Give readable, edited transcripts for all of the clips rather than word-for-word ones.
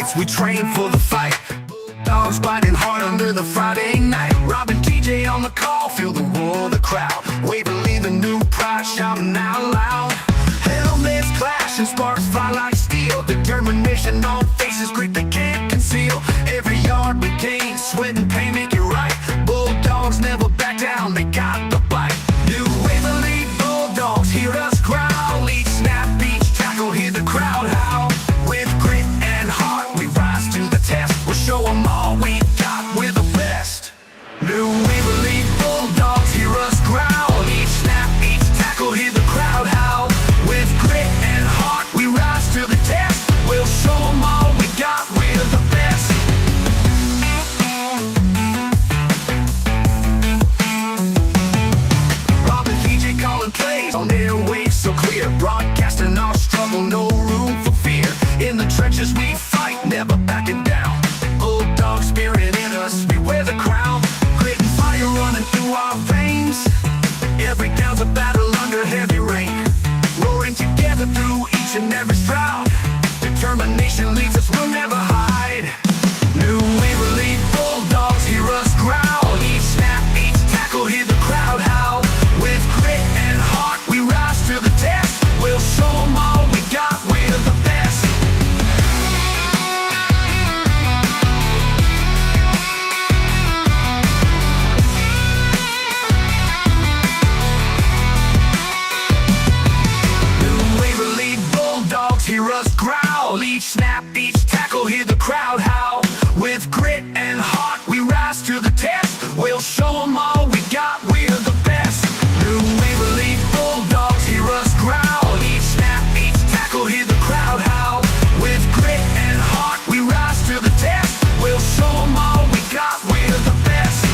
nights we train for the fight. Dogs biting hard under the Friday night. Rob and TJ on the call, feel the roar of the crowd. Waverly, the new pride, shouting out loud. Helmets clash and sparks fly like steel. Determination on faces, grit they can't conceal. Every yard we gain, sweat and pain make it right. Bulldogs never back down, they got the bite. New Waverly Bulldogs, hear us growl. Each snap, each tackle, hear the crowd howl. With grit and heart, we rise to the test. We'll show them all we got, we're the best. New Waverly Bulldogs, hear us growl. Each snap, each tackle, hear the crowd howl. With grit and heart, we rise to the test. We'll show them all we got, we're the best. Rob and DJ calling plays on their waves so clear. Broadcasting our struggle, no room for fear. In the trenches we fight, never backing down. Bulldog spirit in us, we wear the crown. Grit and fire running through our veins. Every down's a battle under heavy rain. Roaring together through each and every shroud. Determination leads us, we'll never hide. New Waverly Bulldogs, hear us growl. Each snap, each tackle, hear the crowd howl. With grit and heart, we rise to the test. We'll show them all we got, we're the best. New Waverly Bulldogs, hear us growl. Each snap, each tackle, hear the crowd howl. With grit and heart, we rise to the test. We'll show them all we got, we're the best. New Waverly Bulldogs, hear us growl. Each snap, each tackle, hear the crowd howl. With grit and heart, we rise to the test. We'll show them all we got, we're the best.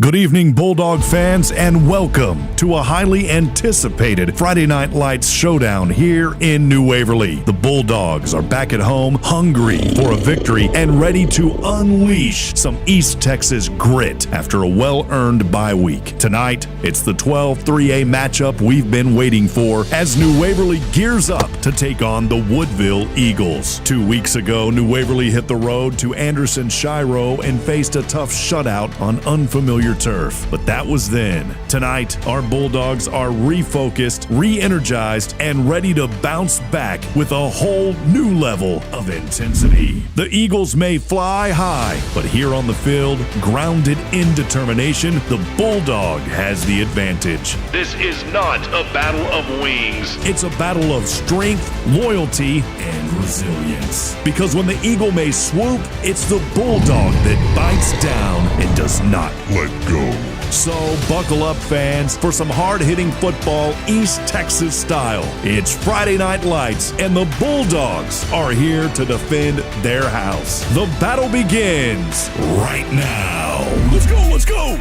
Good evening, Bulldog fans, and welcome to a highly anticipated Friday Night Lights showdown here in New Waverly. The Bulldogs are back at home, hungry for a victory and ready to unleash some East Texas grit after a well-earned bye week. Tonight, it's the 12-3A matchup we've been waiting for as New Waverly gears up to take on the Woodville Eagles. 2 weeks ago, New Waverly hit the road to Anderson Shiro and faced a tough shutout on unfamiliar turf. But that was then. Tonight, our Bulldogs are refocused, re-energized, and ready to bounce back with a whole new level of intensity. The Eagles may fly high, but here on the field, grounded in determination, the Bulldog has the advantage. This is not a battle of wings. It's a battle of strength, loyalty, and resilience. Because when the Eagle may swoop, it's the Bulldog that bites down and does not let go. So buckle up, fans, for some hard-hitting football East Texas style. It's Friday Night Lights, and the Bulldogs are here to defend their house. The battle begins right now. Let's go, let's go!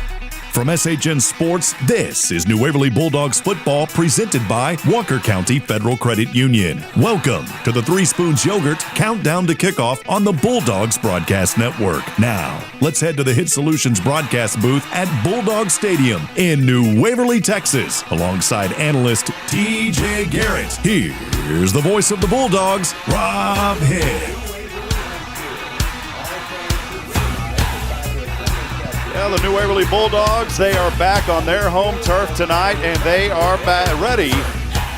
From SHN Sports, this is New Waverly Bulldogs football presented by Walker County Federal Credit Union. Welcome to the Three Spoons Yogurt Countdown to Kickoff on the Bulldogs Broadcast Network. Now, let's head to the Hit Solutions broadcast booth at Bulldog Stadium in New Waverly, Texas, alongside analyst TJ Garrett. Here's the voice of the Bulldogs, Rob Hitt. Well, the New Waverly Bulldogs, they are back on their home turf tonight, and they are ready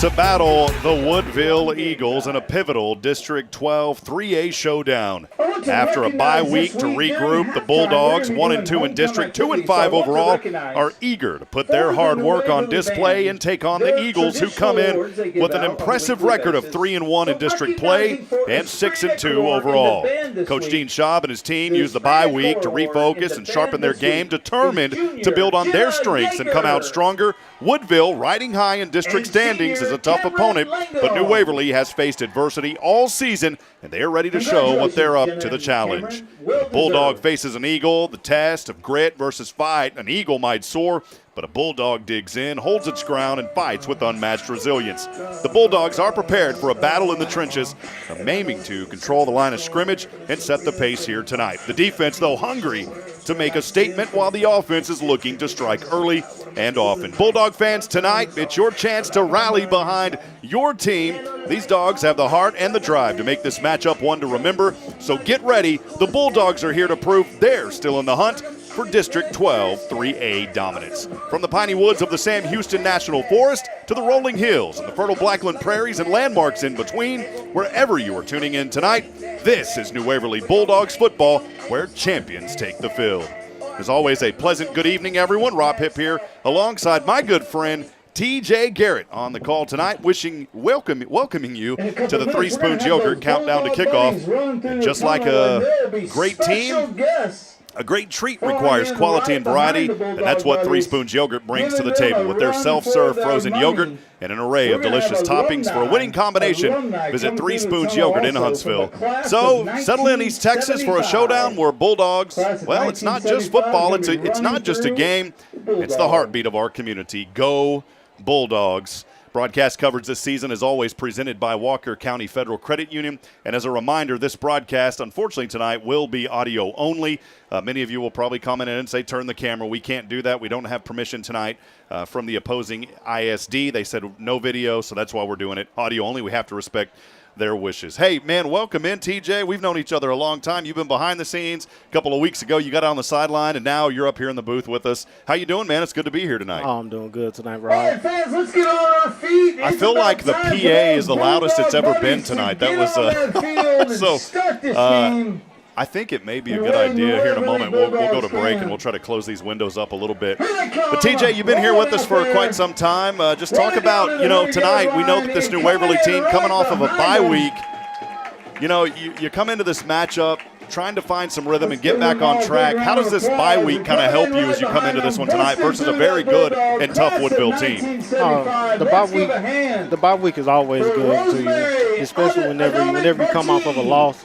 to battle the Woodville Eagles in a pivotal District 12 3A showdown. After a bye week to regroup, the Bulldogs, 1-2 in District, 2-5 overall, are eager to put their hard work on display and take on the Eagles, who come in with an impressive record of 3-1 in district play and 6-2 overall. Coach Dean Schaub and his team used the bye week to refocus and sharpen their game, determined to build on their strengths and come out stronger. Woodville, riding high in district standings, is a tough opponent, but New Waverly has faced adversity all season and they are ready to show what they're up to the challenge. When a Bulldog faces an Eagle, the test of grit versus fight. An Eagle might soar, but a Bulldog digs in, holds its ground, and fights with unmatched resilience. The Bulldogs are prepared for a battle in the trenches, aiming to control the line of scrimmage and set the pace here tonight. The defense, though, hungry to make a statement, while the offense is looking to strike early and often. Bulldog fans, tonight, it's your chance to rally behind your team. These Dogs have the heart and the drive to make this matchup one to remember, so get ready. The Bulldogs are here to prove they're still in the hunt for District 12 3A dominance. From the piney woods of the Sam Houston National Forest to the rolling hills and the fertile Blackland prairies and landmarks in between, wherever you are tuning in tonight, this is New Waverly Bulldogs football, where champions take the field. As always, a pleasant good evening, everyone. Rob Hipp here alongside my good friend TJ Garrett on the call tonight, welcoming you to the Three Spoons Yogurt countdown to kickoff. And just like a great team, a great treat requires quality and variety, and that's what Three Spoons Yogurt brings to the table. With their self-serve frozen yogurt and an array of delicious toppings for a winning combination, visit Three Spoons Yogurt in Huntsville. So, settle in East Texas for a showdown where Bulldogs, well, it's not just football, it's not just a game, it's the heartbeat of our community. Go Bulldogs. Broadcast coverage this season is always presented by Walker County Federal Credit Union. And as a reminder, this broadcast, unfortunately tonight, will be audio only. Many of you will probably comment in and say, turn the camera. We can't do that. We don't have permission tonight from the opposing ISD. They said no video, so that's why we're doing it audio only. We have to respect their wishes. Hey, man, welcome in, TJ. We've known each other a long time. You've been behind the scenes. A couple of weeks ago, you got on the sideline, and now you're up here in the booth with us. How you doing, man? It's good to be here tonight. Oh, I'm doing good tonight, Rob. Hey, fans, let's get on our feet. I feel like the PA is the loudest it's ever been tonight. That was so. I think it may be a good idea here in a moment. We'll go to break and we'll try to close these windows up a little bit. But TJ, you've been here with us for quite some time. Just talk about, tonight we know that this New Waverly team coming off of a bye week. You come into this matchup trying to find some rhythm and get back on track. How does this bye week kind of help you as you come into this one tonight versus a very good and tough Woodville team? The bye week is always good to you, especially whenever you come off of a loss.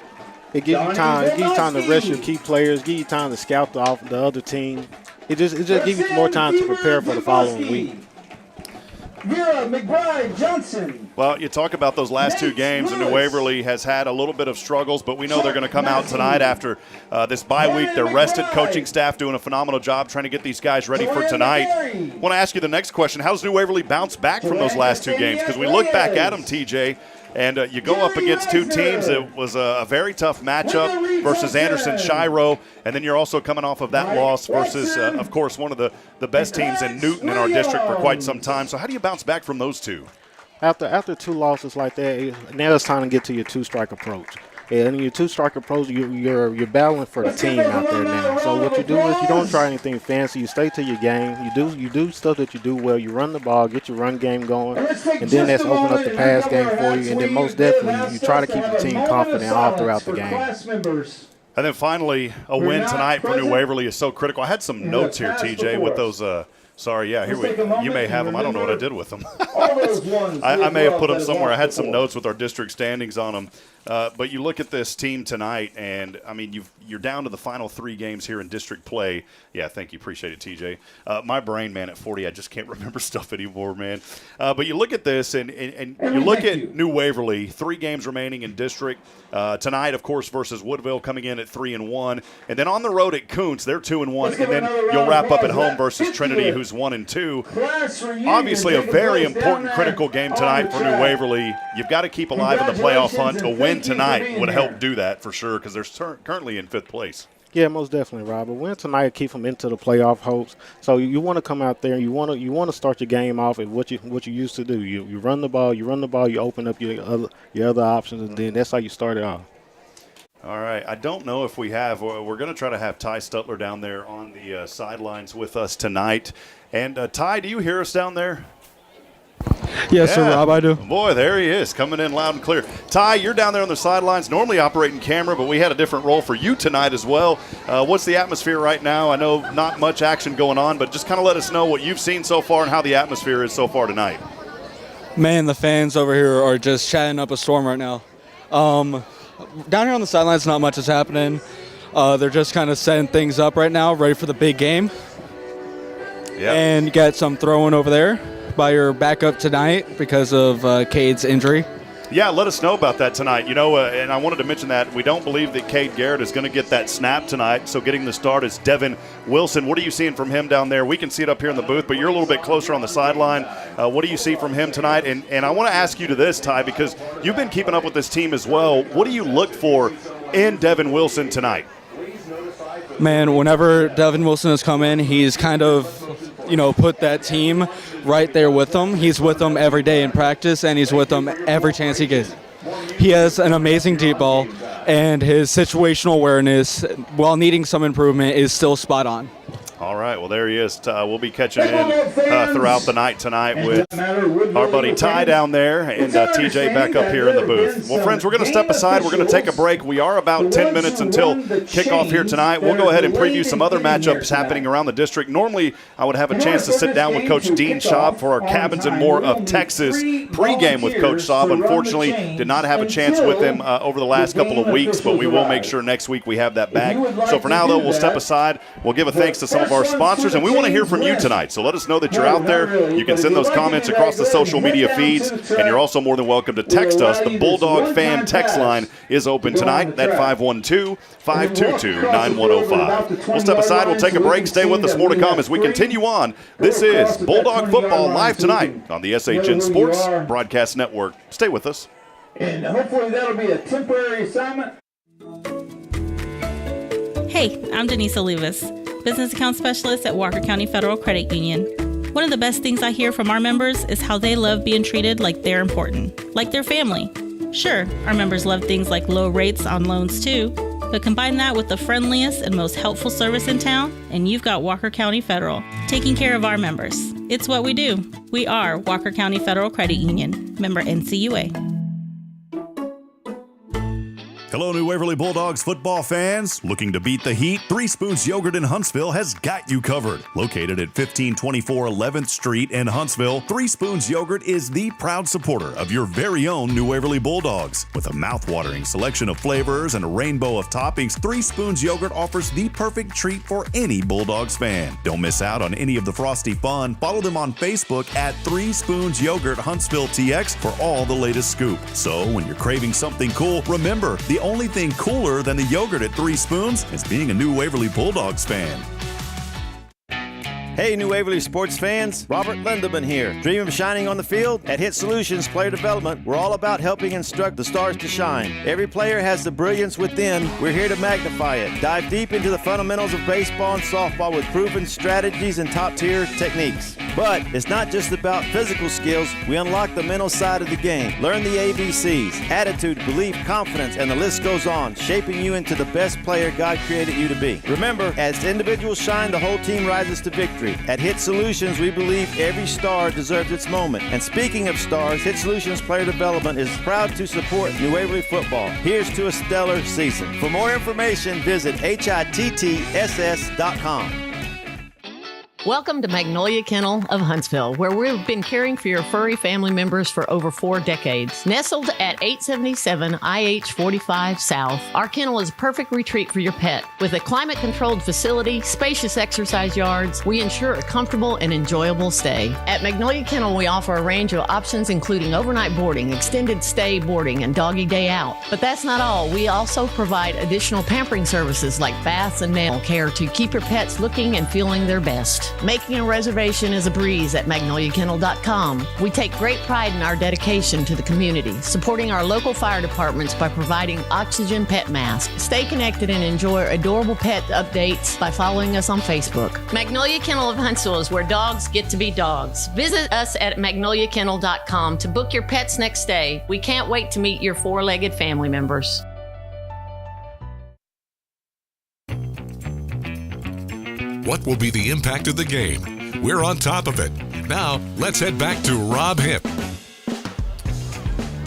It gives you time. It gives you time to rest your key players. Give you time to scout the other team. It just gives you more time to prepare for the following week. Well, you talk about those last two games, and New Waverly has had a little bit of struggles, but we know they're going to come out tonight after this bye week. They're rested, coaching staff doing a phenomenal job trying to get these guys ready for tonight. I want to ask you the next question. How does New Waverly bounce back from those last two games? Because we look back at them, TJ, and you go up against two teams. It was a very tough matchup versus Anderson Shiro, and then you're also coming off of that loss versus, of course, one of the best teams in Newton in our district for quite some time. So how do you bounce back from those two? After two losses like that, now it's time to get to your two-strike approach. And in your two-strike approach, you're battling for the team out there now. So what you do is you don't try anything fancy. You stay to your game. You do stuff that you do well. You run the ball, get your run game going, and then that's open up the pass game for you. And then most definitely, you try to keep the team confident all throughout the game. And then finally, a win tonight for New Waverly is so critical. I had some notes here, TJ, with those Sorry, yeah, you may have them. I don't know what I did with them. I may have put them somewhere. I had some notes with our district standings on them. But you look at this team tonight, and, I mean, you're down to the final 3 games here in district play. Yeah, thank you. Appreciate it, TJ. My brain, man, at 40, I just can't remember stuff anymore, man. But you look at this, and you look at New Waverly, 3 games remaining in district. Tonight, of course, versus Woodville coming in at 3-1. And then on the road at Kuntz, they're 2-1. And then you'll wrap up at home versus Trinity, who's 1-2. Obviously, a very important, critical game tonight for New Waverly. You've got to keep alive in the playoff hunt. A win tonight would help do that for sure because they're currently in 5th place. Yeah, most definitely, Rob. A win tonight keep them into the playoff hopes. So you want to come out there and you want to start your game off at what you used to do. You run the ball, you open up your other options, and then that's how you start it off. All right. I don't know if we have. We're going to try to have Ty Stutler down there on the sidelines with us tonight. And Ty, do you hear us down there? Yes, sir, Rob, I do. Boy, there he is, coming in loud and clear. Ty, you're down there on the sidelines, normally operating camera, but we had a different role for you tonight as well. What's the atmosphere right now? I know not much action going on, but just kind of let us know what you've seen so far and how the atmosphere is so far tonight. Man, the fans over here are just chatting up a storm right now. Down here on the sidelines, not much is happening. They're just kind of setting things up right now, ready for the big game. Yeah. And you got some throwing over there by your backup tonight because of Cade's injury. Yeah, let us know about that tonight. You know, and I wanted to mention that we don't believe that Cade Garrett is going to get that snap tonight, so getting the start is Devin Wilson. What are you seeing from him down there? We can see it up here in the booth, but you're a little bit closer on the sideline. What do you see from him tonight? And I want to ask you to this, Ty, because you've been keeping up with this team as well. What do you look for in Devin Wilson tonight? Man, whenever Devin Wilson has come in, he's kind of, put that team right there with him. He's with them every day in practice, and he's with them every chance he gets. He has an amazing deep ball, and his situational awareness, while needing some improvement, is still spot on. All right, well, there he is. We'll be catching in throughout the night tonight with our buddy Ty down there and TJ back up here in the booth. Well, friends, we're going to step aside. We're going to take a break. We are about 10 minutes until kickoff here tonight. We'll go ahead and preview some other matchups happening around the district. Normally, I would have a chance to sit down with Coach Dean Schaub for our Cabins and More of Texas pregame with Coach Schaub. Unfortunately, did not have a chance with him over the last couple of weeks, but we will make sure next week we have that back. So for now, though, we'll step aside. We'll give a thanks to some of our sponsors, and we want to hear from you tonight. So let us know that you're out there. You can send those comments across the social media feeds, and you're also more than welcome to text us. The Bulldog Fan text line is open tonight at 512-522-9105. We'll step aside. We'll take a break. Stay with us. More to come as we continue on. This is Bulldog Football live tonight on the SHN Sports Broadcast Network. Stay with us. And hopefully that'll be a temporary assignment. Hey, I'm Denise Olivas, Business Account Specialist at Walker County Federal Credit Union. One of the best things I hear from our members is how they love being treated like they're important, like their family. Sure, our members love things like low rates on loans too, but combine that with the friendliest and most helpful service in town, and you've got Walker County Federal, taking care of our members. It's what we do. We are Walker County Federal Credit Union, member NCUA. Hello, New Waverly Bulldogs football fans. Looking to beat the heat? Three Spoons Yogurt in Huntsville has got you covered. Located at 1524 11th Street in Huntsville, Three Spoons Yogurt is the proud supporter of your very own New Waverly Bulldogs. With a mouth-watering selection of flavors and a rainbow of toppings, Three Spoons Yogurt offers the perfect treat for any Bulldogs fan. Don't miss out on any of the frosty fun. Follow them on Facebook at Three Spoons Yogurt Huntsville TX for all the latest scoop. So when you're craving something cool, remember, the only thing cooler than the yogurt at Three Spoons is being a New Waverly Bulldogs fan. Hey, New Waverly sports fans, Robert Lindeman here. Dream of shining on the field? At Hit Solutions Player Development, we're all about helping instruct the stars to shine. Every player has the brilliance within. We're here to magnify it. Dive deep into the fundamentals of baseball and softball with proven strategies and top-tier techniques. But it's not just about physical skills. We unlock the mental side of the game. Learn the ABCs, attitude, belief, confidence, and the list goes on, shaping you into the best player God created you to be. Remember, as individuals shine, the whole team rises to victory. At Hit Solutions, we believe every star deserves its moment. And speaking of stars, Hit Solutions Player Development is proud to support New Waverly football. Here's to a stellar season. For more information, visit HITTSS.com. Welcome to Magnolia Kennel of Huntsville, where we've been caring for your furry family members for over 4 decades. Nestled at 877 IH 45 South, our kennel is a perfect retreat for your pet. With a climate-controlled facility, spacious exercise yards, we ensure a comfortable and enjoyable stay. At Magnolia Kennel, we offer a range of options including overnight boarding, extended stay boarding, and doggy day out. But that's not all. We also provide additional pampering services like baths and nail care to keep your pets looking and feeling their best. Making a reservation is a breeze at magnoliakennel.com. We take great pride in our dedication to the community, supporting our local fire departments by providing oxygen pet masks. Stay connected and enjoy adorable pet updates by following us on Facebook. Magnolia Kennel of Huntsville is where dogs get to be dogs. Visit us at magnoliakennel.com to book your pet's next stay. We can't wait to meet your 4-legged family members. What will be the impact of the game? We're on top of it. Now, let's head back to Rob Hipp.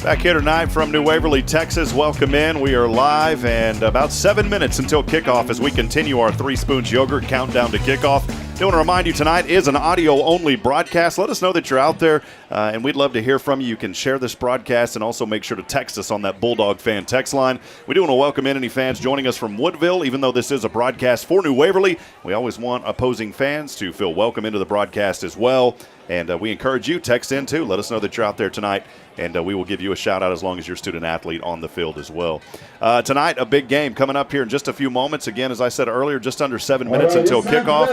Back here tonight from New Waverly, Texas. Welcome in. We are live and about 7 minutes until kickoff as we continue our Three Spoons Yogurt countdown to kickoff. I want to remind you tonight is an audio-only broadcast. Let us know that you're out there, and we'd love to hear from you. You can share this broadcast and also make sure to text us on that Bulldog fan text line. We do want to welcome in any fans joining us from Woodville. Even though this is a broadcast for New Waverly, we always want opposing fans to feel welcome into the broadcast as well. And we encourage you, text in too. Let us know that you're out there tonight, and we will give you a shout-out as long as you're a student-athlete on the field as well. Tonight, a big game coming up here in just a few moments. Again, as I said earlier, just under 7 minutes until kickoff.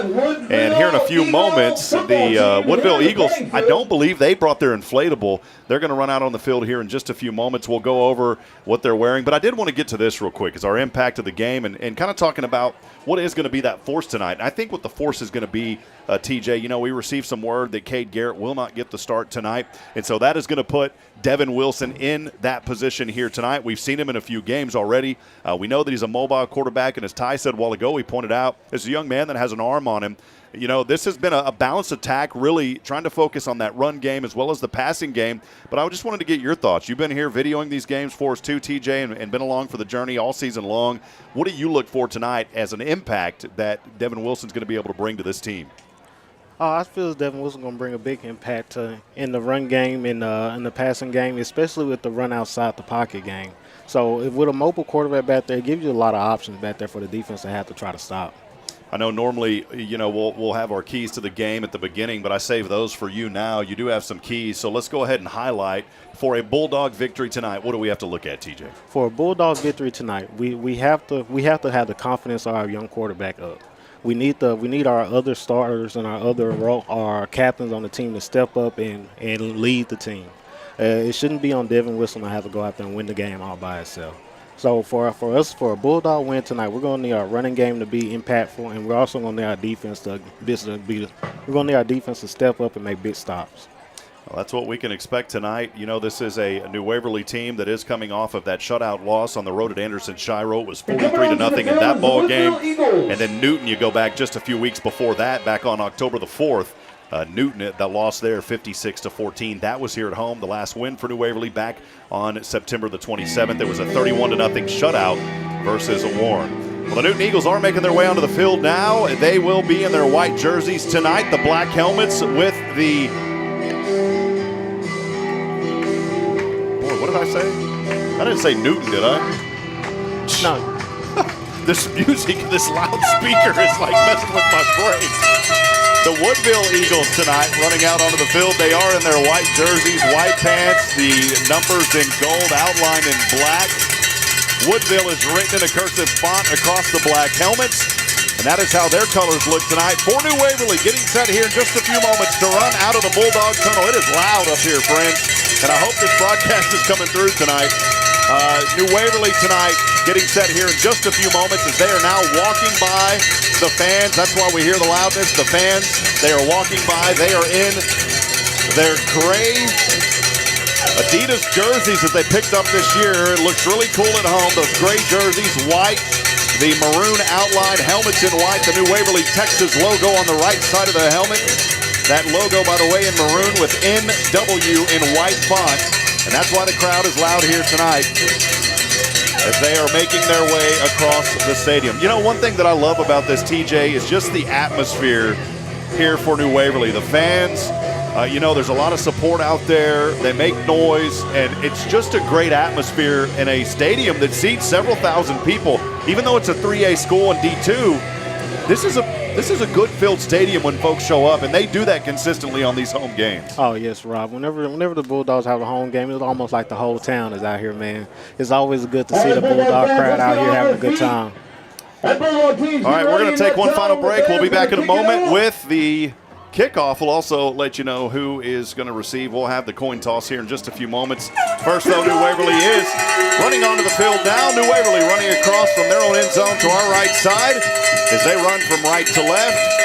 And here in a few moments, the Woodville Eagles, I don't believe they brought their inflatable. They're going to run out on the field here in just a few moments. We'll go over what they're wearing. But I did want to get to this real quick. It's our impact of the game and kind of talking about what is going to be that force tonight. And I think what the force is going to be, TJ, we received some word that Cade Garrett will not get the start tonight. And so that is going to put Devin Wilson in that position here tonight. We've seen him in a few games already. We know that he's a mobile quarterback, and as Ty said a while ago, he pointed out, there's a young man that has an arm on him. This has been a balanced attack, really trying to focus on that run game as well as the passing game. But I just wanted to get your thoughts. You've been here videoing these games for us too, TJ, and been along for the journey all season long. What do you look for tonight as an impact that Devin Wilson's going to be able to bring to this team? I feel Devin Wilson going to bring a big impact in the run game and in the passing game, especially with the run outside the pocket game. So if with a mobile quarterback back there, it gives you a lot of options back there for the defense to have to try to stop. I know normally, we'll have our keys to the game at the beginning, but I save those for you now. You do have some keys, so let's go ahead and highlight for a Bulldog victory tonight. What do we have to look at, TJ? For a Bulldog victory tonight, we have to have the confidence of our young quarterback up. We need our other starters and our captains on the team to step up and lead the team. It shouldn't be on Devin Wilson to have to go out there and win the game all by itself. So for a Bulldog win tonight, we're going to need our running game to be impactful, and we're also going to need our defense to step up and make big stops. Well, that's what we can expect tonight. This is a New Waverly team that is coming off of that shutout loss on the road at Anderson-Shiro. It was 43-0 in that ball game. And then Newton, you go back just a few weeks before that, back on October the 4th. Newton, that loss there, 56-14. That was here at home. The last win for New Waverly back on September the 27th. It was a 31-0 shutout versus Warren. Well, the Newton Eagles are making their way onto the field now. They will be in their white jerseys tonight, the black helmets with the... Boy, what did I say? I didn't say Newton, did I? No. This music, this loudspeaker is like messing with my brain. The Woodville Eagles tonight running out onto the field. They are in their white jerseys, white pants, the numbers in gold, outlined in black. Woodville is written in a cursive font across the black helmets. And that is how their colors look tonight. For New Waverly, getting set here in just a few moments to run out of the Bulldog tunnel. It is loud up here, friends. And I hope this broadcast is coming through tonight. New Waverly tonight getting set here in just a few moments as they are now walking by the fans. That's why we hear the loudness. The fans, they are walking by. They are in their gray Adidas jerseys that they picked up this year. It looks really cool at home. Those gray jerseys, white, the maroon outline, helmets in white, the New Waverly, Texas logo on the right side of the helmet. That logo, by the way, in maroon with NW in white font. And that's why the crowd is loud here tonight as they are making their way across the stadium. One thing that I love about this, TJ, is just the atmosphere here for New Waverly. The fans, there's a lot of support out there. They make noise, and it's just a great atmosphere in a stadium that seats several thousand people. Even though it's a 3A school and D2, this is a good-filled stadium when folks show up, and they do that consistently on these home games. Oh, yes, Rob. Whenever the Bulldogs have a home game, it's almost like the whole town is out here, man. It's always good to see the Bulldog crowd out here having a good time. All right, we're going to take one final break. We'll be back in a moment with the kickoff. We'll also let you know who is going to receive. We'll have the coin toss here in just a few moments. First, though, New Waverly is running onto the field now. New Waverly running across from their own end zone to our right side as they run from right to left.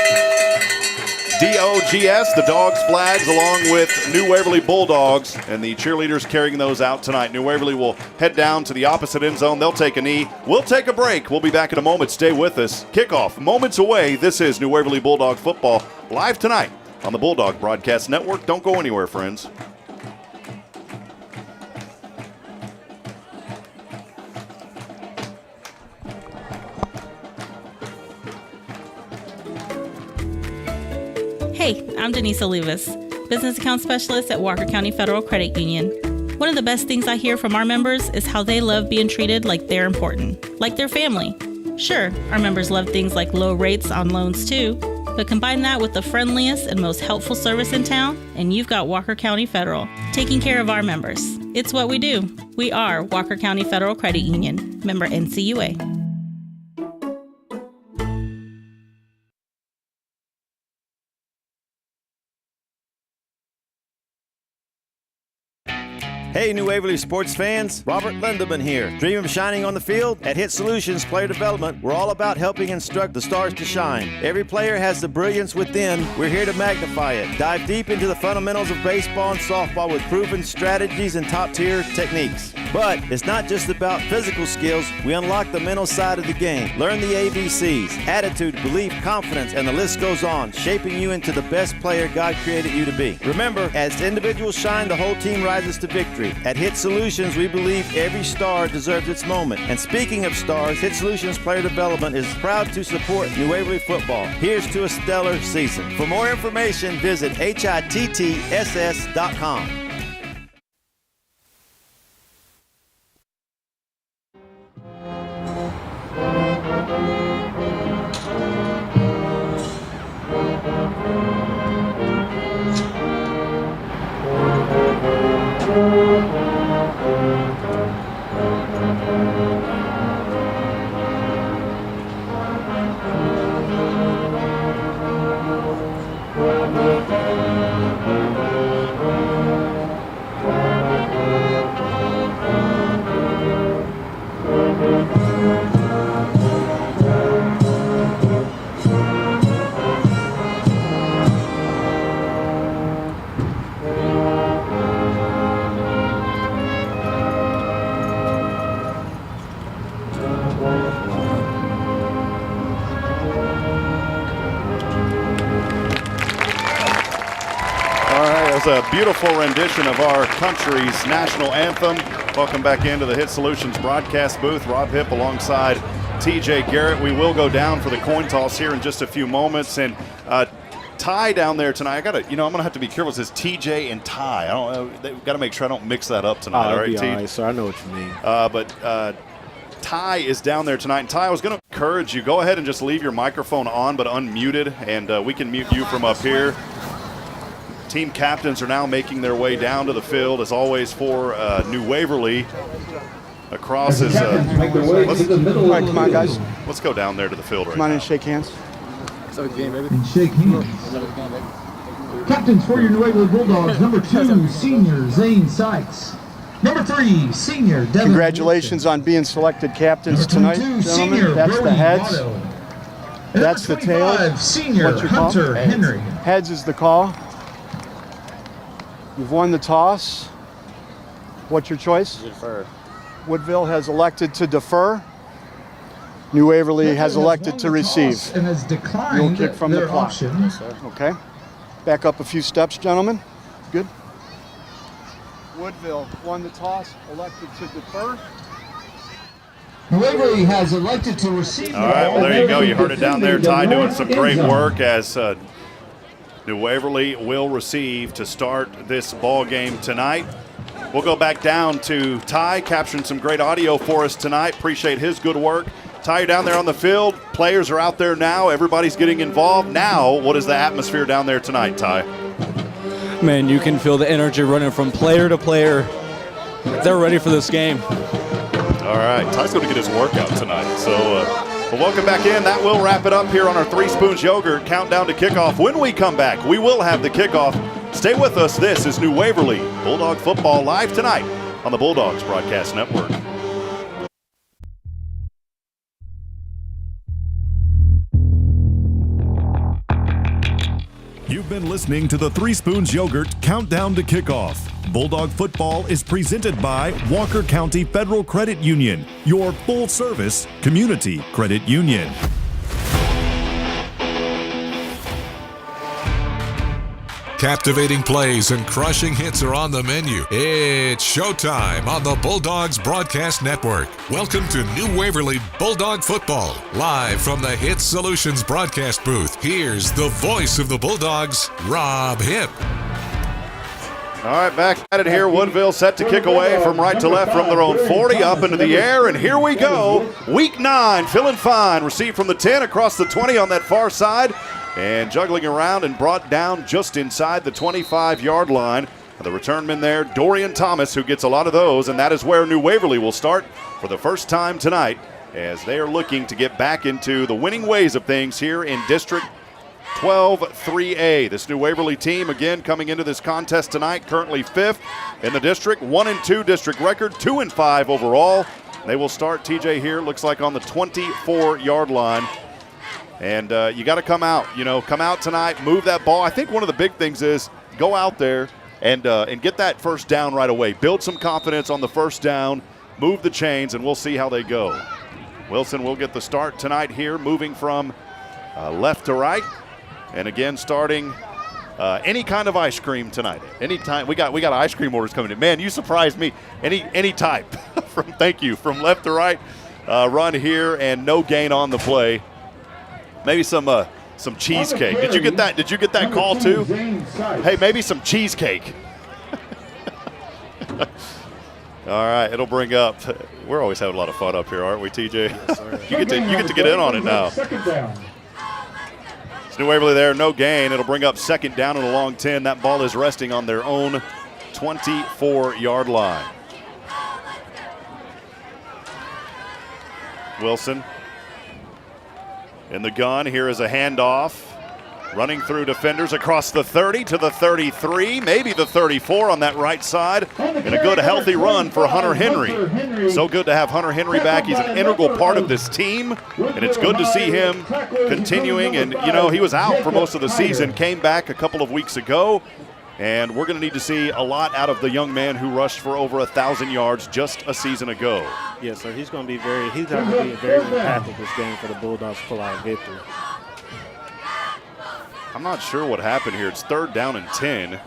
DOGS, the Dogs flags, along with New Waverly Bulldogs, and the cheerleaders carrying those out tonight. New Waverly will head down to the opposite end zone. They'll take a knee. We'll take a break. We'll be back in a moment. Stay with us. Kickoff moments away. This is New Waverly Bulldog football live tonight on the Bulldog Broadcast Network. Don't go anywhere, friends. Hey, I'm Denise Olivas, Business Account Specialist at Walker County Federal Credit Union. One of the best things I hear from our members is how they love being treated like they're important, like their family. Sure, our members love things like low rates on loans too, but combine that with the friendliest and most helpful service in town, and you've got Walker County Federal, taking care of our members. It's what we do. We are Walker County Federal Credit Union, member NCUA. Hey, New Waverly sports fans, Robert Lindeman here. Dream of shining on the field? At Hit Solutions Player Development, we're all about helping instruct the stars to shine. Every player has the brilliance within. We're here to magnify it. Dive deep into the fundamentals of baseball and softball with proven strategies and top-tier techniques. But it's not just about physical skills. We unlock the mental side of the game. Learn the ABCs, attitude, belief, confidence, and the list goes on, shaping you into the best player God created you to be. Remember, as individuals shine, the whole team rises to victory. At Hit Solutions, we believe every star deserves its moment. And speaking of stars, Hit Solutions Player Development is proud to support New Waverly football. Here's to a stellar season. For more information, visit hittss.com. A beautiful rendition of our country's national anthem. Welcome back into the Hit Solutions broadcast booth. Rob Hipp alongside TJ Garrett. We will go down for the coin toss here in just a few moments. And Ty down there tonight, I'm gonna have to be careful. It says TJ and Ty. Got to make sure I don't mix that up tonight. All right, T? All right, sir. I know what you mean. But Ty is down there tonight. And Ty, I was going to encourage you, go ahead and just leave your microphone on but unmuted, and we can mute you from up here. Team captains are now making their way down to the field, as always, for New Waverly. Across is come on, guys. Let's go down there to the field right now. Come on now. and shake hands. And shake hands. Captains for your New Waverly Bulldogs, number 2, senior Zane Sykes. Number 3, senior Devin Congratulations on being selected captains tonight, gentlemen. That's the heads. That's the tails. Senior What's your call? Hunter Henry. Heads is the call. You've won the toss. What's your choice? Defer. Woodville has elected to defer. New Waverly has elected to receive. And has declined You'll kick from the clock. Yes, okay. Back up a few steps, gentlemen. Good. Woodville won the toss, elected to defer. New Waverly has elected to receive. All right, well, there you go. You heard it down there. Ty doing some great work as New Waverly will receive to start this ball game tonight. We'll go back down to Ty, capturing some great audio for us tonight. Appreciate his good work. Ty, you're down there on the field. Players are out there now. Everybody's getting involved. Now, what is the atmosphere down there tonight, Ty? Man, you can feel the energy running from player to player. They're ready for this game. All right, Ty's going to get his workout tonight. So, well, welcome back in. That will wrap it up here on our 3 Spoons Yogurt countdown to kickoff. When we come back, we will have the kickoff. Stay with us. This is New Waverly Bulldog Football live tonight on the Bulldogs Broadcast Network. You've been listening to the 3 Spoons Yogurt Countdown to Kickoff. Bulldog Football is presented by Walker County Federal Credit Union, your full-service community credit union. Captivating plays and crushing hits are on the menu. It's showtime on the Bulldogs Broadcast Network. Welcome to New Waverly Bulldog Football. Live from the Hit Solutions broadcast booth, here's the voice of the Bulldogs, Rob Hipp. All right, back at it here. Woodville set to kick away from right to left from their own 40, up into the air, and here we go. Week 9, feeling fine. Received from the 10 across the 20 on that far side, and juggling around and brought down just inside the 25-yard line. The returnman there, Dorian Thomas, who gets a lot of those, and that is where New Waverly will start for the first time tonight, as they are looking to get back into the winning ways of things here in District 12-3A. This New Waverly team, again, coming into this contest tonight, currently 5th in the district, 1-2 district record, 2-5 overall. They will start, TJ, here, looks like on the 24-yard line. And you got to come out, come out tonight, move that ball. I think one of the big things is go out there and get that first down right away. Build some confidence on the first down, move the chains, and we'll see how they go. Wilson will get the start tonight here, moving from left to right. And again, starting any kind of ice cream tonight. Anytime we got ice cream orders coming in. Man, you surprised me. Any type from left to right. Run here and no gain on the play. Maybe some cheesecake. Did you get that? Did you get that call too? Hey, maybe some cheesecake. All right, it'll bring up. We're always having a lot of fun up here, aren't we, TJ? Yes, sir. You get to get in on it now. Second down. New Waverly there, no gain. It'll bring up second down and a long 10. That ball is resting on their own 24-yard line. Wilson in the gun. Here is a handoff. Running through defenders across the 30 to the 33, maybe the 34 on that right side. And a good, healthy run for Hunter Henry. So good to have Hunter Henry back. He's an integral part of this team, and it's good to see him continuing. And, he was out for most of the season, came back a couple of weeks ago. And we're going to need to see a lot out of the young man who rushed for over 1,000 yards just a season ago. Yes, sir. He's going to be very impactful this game for the Bulldogs to pull out a victory. I'm not sure what happened here. It's 3rd down and 10.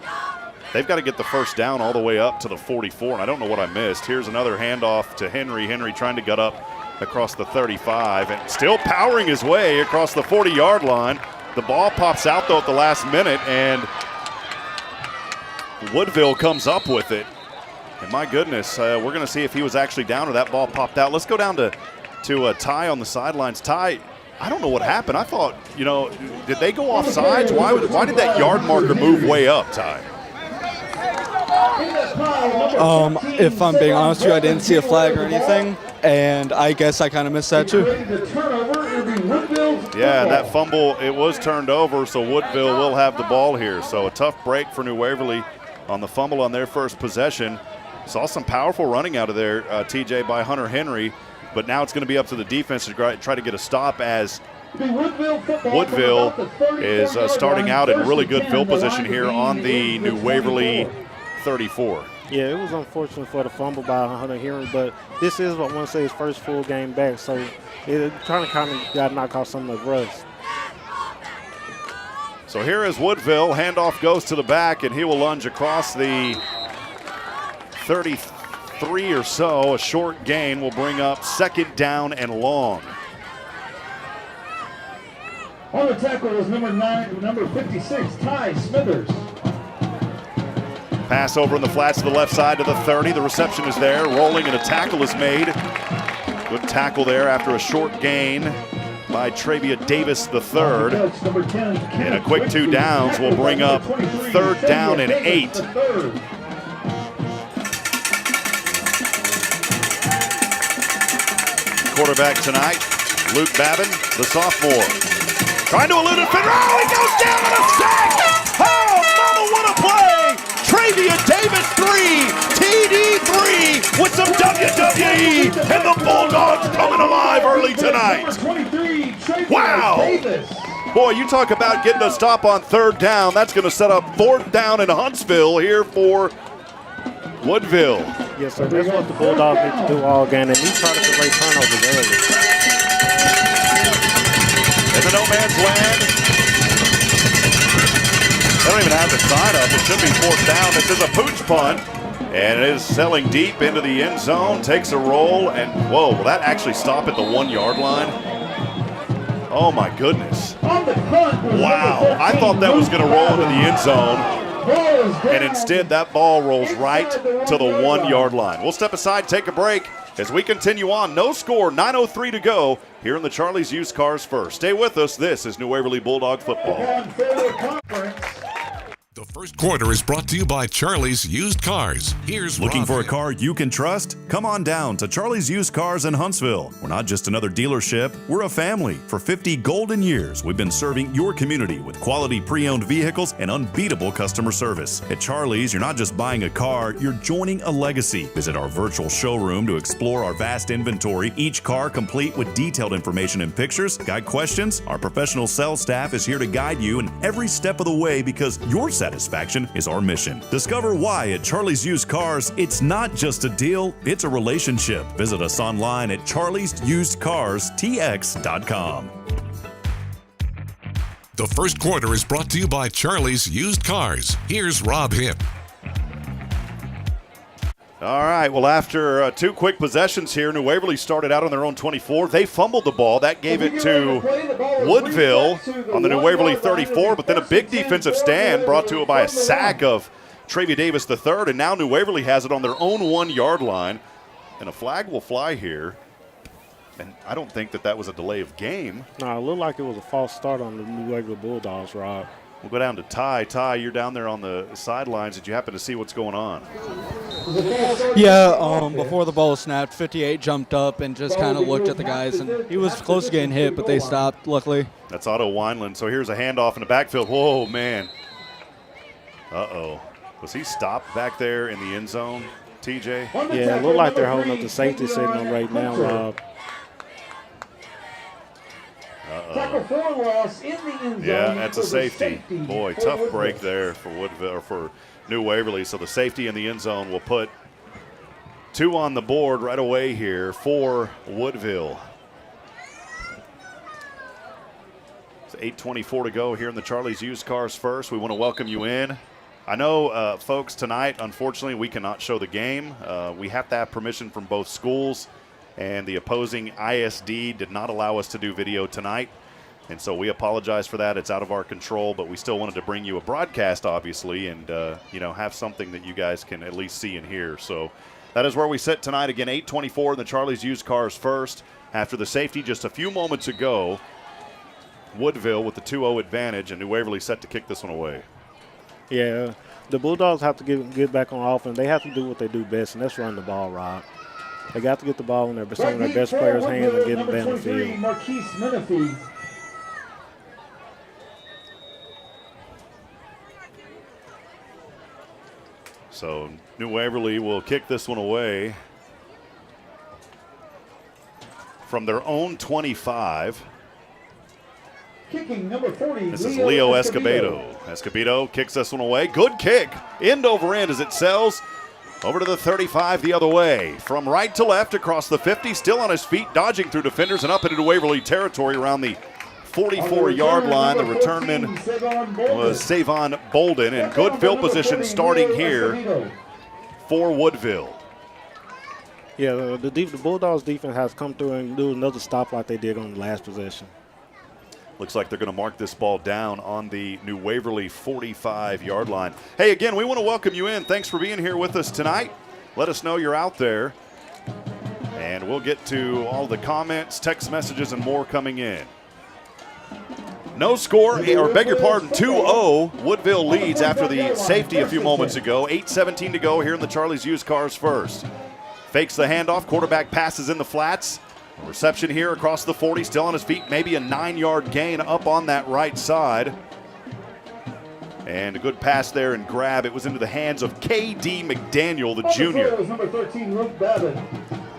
They've got to get the first down all the way up to the 44, and I don't know what I missed. Here's another handoff to Henry. Henry trying to get up across the 35 and still powering his way across the 40-yard line. The ball pops out, though, at the last minute, and Woodville comes up with it. And my goodness, we're going to see if he was actually down or that ball popped out. Let's go down to Ty on the sidelines. Ty, I don't know what happened. I thought, did they go off sides? Why did that yard marker move way up, Ty? If I'm being honest with you, I didn't see a flag or anything, and I guess I kind of missed that too. Yeah, that fumble, it was turned over, so Woodville will have the ball here. So a tough break for New Waverly on the fumble on their first possession. Saw some powerful running out of there, TJ, by Hunter Henry. But now it's going to be up to the defense to try to get a stop, as Woodville is starting out in really good field position here on the New Waverly 34. Yeah, it was unfortunate for the fumble by Hunter Henry, but this is what I want to say his first full game back, so trying to kind of got to knock off some of the rust. So here is Woodville. Handoff goes to the back, and he will lunge across the 33 or so. A short gain will bring up second down and long. On the tackle was number 56, Ty Smithers. Pass over in the flats to the left side to the 30. The reception is there. Rolling, and a tackle is made. Good tackle there after a short gain by Travia Davis III. And a quick 2 downs will bring up 3rd down and 8. Quarterback tonight, Luke Babin, the sophomore. Trying to elude a defender. Oh, he goes down on a sack! Oh, mama, what a play! Travia Davis 3, TD 3 with some WWE, and the Bulldogs coming alive early tonight. Wow! Boy, you talk about getting a stop on 3rd down. That's going to set up 4th down in Huntsville here for Woodville. Yes, sir. That's what the Bulldogs need to do all game. And these try to create turnovers early. In the no man's land. And don't even have the sign up. It should be fourth down. This is a pooch punt. And it is selling deep into the end zone. Takes a roll. And, whoa, will that actually stop at the 1 yard line? Oh, my goodness. Wow. I thought that was going to roll into the end zone. And instead, that ball rolls right to the 1 yard line. We'll step aside, take a break as we continue on. No score, 9:03 to go here in the Charlie's Used Cars First. Stay with us. This is New Waverly Bulldog football. The first quarter is brought to you by Charlie's Used Cars. Here's Looking Rob for a Hill. car you can trust? Come on down to Charlie's Used Cars in Huntsville. We're not just another dealership, we're a family. For 50 golden years, we've been serving your community with quality pre-owned vehicles and unbeatable customer service. At Charlie's, you're not just buying a car, you're joining a legacy. Visit our virtual showroom to explore our vast inventory, each car complete with detailed information and pictures. Got questions? Our professional sales staff is here to guide you in every step of the way because your satisfaction is our mission. Discover why at Charlie's Used Cars, it's not just a deal, it's a relationship. Visit us online at charliesusedcarstx.com. The first quarter is brought to you by Charlie's Used Cars. Here's Rob Hipp. All right, well, after 2 quick possessions here, New Waverly started out on their own 24. They fumbled the ball. That gave it to Woodville on the New Waverly 34, but then a big defensive stand brought to it by a sack of Travia Davis III, and now New Waverly has it on their own 1 yard line, and a flag will fly here. And I don't think that was a delay of game. No, it looked like it was a false start on the New Waverly Bulldogs, Rob. We'll go down to Ty. Ty, you're down there on the sidelines. Did you happen to see what's going on? Yeah, before the ball was snapped, 58 jumped up and just kind of looked at the guys, and he was close to getting hit, but they stopped, luckily. That's Otto Wineland. So here's a handoff in the backfield. Whoa, man. Uh-oh. Was he stopped back there in the end zone, TJ? Yeah, it looked like they're holding up the safety signal right now, Rob. Tackle for loss in the end zone. Yeah, that's a safety. Boy, tough break there for Woodville or for New Waverly. So the safety in the end zone will put 2 on the board right away here for Woodville. It's 8:24 to go here in the Charlie's Used Cars First. We want to welcome you in. I know, folks, tonight, unfortunately, we cannot show the game. We have to have permission from both schools, and the opposing ISD did not allow us to do video tonight. And so we apologize for that. It's out of our control, but we still wanted to bring you a broadcast, obviously, and, have something that you guys can at least see and hear. So that is where we sit tonight. Again, 8:24 in the Charlie's Used Cars First. After the safety just a few moments ago, Woodville with the 2-0 advantage, and New Waverly set to kick this one away. Yeah, the Bulldogs have to get back on offense. They have to do what they do best, and that's run the ball, Rob. They got to get the ball in some of their best players' hands and get them down the field. Marquise Menifee. So New Waverly will kick this one away from their own 25. Kicking number 40. This is Leo Escobedo. Escobedo kicks this one away. Good kick. End over end as it sells over to the 35 the other way. From right to left across the 50. Still on his feet, dodging through defenders and up into Waverly territory around the 44-yard line. The returnman was Savon Bolden. In good field position starting here for Woodville. Yeah, the Bulldogs defense has come through and do another stop like they did on the last possession. Looks like they're going to mark this ball down on the New Waverly 45-yard line. Hey, again, we want to welcome you in. Thanks for being here with us tonight. Let us know you're out there. And we'll get to all the comments, text messages, and more coming in. No score, or beg your pardon, 2-0. Woodville leads after the safety a few moments ago. 8:17 to go here in the Charlie's Used Cars First. Fakes the handoff. Quarterback passes in the flats. Reception here across the 40, still on his feet. Maybe a 9-yard gain up on that right side. And a good pass there and grab. It was into the hands of K.D. McDaniel, the junior. Number 13, Luke Babin.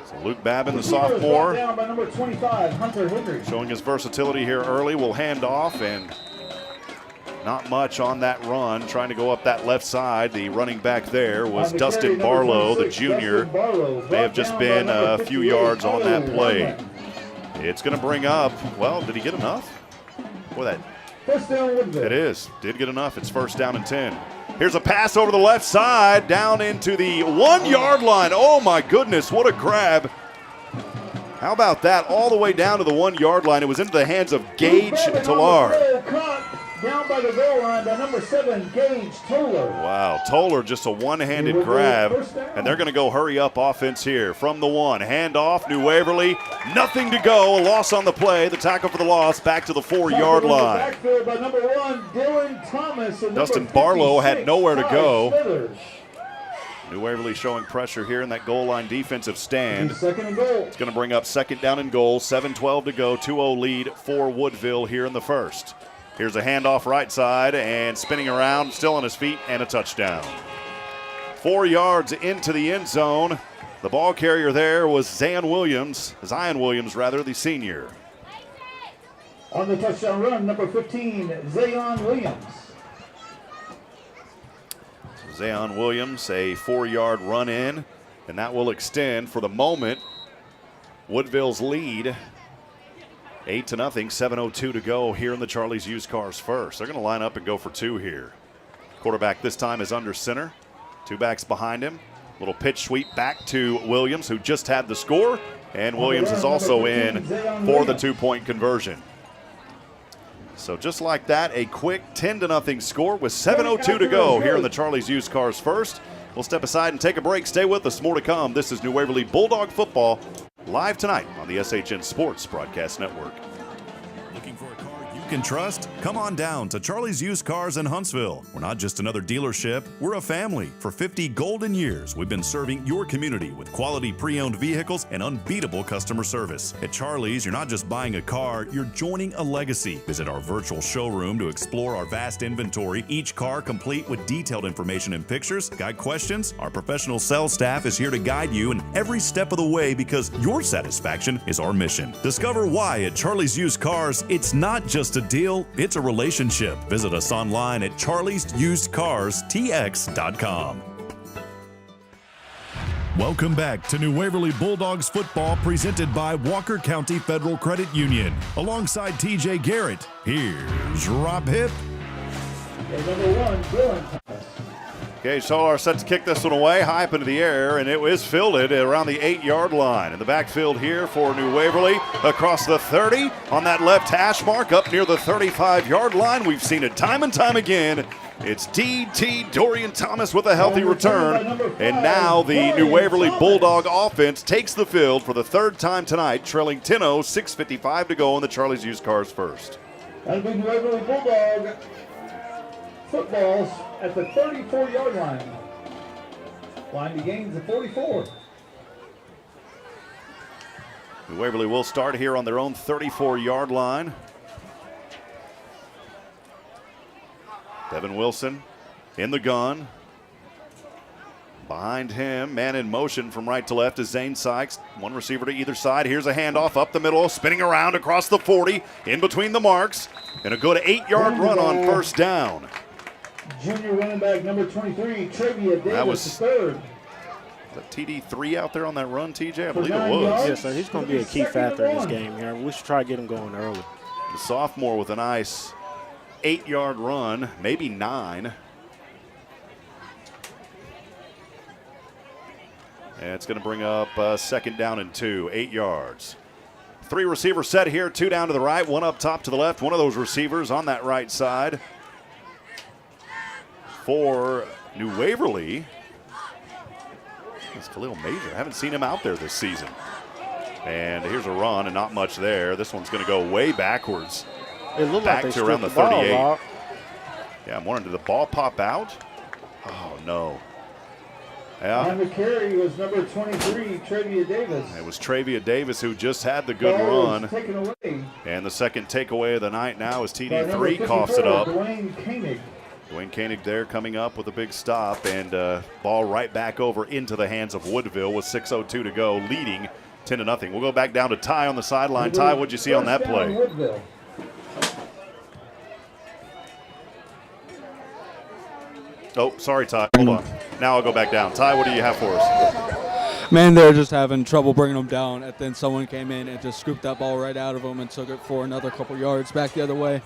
So Luke Babin, the sophomore, down by number 25, Hunter Henry. showing his versatility here early. Will hand off, and not much on that run. Trying to go up that left side. The running back there was Dustin Barlow, the junior. May have just been a few yards on that play. It's going to bring up, well, did he get enough? Boy, that First down, Woodville. It is. Did get enough. It's first down and 10. Here's a pass over the left side, down into the 1-yard line. Oh, my goodness, what a grab. How about that? All the way down to the 1-yard line. It was into the hands of Gage Tolar. Caught down by the goal line by number 7, Gage Tolar. Wow, Tolar just a one-handed grab, and they're going to go hurry up offense here from the 1. Handoff, New Waverly, nothing to go. A loss on the play. The tackle for the loss back to the 4-yard line. Backfield by number 1, Dylan Thomas. And Dustin Barlow had nowhere to go. New Waverly showing pressure here in that goal line defensive stand. Second and goal. It's going to bring up second down and goal. 7:12 to go. 2-0 lead for Woodville here in the first. Here's a handoff right side and spinning around, still on his feet, and a touchdown. 4 yards into the end zone. The ball carrier there was Zion Williams, the senior. On the touchdown run, number 15, Zion Williams. Zion Williams, a 4-yard run in, and that will extend for the moment Woodville's lead. 8-0, 7:02 to go here in the Charlie's Used Cars first. They're going to line up and go for 2 here. Quarterback this time is under center. 2 backs behind him. Little pitch sweep back to Williams, who just had the score, and Williams is also in for the 2-point conversion. So just like that, a quick 10-0 score with 7:02 to go here in the Charlie's Used Cars first. We'll step aside and take a break. Stay with us. More to come. This is New Waverly Bulldog football live tonight on the SHN Sports Broadcast Network. Looking for a car you can trust? Come on down to Charlie's Used Cars in Huntsville. We're not just another dealership, we're a family. For 50 golden years, we've been serving your community with quality pre-owned vehicles and unbeatable customer service. At Charlie's, you're not just buying a car, you're joining a legacy. Visit our virtual showroom to explore our vast inventory, each car complete with detailed information and pictures. Got questions? Our professional sales staff is here to guide you in every step of the way because your satisfaction is our mission. Discover why at Charlie's Used Cars, it's not just a deal, it's a relationship. Visit us online at charliesusedcarstx.com. Welcome back to New Waverly Bulldogs football presented by Walker County Federal Credit Union. Alongside TJ Garrett, here's Rob Hipp. And number 1, Dylan Thomas. Okay, Solar set to kick this one away, high up into the air, and it is fielded around the 8-yard line. In the backfield here for New Waverly, across the 30, on that left hash mark, up near the 35-yard line. We've seen it time and time again. It's D.T. Dorian Thomas with a healthy return, and now the New Waverly Bulldog offense takes the field for the 3rd time tonight, trailing 10-0, 6:55 to go in the Charlie's Used Cars first. That'll be New Waverly Bulldog footballs at the 34-yard line. Line to gains at 44. New Waverly will start here on their own 34-yard line. Devin Wilson in the gun. Behind him, man in motion from right to left is Zane Sykes. One receiver to either side. Here's a handoff up the middle, spinning around across the 40, in between the marks. And a good 8-yard run on first down. Junior running back number 23, Trevia Davis, That was the 3rd. the TD3 out there on that run, TJ? I believe it was. Yes, sir. He's going to be a key factor in this game here. We should try to get him going early. The sophomore with a nice 8-yard run, maybe 9. And it's going to bring up second down and 2, 8 yards. 3 receiver set here, 2 down to the right, 1 up top to the left. One of those receivers on that right side for New Waverly. It's Khalil Major. I haven't seen him out there this season. And here's a run and not much there. This one's going to go way backwards. It looked back like they to around the stripped 38. ball, Yeah, I'm wondering, did the ball pop out? Oh, no. Yeah. On the carry was number 23, Trevia Davis. It was Trevia Davis who just had the good Ball run. was taken away. And the second takeaway of the night now is By number TD3 coughs it up. Dwayne Koenig. Dwayne Koenig there coming up with a big stop, and ball right back over into the hands of Woodville with 6:02 to go, leading 10-0. We'll go back down to Ty on the sideline. Ty, what'd you see on that play? Woodville. Oh, sorry, Ty. Hold on. Now I'll go back down. Ty, what do you have for us? Man, they're just having trouble bringing them down, and then someone came in and just scooped that ball right out of them and took it for another couple yards back the other way.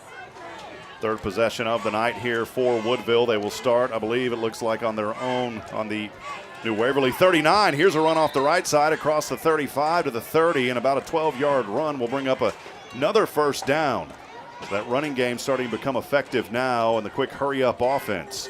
Third possession of the night here for Woodville. They will start, I believe it looks like, on their own on the New Waverly 39. Here's a run off the right side across the 35 to the 30, and about a 12-yard run will bring up another first down. So that running game starting to become effective now, and the quick hurry-up offense.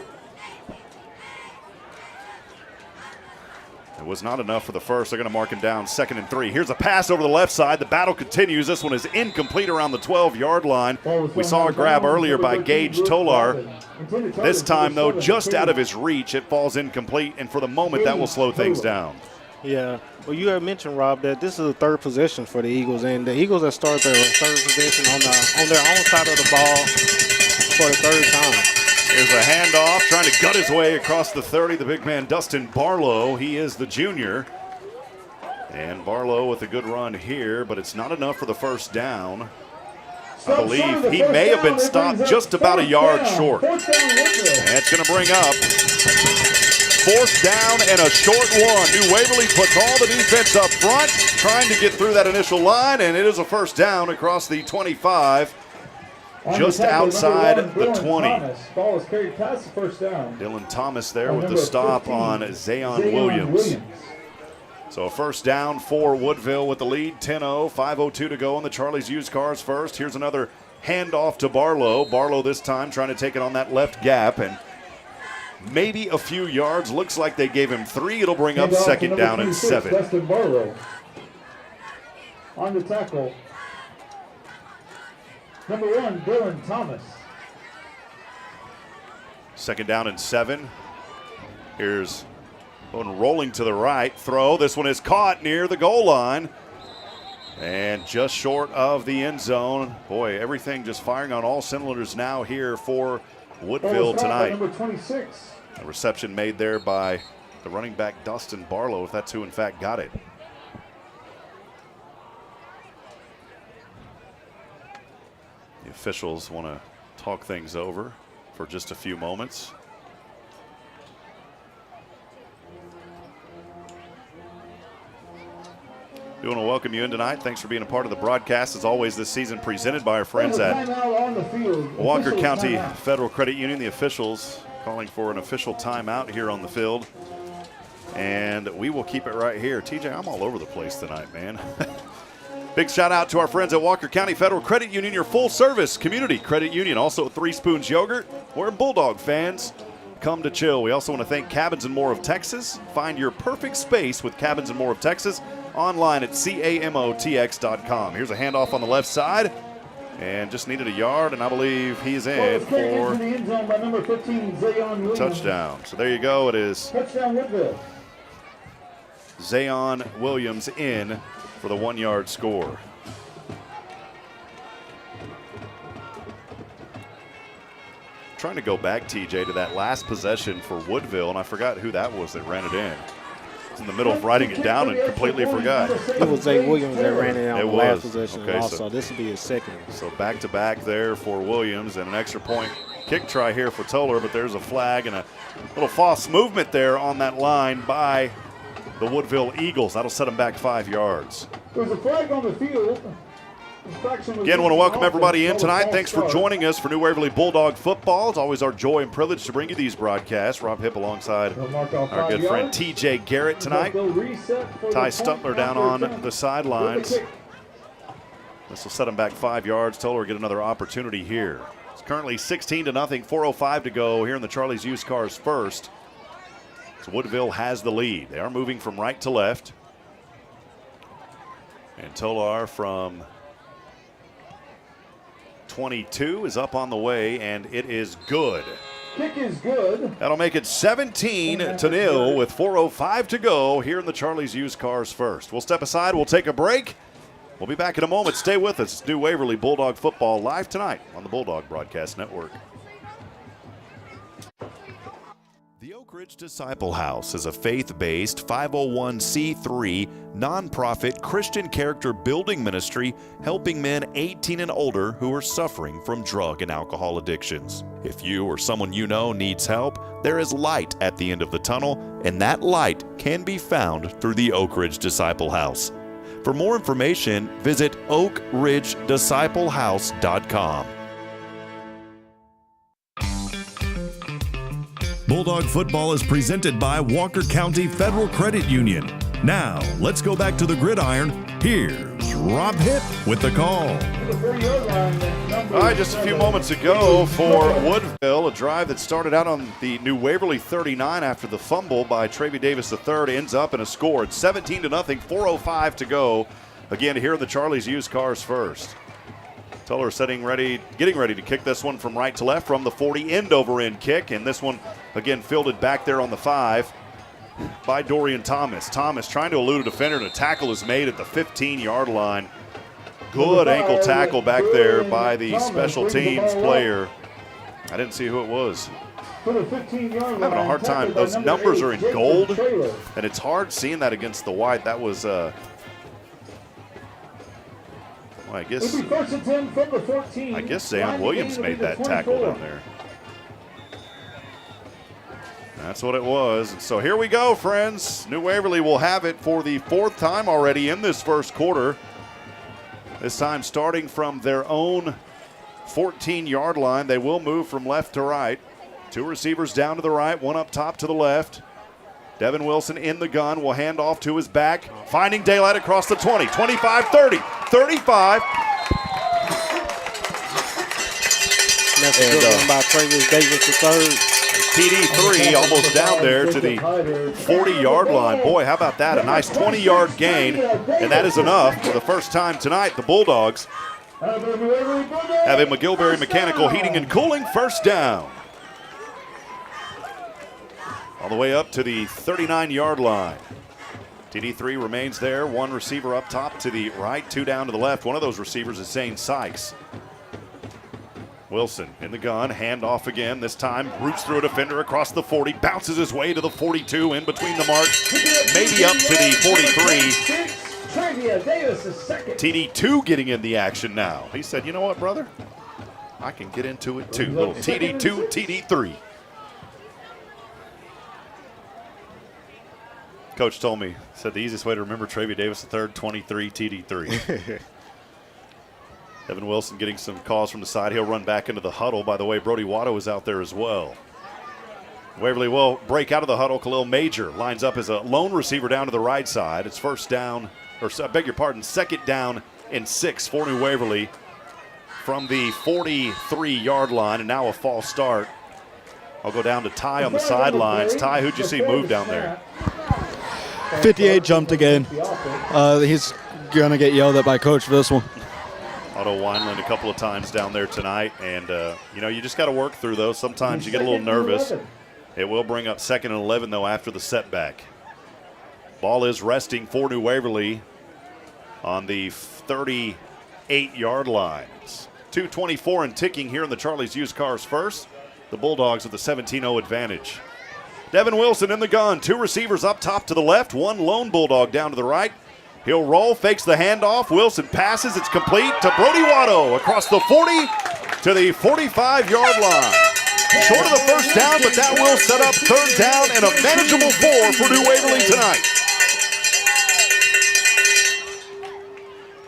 It was not enough for the first. They're going to mark him down 2nd and 3. Here's a pass over the left side. The battle continues. This one is incomplete around the 12-yard line. We saw a grab earlier by Gage Tolar. This time, though, just out of his reach. It falls incomplete, and for the moment, that will slow things down. Yeah. Well, you had mentioned, Rob, that this is the third possession for the Eagles, and the Eagles have started their third possession on their own side of the ball for the third time. Here's a handoff, trying to gut his way across the 30. The big man, Dustin Barlow. He is the junior. And Barlow with a good run here, but it's not enough for the first down. I believe he may have been stopped just about a yard short. And it's going to bring up 4th down and a short one. New Waverly puts all the defense up front, trying to get through that initial line, and it is a first down across the 25. Just outside the 20. Ball is carried past the first down. Dylan Thomas there with the stop on Zayon Williams. So a first down for Woodville with the lead, 10-0, 5:02 to go on the Charlie's Used Cars first. Here's another handoff to Barlow. Barlow this time trying to take it on that left gap, and maybe a few yards. Looks like they gave him 3. It'll bring up 2nd down and 7. Dustin Barlow on the tackle. Number 1, Dylan Thomas. 2nd down and 7. Here's one rolling to the right. Throw. This one is caught near the goal line. And just short of the end zone. Boy, everything just firing on all cylinders now here for Woodville tonight. Number 26. A reception made there by the running back Dustin Barlow, if that's who in fact got it. The officials want to talk things over for just a few moments. We want to welcome you in tonight. Thanks for being a part of the broadcast, as always, this season presented by our friends at Walker County Federal Credit Union. The officials calling for an official timeout here on the field. And we will keep it right here. TJ, I'm all over the place tonight, man. Big shout out to our friends at Walker County Federal Credit Union, your full service community credit union. Also 3 Spoons Yogurt, where Bulldog fans come to chill. We also want to thank Cabins and More of Texas. Find your perfect space with Cabins and More of Texas online at camotx.com. Here's a handoff on the left side, and just needed a yard, and I believe he's in for touchdown. So there you go. It is touchdown Woodville. Zayon Williams in for the 1-yard score. Trying to go back, TJ, to that last possession for Woodville, and I forgot who that was that ran it in. I was in the middle of writing it down and completely forgot. It was Zay Williams that ran it on the last possession. Okay, also, so this will be his second. So back-to-back there for Williams, and an extra point kick try here for Toller, but there's a flag and a little false movement there on that line by the Woodville Eagles. That'll set them back 5 yards. There's a flag on the field. Again, want to welcome everybody in tonight. Thanks for joining us for New Waverly Bulldog football. It's always our joy and privilege to bring you these broadcasts. Rob Hipp alongside our good friend TJ Garrett tonight. Ty Stutler down on the sidelines. This will set them back 5 yards. Toller will get another opportunity here. It's currently 16-0, 4:05 to go here in the Charlie's Used Cars first. So Woodville has the lead. They are moving from right to left. And Tolar from 22 is up on the way, and it is good. Kick is good. That'll make it 17-0 with 4:05 to go here in the Charlie's Used Cars first. We'll step aside. We'll take a break. We'll be back in a moment. Stay with us. It's New Waverly Bulldog football live tonight on the Bulldog Broadcast Network. The Oak Ridge Disciple House is a faith-based 501c3 nonprofit Christian character building ministry helping men 18 and older who are suffering from drug and alcohol addictions. If you or someone you know needs help, there is light at the end of the tunnel, and that light can be found through the Oak Ridge Disciple House. For more information, visit oakridgedisciplehouse.com. Bulldog football is presented by Walker County Federal Credit Union. Now, let's go back to the gridiron. Here's Rob Hitt with the call. All right, just a few moments ago for Woodville, a drive that started out on the New Waverly 39 after the fumble by Travia Davis III ends up in a score. It's 17-0, 4:05 to go. Again, here in the Charlie's Used Cars First. Tuller getting ready to kick this one from right to left from the 40, end-over-end kick, and this one, again, fielded back there on the 5 by Dorian Thomas. Thomas trying to elude a defender, and a tackle is made at the 15-yard line. Good ankle tackle back there by the special teams player. I didn't see who it was. I'm having a hard time. Those numbers are in gold, and it's hard seeing that against the white. That was I guess Sam Williams made that tackle down there. That's what it was. And so here we go, friends. New Waverly will have it for the 4th time already in this first quarter. This time starting from their own 14-yard line. They will move from left to right. 2 receivers down to the right, 1 up top to the left. Devin Wilson in the gun, will hand off to his back, finding daylight across the 20, 25, 30, 35. That's a good one by Travia Davis III. TD3 almost down there to the 40-yard line. Boy, how about that? A nice 20-yard gain, and that is enough. For the first time tonight, the Bulldogs have a McGilberry Mechanical Heating and Cooling first down. All the way up to the 39-yard line. TD3 remains there. 1 receiver up top to the right, 2 down to the left. One of those receivers is Zane Sykes. Wilson in the gun, hand off again. This time roots through a defender across the 40, bounces his way to the 42, in between the marks, maybe up to the 43. TD2 getting in the action now. He said, you know what, brother? I can get into it too. Little TD2, TD3. Coach told me, said the easiest way to remember Travia Davis III, 23, TD3. Evan Wilson getting some calls from the side. He'll run back into the huddle. By the way, Brody Watto is out there as well. Waverly will break out of the huddle. Khalil Major lines up as a lone receiver down to the right side. It's first down, or I beg your pardon, 2nd down and 6 for New Waverly from the 43-yard line, and now a false start. I'll go down to Ty on the sidelines. Ty, who'd you see move down there? 58 jumped again. He's going to get yelled at by coach for this one. Otto Wineland a couple of times down there tonight, and you just got to work through those. Sometimes you get a little nervous. It will bring up 2nd and 11, though, after the setback. Ball is resting for New Waverly on the 38-yard line. 2:24 and ticking here in the Charlie's Used Cars First. The Bulldogs with a 17-0 advantage. Devin Wilson in the gun. 2 receivers up top to the left, 1 lone Bulldog down to the right. He'll roll, fakes the handoff. Wilson passes. It's complete to Brody Watto across the 40 to the 45-yard line. Short of the first down, but that will set up 3rd down and a manageable 4 for New Waverly tonight.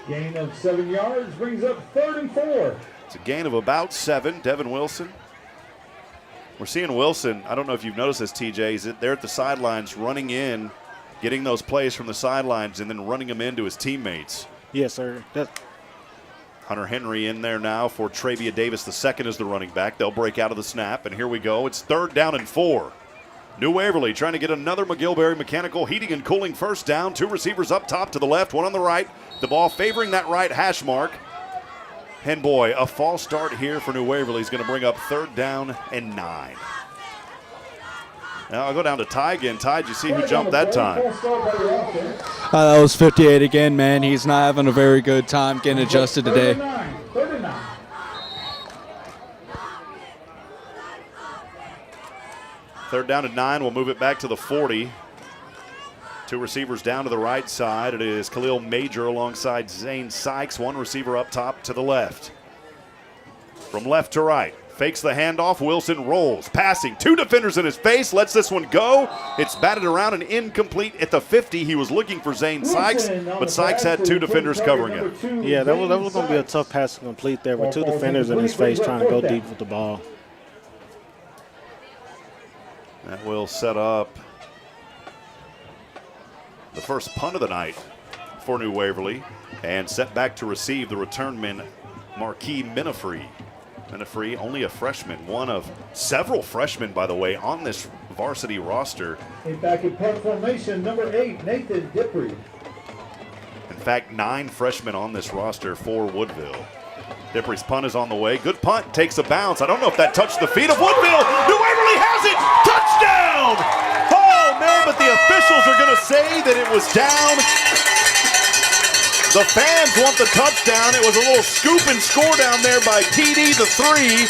Gain of 7 yards brings up 3rd and 4. It's a gain of about 7. Devin Wilson. We're seeing Wilson, I don't know if you've noticed this, TJ, is that they're at the sidelines running in, getting those plays from the sidelines and then running them into his teammates. Yes, sir. Hunter Henry in there now for Travia Davis II as the running back. They'll break out of the snap, and here we go. It's 3rd down and 4. New Waverly trying to get another McGilberry Mechanical Heating and Cooling first down. 2 receivers up top to the left, 1 on the right. The ball favoring that right hash mark. And boy, a false start here for New Waverly is going to bring up 3rd down and 9. Now I'll go down to Ty again. Ty, did you see who jumped that time? That was 58 again, man. He's not having a very good time getting adjusted today. 3rd down and 9. We'll move it back to the 40. 2 receivers down to the right side. It is Khalil Major alongside Zane Sykes. 1 receiver up top to the left. From left to right. Fakes the handoff. Wilson rolls. Passing. 2 defenders in his face. Lets this one go. It's batted around and incomplete at the 50. He was looking for Zane Sykes, but Sykes had 2 defenders covering him. Yeah, that was going to be a tough pass to complete there with 2 defenders in his face trying to go deep with the ball. That will set up the first punt of the night for New Waverly, and set back to receive the returnman, Marquis Minifree. Minifree, only a freshman, one of several freshmen, by the way, on this varsity roster. Back in punt formation, number 8, Nathan Dippery. In fact, 9 freshmen on this roster for Woodville. Dippery's punt is on the way. Good punt, takes a bounce. I don't know if that touched the feet of Woodville. New Waverly has it! Touchdown! Oh, man, but the officials are going to say that it was down. The fans want the touchdown. It was a little scoop and score down there by TD, the 3.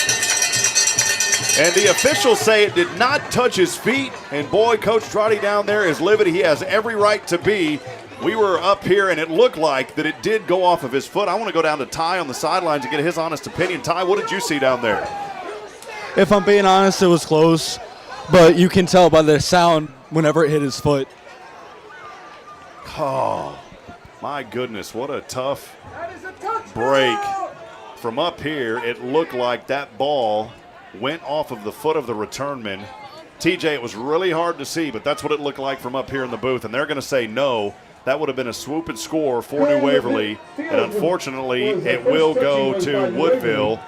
And the officials say it did not touch his feet. And boy, Coach Trotty down there is livid. He has every right to be. We were up here, and it looked like that it did go off of his foot. I want to go down to Ty on the sidelines and get his honest opinion. Ty, what did you see down there? If I'm being honest, it was close, but you can tell by the sound whenever it hit his foot. Oh, my goodness, what a tough break. From up here, it looked like that ball went off of the foot of the returnman. TJ, it was really hard to see, but that's what it looked like from up here in the booth, and they're going to say no. That would have been a swoop and score for New Waverly, and unfortunately, it will go to Woodville.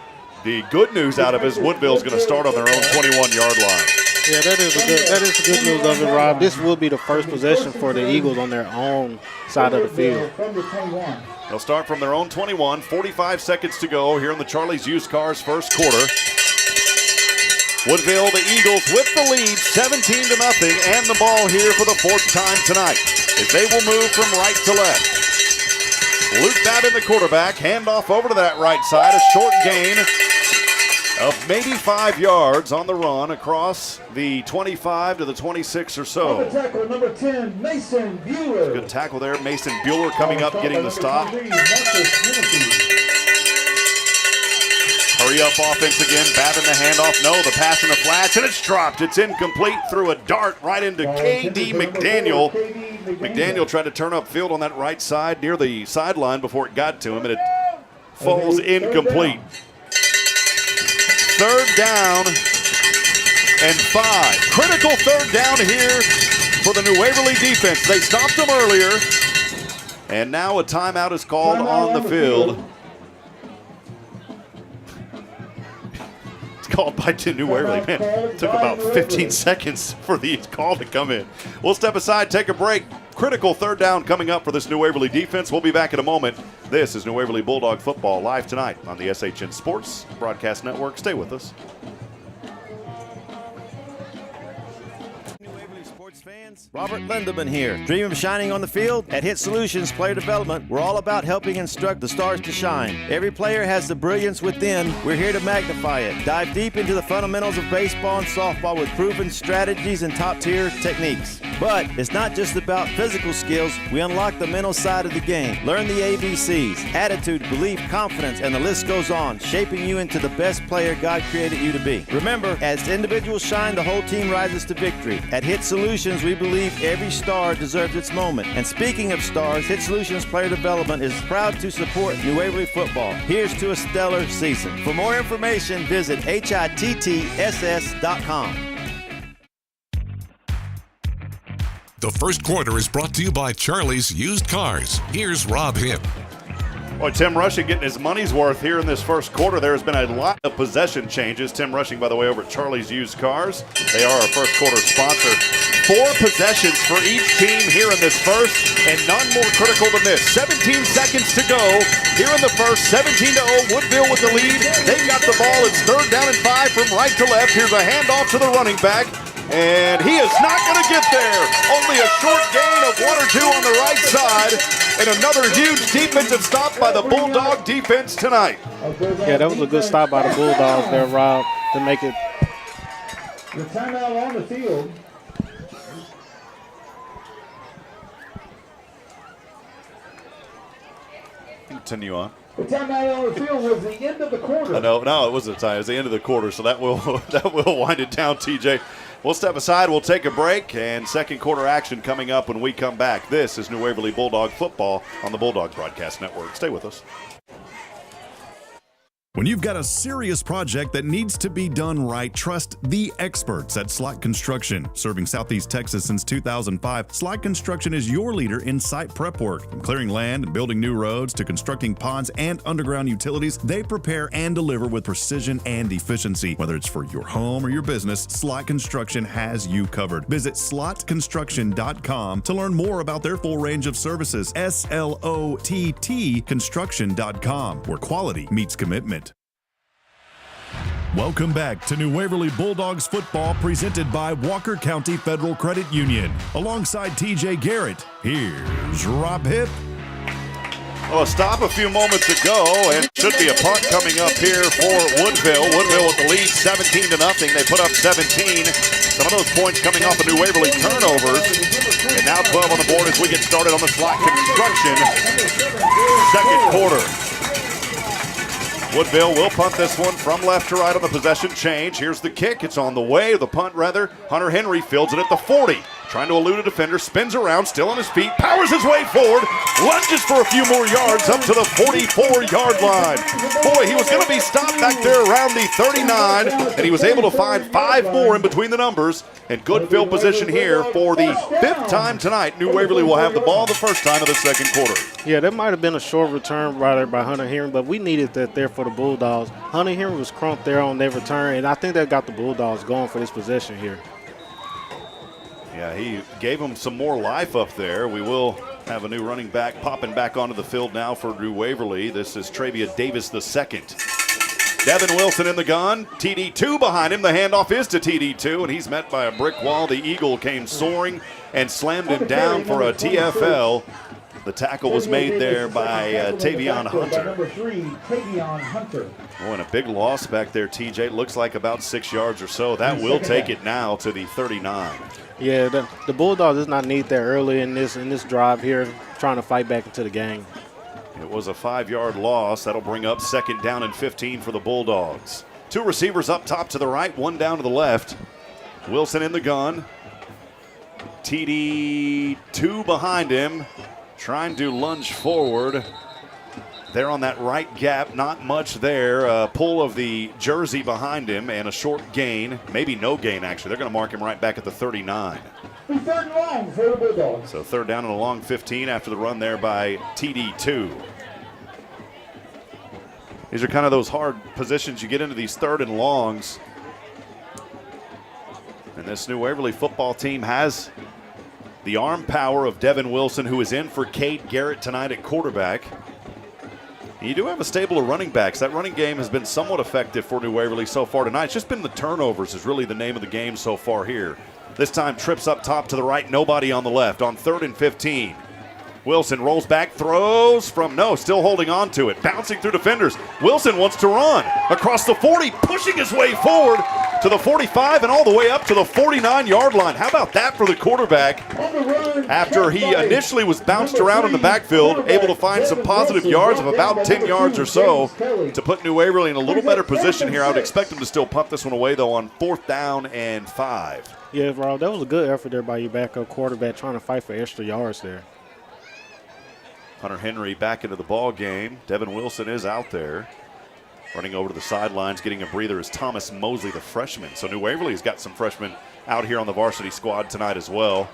The good news out of it is Woodville's going to start on their own 21-yard line. Yeah, that is the good news of it, Rob. This will be the first possession for the Eagles on their own side of the field. They'll start from their own 21, 45 seconds to go here in the Charlie's Used Cars first quarter. Woodville, the Eagles with the lead, 17-0, and the ball here for the 4th time tonight as they will move from right to left. Luke Babin, the quarterback, handoff over to that right side, a short gain of maybe 5 yards on the run across the 25 to the 26 or so. Tackle number 10, Mason Bueller. Good tackle there. Mason Bueller coming up, getting the stop. Hurry up offense again. Babin the handoff. No, the pass in the flats, and it's dropped. It's incomplete. Threw a dart right into KD McDaniel. McDaniel tried to turn upfield on that right side near the sideline before it got to him, and it falls incomplete. 3rd down and 5. Critical 3rd down here for the New Waverly defense. They stopped them earlier, and now a timeout is called on the field. It's called by New Waverly. Man, it took about 15 seconds for the call to come in. We'll step aside, take a break. Critical 3rd down coming up for this New Waverly defense. We'll be back in a moment. This is New Waverly Bulldog football live tonight on the SHN Sports Broadcast Network. Stay with us. Fans, Robert Lindeman here. Dream of shining on the field? At Hit Solutions Player Development, we're all about helping instruct the stars to shine. Every player has the brilliance within. We're here to magnify it. Dive deep into the fundamentals of baseball and softball with proven strategies and top-tier techniques. But it's not just about physical skills. We unlock the mental side of the game. Learn the ABCs, attitude, belief, confidence, and the list goes on, shaping you into the best player God created you to be. Remember, as individuals shine, the whole team rises to victory. At Hit Solutions, we believe every star deserves its moment. And speaking of stars, Hit Solutions Player Development is proud to support New Waverly football. Here's to a stellar season. For more information, visit HITTSS.com. The first quarter is brought to you by Charlie's Used Cars. Here's Rob Hibb. Boy, Tim Rushing getting his money's worth here in this first quarter. There has been a lot of possession changes. Tim Rushing, by the way, over at Charlie's Used Cars. They are our first quarter sponsor. 4 possessions for each team here in this first, and none more critical than this. 17 seconds to go here in the first. 17-0, Woodville with the lead. They've got the ball. It's 3rd down and 5 from right to left. Here's a handoff to the running back. And he is not going to get there. Only a short gain of 1 or 2 on the right side. And another huge defensive stop by the Bulldog defense tonight. Yeah, that was a good stop by the Bulldogs there, Rob, to make it. The timeout on the field. Continue on. The timeout on the field was the end of the quarter. No, it wasn't a time. It was the end of the quarter, so that will wind it down, TJ. We'll step aside. We'll take a break, and second quarter action coming up when we come back. This is New Waverly Bulldog football on the Bulldogs Broadcast Network. Stay with us. When you've got a serious project that needs to be done right, trust the experts at Slot Construction. Serving Southeast Texas since 2005, Slot Construction is your leader in site prep work. From clearing land and building new roads to constructing ponds and underground utilities, they prepare and deliver with precision and efficiency. Whether it's for your home or your business, Slot Construction has you covered. Visit slotconstruction.com to learn more about their full range of services. SLOTT construction.com, where quality meets commitment. Welcome back to New Waverly Bulldogs football, presented by Walker County Federal Credit Union. Alongside TJ Garrett, here's Rob Hipp. Well, a stop a few moments ago, and should be a punt coming up here for Woodville. Woodville with the lead 17-0. They put up 17. Some of those points coming off of New Waverly turnovers. And now 12 on the board as we get started on the Slot Construction second quarter. Woodville will punt this one from left to right on the possession change. Here's the kick. It's on the way. The punt, rather. Hunter Henry fields it at the 40. Trying to elude a defender. Spins around, still on his feet. Powers his way forward. Lunges for a few more yards up to the 44-yard line. Boy, he was going to be stopped back there around the 39, and he was able to find 5 more in between the numbers. And good field position here for the 5th time tonight. New Waverly will have the ball the first time of the second quarter. Yeah, that might have been a short return right there by Hunter Henry, but we needed that there for the Bulldogs. Hunter Henry was crumped there on their return, and I think that got the Bulldogs going for this possession here. Yeah, he gave them some more life up there. We will have a new running back popping back onto the field now for New Waverly. This is Travia Davis II. Devin Wilson in the gun. TD2 behind him. The handoff is to TD2, and he's met by a brick wall. The Eagle came soaring and slammed him down for a TFL. The tackle was made there by Tavion Hunter. Number 3, Tavion Hunter. Oh, and a big loss back there, TJ. Looks like about 6 yards or so. That will take it now to the 39. Yeah, the Bulldogs does not need that early in this drive here, trying to fight back into the game. It was a 5-yard loss. That'll bring up 2nd down and 15 for the Bulldogs. 2 receivers up top to the right, 1 down to the left. Wilson in the gun. TD2 behind him, trying to lunge forward. There on that right gap, not much there. Pull of the jersey behind him and a short gain. Maybe no gain, actually. They're going to mark him right back at the 39. 3rd and long for the Bulldogs. So 3rd down and a long 15 after the run there by TD2. These are kind of those hard positions you get into, these 3rd and longs. And this New Waverly football team has the arm power of Devin Wilson, who is in for Cade Garrett tonight at quarterback. You do have a stable of running backs. That running game has been somewhat effective for New Waverly so far tonight. It's just been the turnovers is really the name of the game so far here. This time trips up top to the right, nobody on the left on 3rd and 15. Wilson rolls back, throws from still holding on to it, bouncing through defenders. Wilson wants to run across the 40, pushing his way forward to the 45 and all the way up to the 49-yard line. How about that for the quarterback? After he initially was bounced around in the backfield, able to find some positive yards of about 10 yards or so to put New Waverly in a little better position here. I would expect him to still punt this one away, though, on 4th down and 5. Yeah, Rob, that was a good effort there by your backup quarterback trying to fight for extra yards there. Hunter Henry back into the ball game. Devin Wilson is out there. Running over to the sidelines, getting a breather is Thomas Mosley, the freshman. So New Waverly's got some freshmen out here on the varsity squad tonight as well.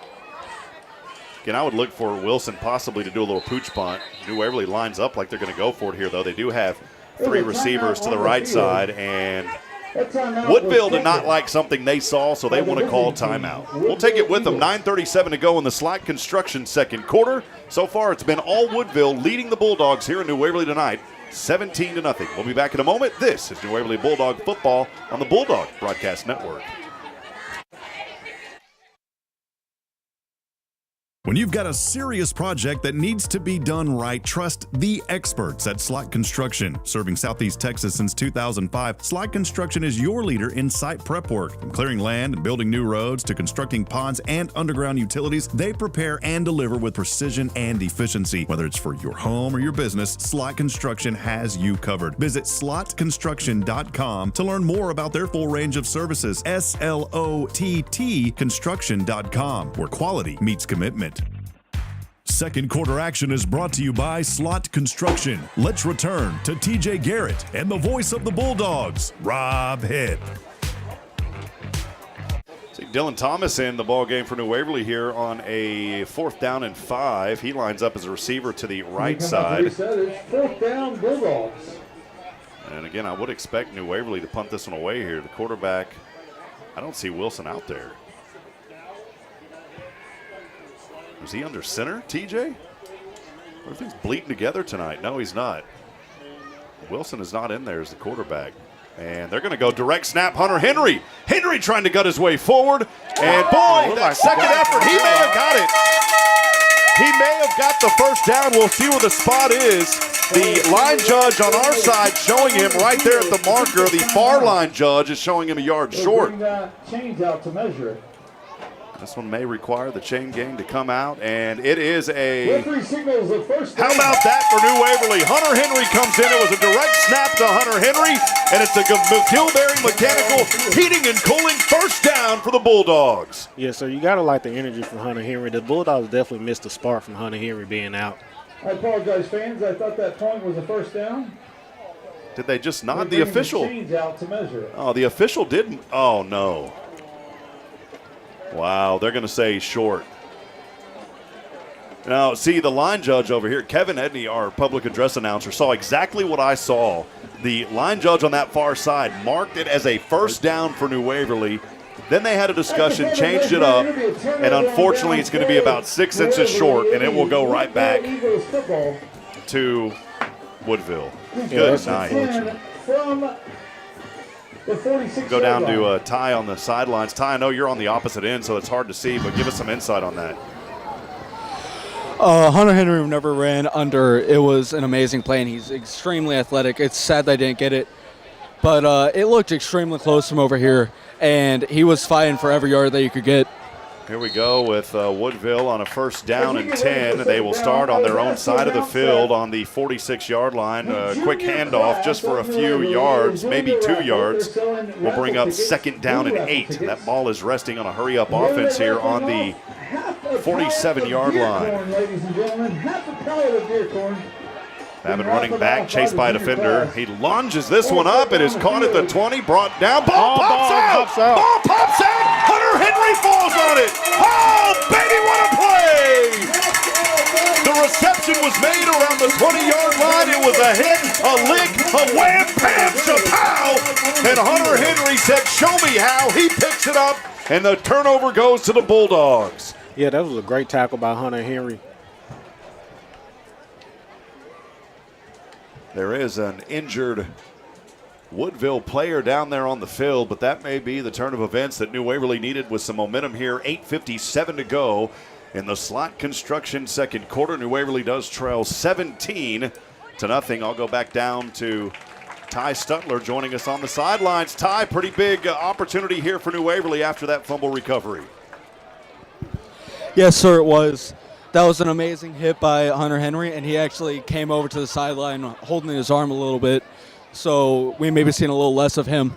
Again, I would look for Wilson possibly to do a little pooch punt. New Waverly lines up like they're going to go for it here, though. They do have 3 receivers to the right side, and Woodville did not like something they saw, so they want to call timeout. We'll take it with them. 9:37 to go in the Slot Construction second quarter. So far, it's been all Woodville leading the Bulldogs here in New Waverly tonight, 17-0. We'll be back in a moment. This is New Waverly Bulldog football on the Bulldog Broadcast Network. When you've got a serious project that needs to be done right, trust the experts at Slot Construction. Serving Southeast Texas since 2005, Slot Construction is your leader in site prep work. From clearing land and building new roads to constructing ponds and underground utilities, they prepare and deliver with precision and efficiency. Whether it's for your home or your business, Slot Construction has you covered. Visit slotconstruction.com to learn more about their full range of services. SLOTT construction.com, where quality meets commitment. Second quarter action is brought to you by Slot Construction. Let's return to TJ Garrett and the voice of the Bulldogs, Rob Hitt. See Dylan Thomas in the ball game for New Waverly here on a 4th down and 5. He lines up as a receiver to the right side. It's 4th down Bulldogs. And again, I would expect New Waverly to punt this one away here. The quarterback, I don't see Wilson out there. Is he under center, TJ? Everything's bleeding together tonight. No, he's not. Wilson is not in there as the quarterback. And they're going to go direct snap. Hunter Henry. Henry trying to gut his way forward. And boy, that second effort, he may have got it. He may have got the first down. We'll see where the spot is. The line judge on our side showing him right there at the marker. The far line judge is showing him a yard short. Chains out to measure it. This one may require the chain gang to come out, and it is a... Signals the first down. How about that for New Waverly? Hunter Henry comes in. It was a direct snap to Hunter Henry, and it's a Gilberry Mechanical heating and cooling first down for the Bulldogs. Yeah, so you got to like the energy from Hunter Henry. The Bulldogs definitely missed the spark from Hunter Henry being out. I apologize, fans. I thought that point was a first down. Did they just nod the official? Chains out to measure it. Oh, the official didn't. Oh, no. Wow, they're going to say short. Now, see, the line judge over here, Kevin Edney, our public address announcer, saw exactly what I saw. The line judge on that far side marked it as a first down for New Waverly. Then they had a discussion, changed it up, and unfortunately it's going to be about 6 inches short, and it will go right back to Woodville. Good night. Go down to Ty on the sidelines. Ty, I know you're on the opposite end, so it's hard to see, but give us some insight on that. Hunter Henry never ran under. It was an amazing play, and he's extremely athletic. It's sad they didn't get it, but it looked extremely close from over here, and he was fighting for every yard that you could get. Here we go with Woodville on a first down and 10. They will start on their own side of the field on the 46-yard line. Quick handoff just for a few yards, maybe 2 yards. We'll bring up 2nd down and 8. That ball is resting on a hurry-up offense here on the 47-yard line. Abbott running back, chased by a defender. He lunges this one up. It is caught at the 20, brought down. Ball pops out! Ball pops out! Hunter Henry falls on it! Oh, baby, what a play! The reception was made around the 20-yard line. It was a hit, a lick, a wham, bam, shapow! And Hunter Henry said, show me how. He picks it up, and the turnover goes to the Bulldogs. Yeah, that was a great tackle by Hunter Henry. There is an injured Woodville player down there on the field, but that may be the turn of events that New Waverly needed with some momentum here. 8:57 to go in the Slot Construction second quarter. New Waverly does trail 17-0. I'll go back down to Ty Stutler joining us on the sidelines. Ty, pretty big opportunity here for New Waverly after that fumble recovery. Yes, sir, it was. That was an amazing hit by Hunter Henry, and he actually came over to the sideline holding his arm a little bit, so we may be seeing a little less of him.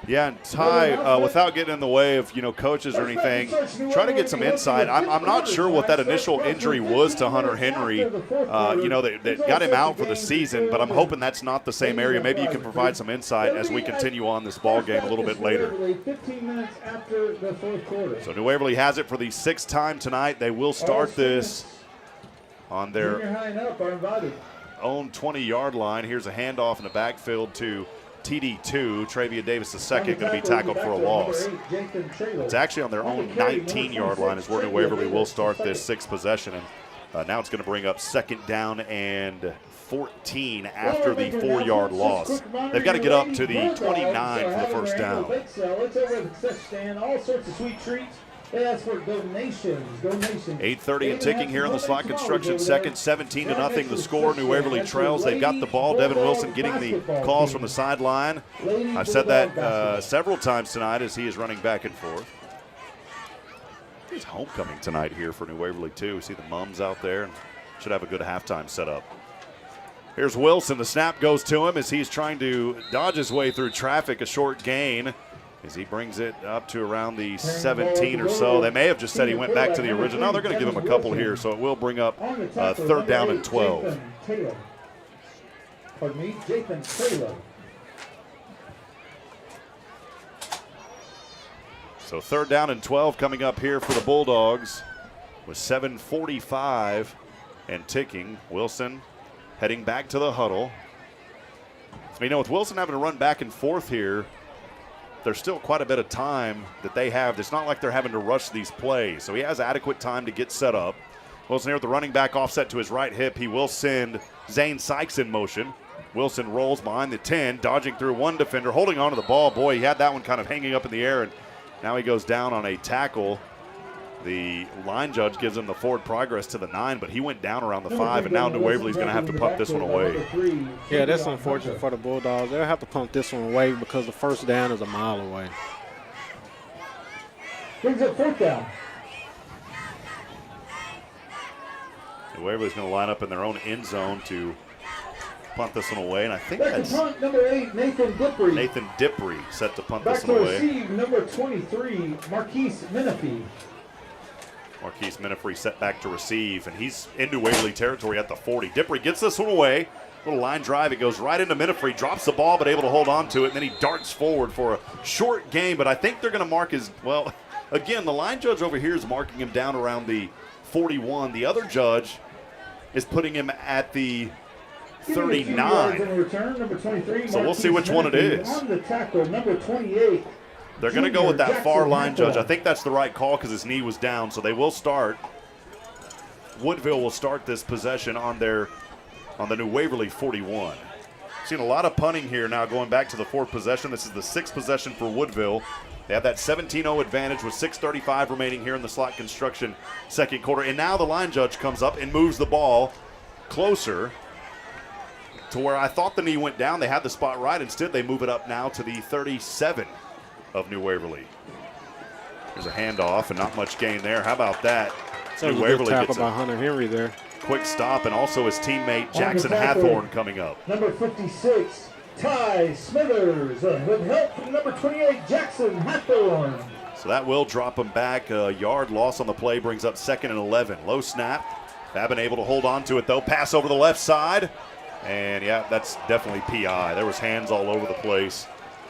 Yeah, and Ty, without getting in the way of coaches or anything, try to get some insight. I'm not sure what that initial injury was to Hunter Henry, that got him out for the season, but I'm hoping that's not the same area. Maybe you can provide some insight as we continue on this ball game a little bit later. 15 minutes after the fourth quarter. So New Waverly has it for the 6th time tonight. They will start this on their own 20-yard line. Here's a handoff in the backfield to TD2, Travia Davis II, going to be tackled for a loss. It's actually on their own 19-yard line is where New Waverly will start this 6th possession. And now it's going to bring up 2nd down and 14 after the 4-yard loss. They've got to get up to the 29 for the first down. All sorts of sweet treats. That's for donations. 8:30 and ticking here on the Slot Construction second, 17-0 the score. New Waverly trails. They've got the ball. Devin Wilson getting the calls from the sideline. I've said that several times tonight as he is running back and forth. It's homecoming tonight here for New Waverly too. We see the mums out there and should have a good halftime set up. Here's Wilson. The snap goes to him as he's trying to dodge his way through traffic. A short gain. as he brings it up to around the 17 or so. They may have just said he went back to the original. No, they're going to give him a couple here, so it will bring up 3rd down and 12. Pardon me, Jathan Taylor. So 3rd down and 12 coming up here for the Bulldogs with 7:45 and ticking. Wilson heading back to the huddle. So, you know, with Wilson having to run back and forth here, there's still quite a bit of time that they have. It's not like they're having to rush these plays. So he has adequate time to get set up. Wilson here with the running back offset to his right hip. He will send Zane Sykes in motion. Wilson rolls behind the 10, dodging through one defender, holding on to the ball. Boy, he had that one kind of hanging up in the air, and now he goes down on a tackle. The line judge gives him the forward progress to the 9, but he went down around the 5, and now New Waverly's going to have to punt this one away. Yeah, that's unfortunate for the Bulldogs. They'll have to punt this one away because the 1st down is a mile away. Brings up 4th down. New Waverly's going to line up in their own end zone to punt this one away, and I think Back that's to punt, number 8, Nathan Dippery. Nathan Dippery set to punt Back this to one away. receive, number 23, Marquise Menifee. Marquise Menifee set back to receive, and he's into Waverly territory at the 40. Dippery gets this one away. Little line drive. It goes right into Menifee, drops the ball, but able to hold on to it, and then he darts forward for a short gain, but I think they're going to mark his, well, again, the line judge over here is marking him down around the 41. The other judge is putting him at the 39. So we'll see which one it is. On the tackle, number 28. They're going to go with that far line judge. I think that's the right call because his knee was down, so they will start. Woodville will start this possession on the New Waverly 41. Seen a lot of punting here now going back to the 4th possession. This is the 6th possession for Woodville. They have that 17-0 advantage with 6:35 remaining here in the slot construction 2nd quarter. And now the line judge comes up and moves the ball closer to where I thought the knee went down. They had the spot right. Instead, they move it up now to the 37 of New Waverly. There's a handoff and not much gain there. How about that? So New Waverly gets by Hunter Henry there. Quick stop, and also his teammate Jackson Hathorn coming up. Number 56, Ty Smithers, with help from number 28, Jackson Hathorn. So that will drop him back. A yard loss on the play brings up 2nd and 11. Low snap. Babin able to hold on to it, though. Pass over the left side. And, yeah, that's definitely PI. There was hands all over the place.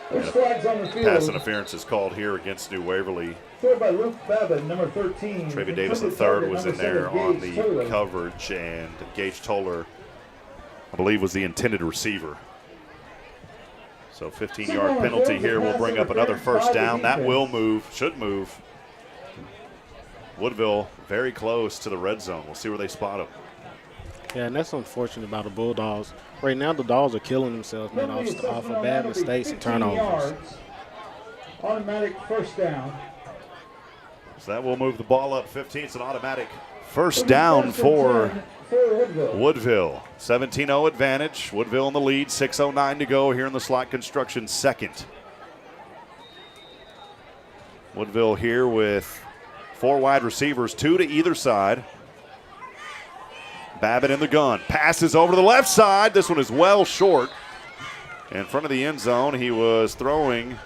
Flags on the field. Pass interference is called here against New Waverly. Throw by Luke Babin, number 13. Travion Davis III was in there on the coverage, and Gage Toller, I believe, was the intended receiver. So 15-yard penalty here will bring up another 1st down. That will move, should move. Woodville very close to the red zone. We'll see where they spot him. Yeah, and that's unfortunate about the Bulldogs. Right now, the Dogs are killing themselves, man, off of bad mistakes and turnovers. Automatic 1st down. So that will move the ball up 15. It's an automatic 1st down for Woodville. 17-0 advantage. Woodville in the lead. 6:09 to go here in the slot construction 2nd. Woodville here with 4 wide receivers, 2 to either side. Babbitt in the gun. Passes over to the left side. This one is well short. In front of the end zone, he was throwing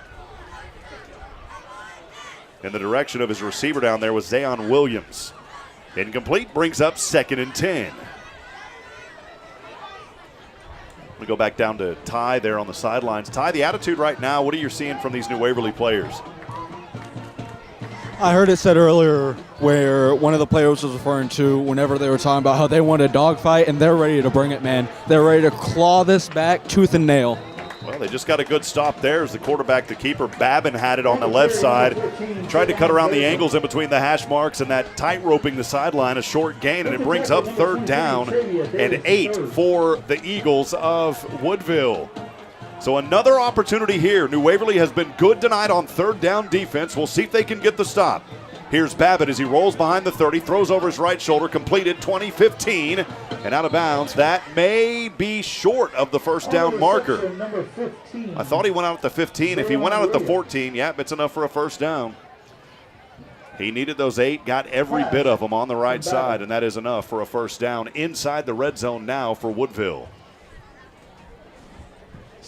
in the direction of his receiver down there was Zayon Williams. Incomplete, brings up 2nd and 10. We go back down to Ty there on the sidelines. Ty, the attitude right now, what are you seeing from these New Waverly players? I heard it said earlier where one of the players was referring to whenever they were talking about how they want a dogfight, and they're ready to bring it, man. They're ready to claw this back tooth and nail. Well, they just got a good stop there as the quarterback, the keeper, Babin, had it on the left side. Tried to cut around the angles in between the hash marks and that tight roping the sideline, a short gain, and it brings up 3rd down and 8 for the Eagles of Woodville. So another opportunity here. New Waverly has been good tonight on 3rd down defense. We'll see if they can get the stop. Here's Babbitt as he rolls behind the 30, throws over his right shoulder, completed 20-15, and out of bounds. That may be short of the 1st down marker. I thought he went out at the 15. If he went out at the 14, yep, it's enough for a 1st down. He needed those 8, got every bit of them on the right side, and that is enough for a 1st down inside the red zone now for Woodville.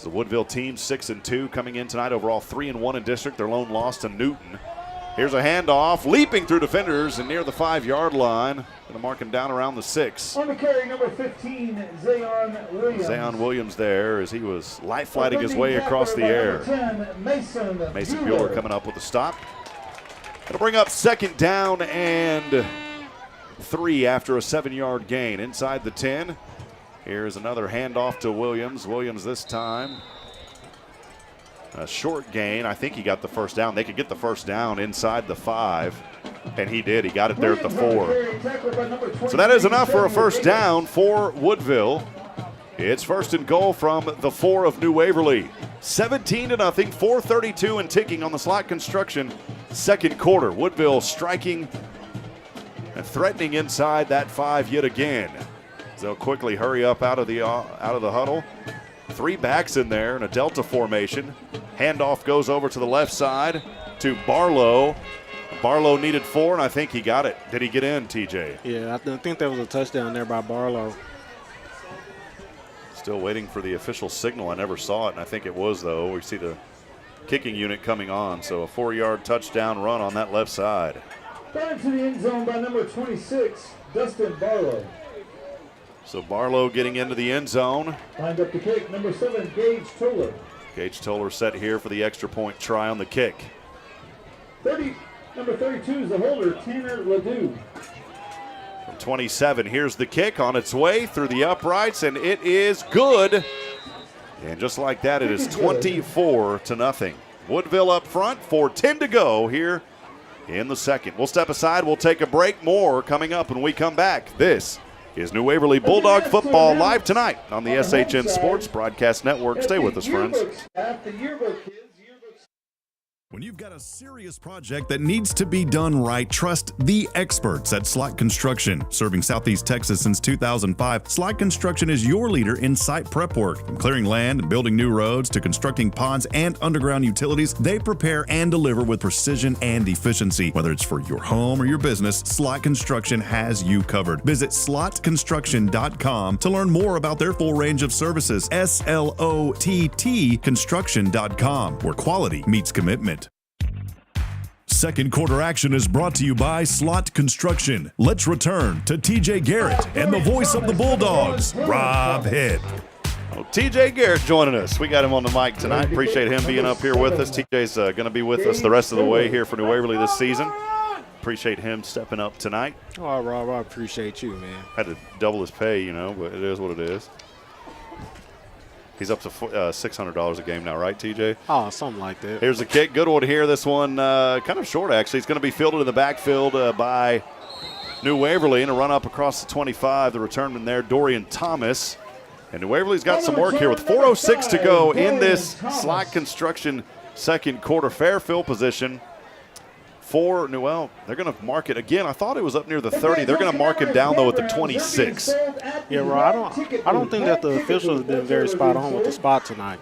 So the Woodville team 6-2 coming in tonight. Overall 3-1 in district. Their lone loss to Newton. Here's a handoff, leaping through defenders and near the 5-yard line. Going to mark him down around the 6. On the carry, number 15, Zayon Williams. Zayon Williams there as he was life-flighting his way across the air. 10, Mason Bueller coming up with a stop. It'll bring up 2nd down and 3 after a 7-yard gain inside the 10. Here's another handoff to Williams. Williams this time. A short gain. I think he got the first down. They could get the first down inside the 5, and he did. He got it there at the 4. So that is enough for a first down for Woodville. It's 1st and goal from the 4 of New Waverly. 17-0, 4:32 and ticking on the Slot Construction 2nd quarter. Woodville striking and threatening inside that 5 yet again. They'll quickly hurry up out of the huddle. 3 backs in there in a delta formation. Handoff goes over to the left side to Barlow. Barlow needed 4, and I think he got it. Did he get in, TJ? Yeah, I think that was a touchdown there by Barlow. Still waiting for the official signal. I never saw it, and I think it was, though. We see the kicking unit coming on, so a 4-yard touchdown run on that left side. Back to the end zone by number 26, Dustin Barlow. So Barlow getting into the end zone. Lined up the kick, number 7, Gage Toller. Gage Toller set here for the extra point try on the kick. Number 32 is the holder, Tanner Ledoux. From 27, here's the kick on its way through the uprights, and it is good. And just like that, it is 24-0. Woodville up front, 4:10 to go here in the 2nd. We'll step aside, we'll take a break. More coming up when we come back. This is New Waverly Bulldog football live tonight on the SHN Sports Broadcast Network. Stay with us, friends. When you've got a serious project that needs to be done right, trust the experts at Slot Construction. Serving Southeast Texas since 2005, Slot Construction is your leader in site prep work. From clearing land and building new roads to constructing ponds and underground utilities, they prepare and deliver with precision and efficiency. Whether it's for your home or your business, Slot Construction has you covered. Visit slotconstruction.com to learn more about their full range of services. SLOTT construction.com, where quality meets commitment. 2nd quarter action is brought to you by Slot Construction. Let's return to TJ Garrett and the voice of the Bulldogs, Rob Hitt. Well, TJ Garrett joining us. We got him on the mic tonight. Appreciate him being up here with us. TJ's going to be with us the rest of the way here for New Waverly this season. Appreciate him stepping up tonight. Oh, Rob, I appreciate you, man. Had to double his pay, but it is what it is. He's up to $600 a game now, right, TJ? Oh, something like that. Here's the kick. Good one here. This one kind of short, actually. It's going to be fielded in the backfield by New Waverly, and a run up across the 25. The returnman there, Dorian Thomas. And New Waverly's got some work here with 4:06 to go in this Slot Construction 2nd quarter. Fair field position for Newell. They're going to mark it again. I thought it was up near the 30. They're going to mark him down, though, at the 26. Yeah, Rob, I don't think that the officials have been very spot on with the spot tonight.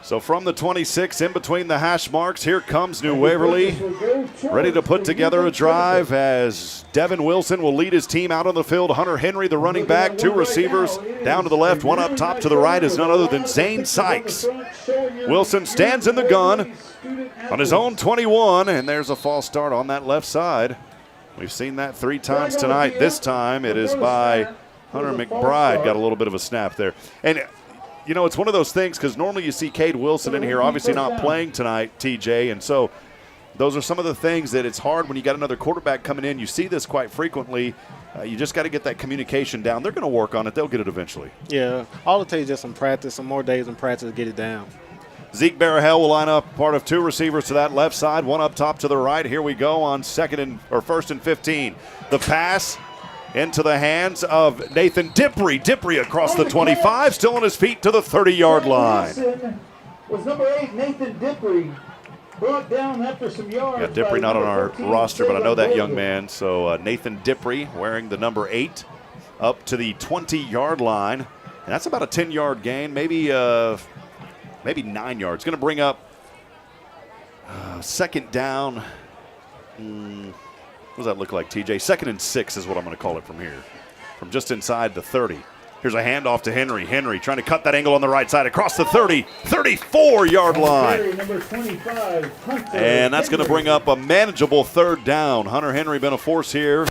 So from the 26, in between the hash marks, here comes New Waverly, ready to put together a drive as Devin Wilson will lead his team out on the field. Hunter Henry, the running back, 2 receivers down to the left, 1 up top to the right is none other than Zane Sykes. Wilson stands in the gun on his own 21, and there's a false start on that left side. We've seen that 3 times tonight. This time it is by Hunter McBride. Got a little bit of a snap there. And it's one of those things because normally you see Cade Wilson in here, obviously not playing tonight, TJ, and so those are some of the things that it's hard when you got another quarterback coming in. You see this quite frequently. You just got to get that communication down. They're going to work on it. They'll get it eventually. Yeah, all it takes is just some practice, some more days in practice to get it down. Zeke Barahel will line up part of 2 receivers to that left side, 1 up top to the right. Here we go on 1st and 15. The pass into the hands of Nathan Dipry. Dipry across the 25, still on his feet to the 30-yard line. Was number 8, Nathan Dipry, brought down after some yards. Yeah, Dipry not on our roster, but I know that young man. So Nathan Dipry wearing the number 8 up to the 20-yard line. And that's about a 10-yard gain, maybe 9 yards. Going to bring up 2nd down. What does that look like, TJ? 2nd and 6 is what I'm going to call it from here, from just inside the 30. Here's a handoff to Henry. Henry trying to cut that angle on the right side across the 30, 34-yard line. Number 25, Hunter And that's going to Henry. bring up a manageable third down. Hunter Henry been a force here.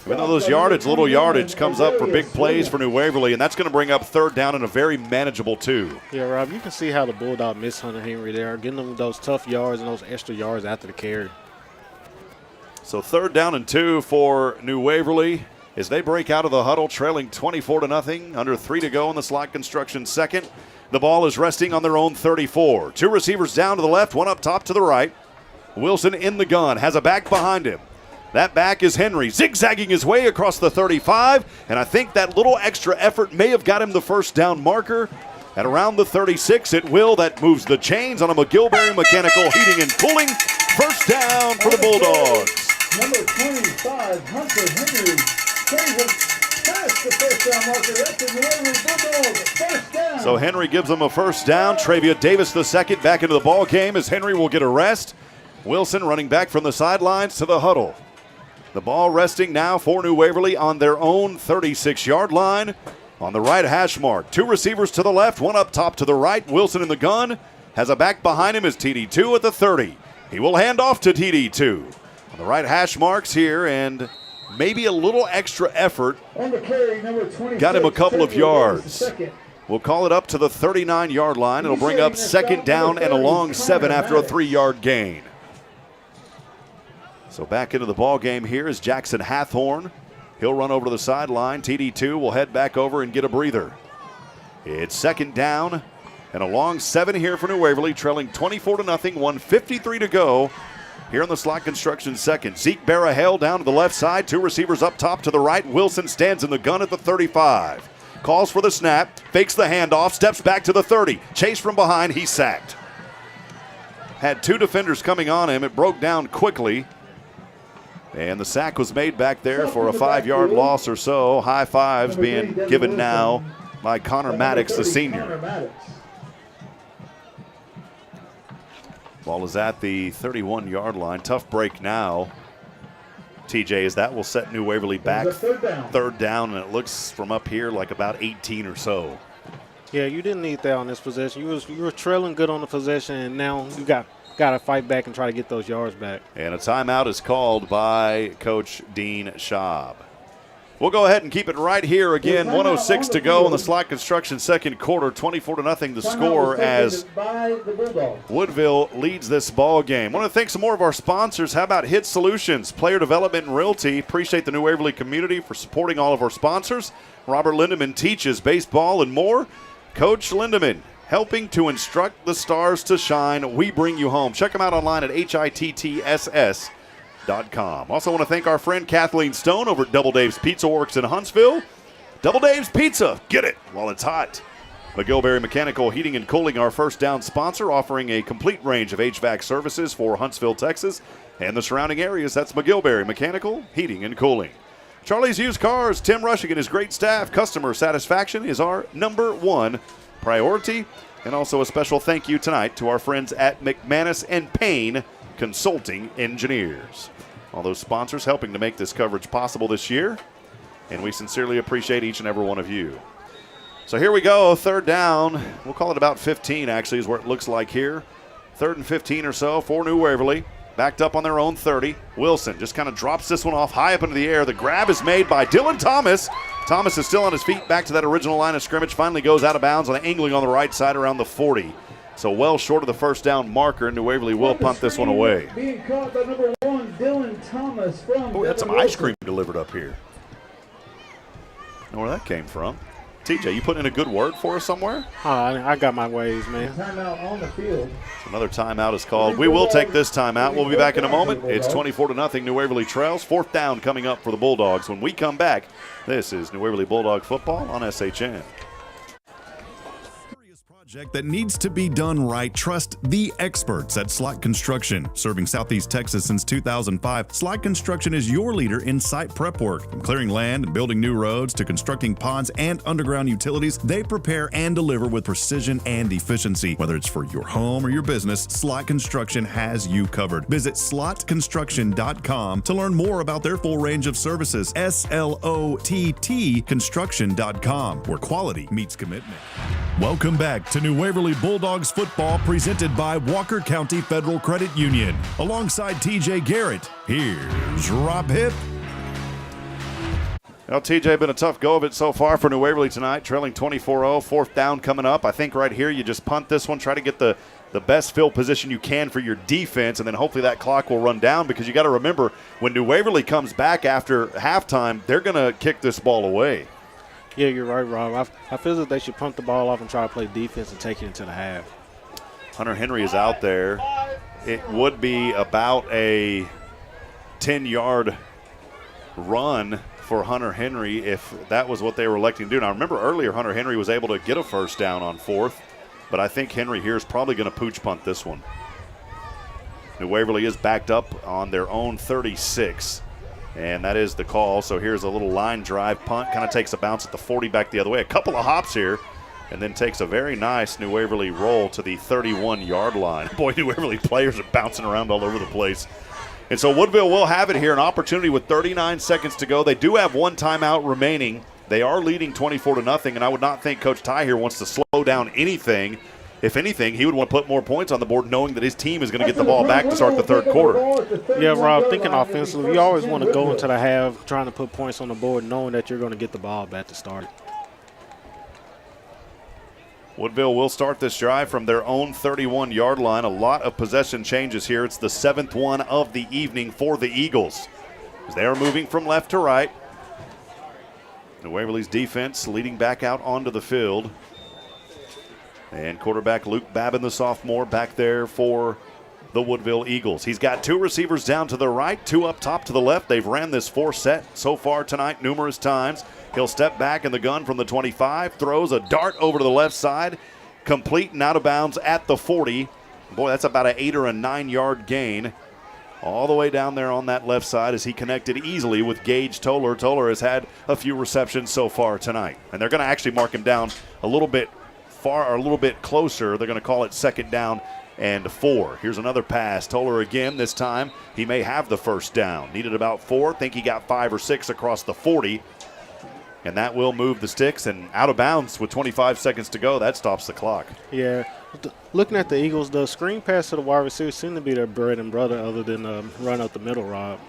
Even though those little yardage comes up for big plays for New Waverly, and that's going to bring up third down and a very manageable 2. Yeah, Rob, you can see how the Bulldog missed Hunter Henry there, getting them those tough yards and those extra yards after the carry. So third down and 2 for New Waverly as they break out of the huddle, trailing 24-0, under 3 to go in the slot construction second. The ball is resting on their own 34. 2 receivers down to the left, 1 up top to the right. Wilson in the gun, has a back behind him. That back is Henry, zigzagging his way across the 35, and I think that little extra effort may have got him the first down marker. At around the 36, it will. That moves the chains on a McGillberry Mechanical Heating and Cooling. First down for the Bulldogs. Number 25, Hunter Henry. Past the first down marker. That's the New Waverly Bulldogs. First down. So Henry gives them a first down. Travia Davis the second back into the ball game as Henry will get a rest. Wilson running back from the sidelines to the huddle. The ball resting now for New Waverly on their own 36-yard line. On the right hash mark, 2 receivers to the left, 1 up top to the right. Wilson in the gun, has a back behind him as TD2 at the 30. He will hand off to TD2. On the right hash marks here, and maybe a little extra effort On the carry, number 26, got him a couple of Xavier Davis, yards. second. We'll call it up to the 39-yard line. It'll bring up second down and a long 7 after a 3-yard gain. So back into the ball game here is Jackson Hathorn. He'll run over to the sideline. TD2 will head back over and get a breather. It's second down and a long 7 here for New Waverly, trailing 24-0, 1:53 to go here in the slot construction second. Zeke Barahel down to the left side, 2 receivers up top to the right. Wilson stands in the gun at the 35. Calls for the snap, fakes the handoff, steps back to the 30. Chase from behind, he's sacked. Had 2 defenders coming on him. It broke down quickly. And the sack was made back there for a 5-yard loss or so. High fives being given now by Connor Maddox, the senior. Ball is at the 31-yard line. Tough break now. TJ, as that will set New Waverly back third down, and it looks from up here like about 18 or so. Yeah, you didn't need that on this possession. You were trailing good on the possession, and now you got to fight back and try to get those yards back. And a timeout is called by Coach Dean Schaub. We'll go ahead and keep it right here again. 1:06 to go in the slot construction second quarter. 24-0 the score as Woodville leads this ball game. Want to thank some more of our sponsors. How about Hit Solutions, Player Development and Realty? Appreciate the New Waverly community for supporting all of our sponsors. Robert Lindeman teaches baseball and more. Coach Lindeman, helping to instruct the stars to shine. We bring you home. Check them out online at HITTSS.com. Also want to thank our friend Kathleen Stone over at Double Dave's Pizza Works in Huntsville. Double Dave's Pizza, get it while it's hot. McGillberry Mechanical Heating and Cooling, our first down sponsor, offering a complete range of HVAC services for Huntsville, Texas, and the surrounding areas. That's McGillberry Mechanical Heating and Cooling. Charlie's Used Cars, Tim Rushing and his great staff. Customer satisfaction is our #1 priority. And also a special thank you tonight to our friends at McManus and Payne Consulting Engineers. All those sponsors helping to make this coverage possible this year. And we sincerely appreciate each and every one of you. So here we go, third down. We'll call it about 15 actually is where it looks like here. 3rd and 15 or so for New Waverly. Backed up on their own 30. Wilson just kind of drops this one off high up into the air. The grab is made by Dylan Thomas. Thomas is still on his feet back to that original line of scrimmage. Finally goes out of bounds on the angling on the right side around the 40. So well short of the first down marker, and New Waverly will punt this one away. Being caught by number 1, Dylan Thomas from. Oh, we had some ice cream delivered up here. I don't know where that came from. TJ, you putting in a good word for us somewhere? I got my ways, man. Timeout on the field. Another timeout is called. We will take this timeout. We'll be back in a moment. It's 24-0. New Waverly trails. 4th down coming up for the Bulldogs. When we come back, this is New Waverly Bulldog football on SHN. Project that needs to be done right, trust the experts at Slot Construction. Serving Southeast Texas since 2005, Slot Construction is your leader in site prep work. From clearing land and building new roads to constructing ponds and underground utilities, they prepare and deliver with precision and efficiency. Whether it's for your home or your business, Slot Construction has you covered. Visit slotconstruction.com to learn more about their full range of services. SLOTT construction.com, where quality meets commitment. Welcome back to New Waverly Bulldogs football, presented by Walker County Federal Credit Union. Alongside TJ Garrett, here's Rob Hipp. Well, TJ, been a tough go of it so far for New Waverly tonight, trailing 24-0, fourth down coming up. I think right here you just punt this one, try to get the best field position you can for your defense, and then hopefully that clock will run down, because you got to remember, when New Waverly comes back after halftime, they're going to kick this ball away. Yeah, you're right, Rob. I feel that they should punt the ball off and try to play defense and take it into the half. Hunter Henry is out there. It would be about a 10-yard run for Hunter Henry if that was what they were electing to do. Now, remember earlier Hunter Henry was able to get a first down on fourth, but I think Henry here is probably going to pooch punt this one. New Waverly is backed up on their own 36. And that is the call. So here's a little line drive punt. Kind of takes a bounce at the 40 back the other way. A couple of hops here. And then takes a very nice New Waverly roll to the 31-yard line. Boy, New Waverly players are bouncing around all over the place. And so Woodville will have it here. An opportunity with 39 seconds to go. They do have one timeout remaining. They are leading 24-0. And I would not think Coach Ty here wants to slow down anything. If anything, he would want to put more points on the board, knowing that his team is going to get the ball back to start the third quarter. Yeah, Rob, thinking offensively, you always want to go into the half trying to put points on the board, knowing that you're going to get the ball back to start. Woodville will start this drive from their own 31-yard line. A lot of possession changes here. It's the 7th one of the evening for the Eagles, as they are moving from left to right. New Waverly's defense leading back out onto the field. And quarterback Luke Babin, the sophomore, back there for the Woodville Eagles. He's got two receivers down to the right, two up top to the left. They've ran this four set so far tonight numerous times. He'll step back in the gun from the 25, throws a dart over to the left side, complete and out of bounds at the 40. Boy, that's about an 8 or a 9-yard gain. All the way down there on that left side as he connected easily with Gage Toller. Toller has had a few receptions so far tonight. And they're going to actually mark him down a little bit far, or a little bit closer. They're going to call it 2nd down and 4. Here's another pass. Toller again. This time he may have the first down. Needed about 4. Think he got 5 or 6 across the 40. And that will move the sticks, and out of bounds with 25 seconds to go. That stops the clock. Yeah. Looking at the Eagles, the screen pass to the wide receivers seem to be their bread and butter, other than run up the middle, Rob.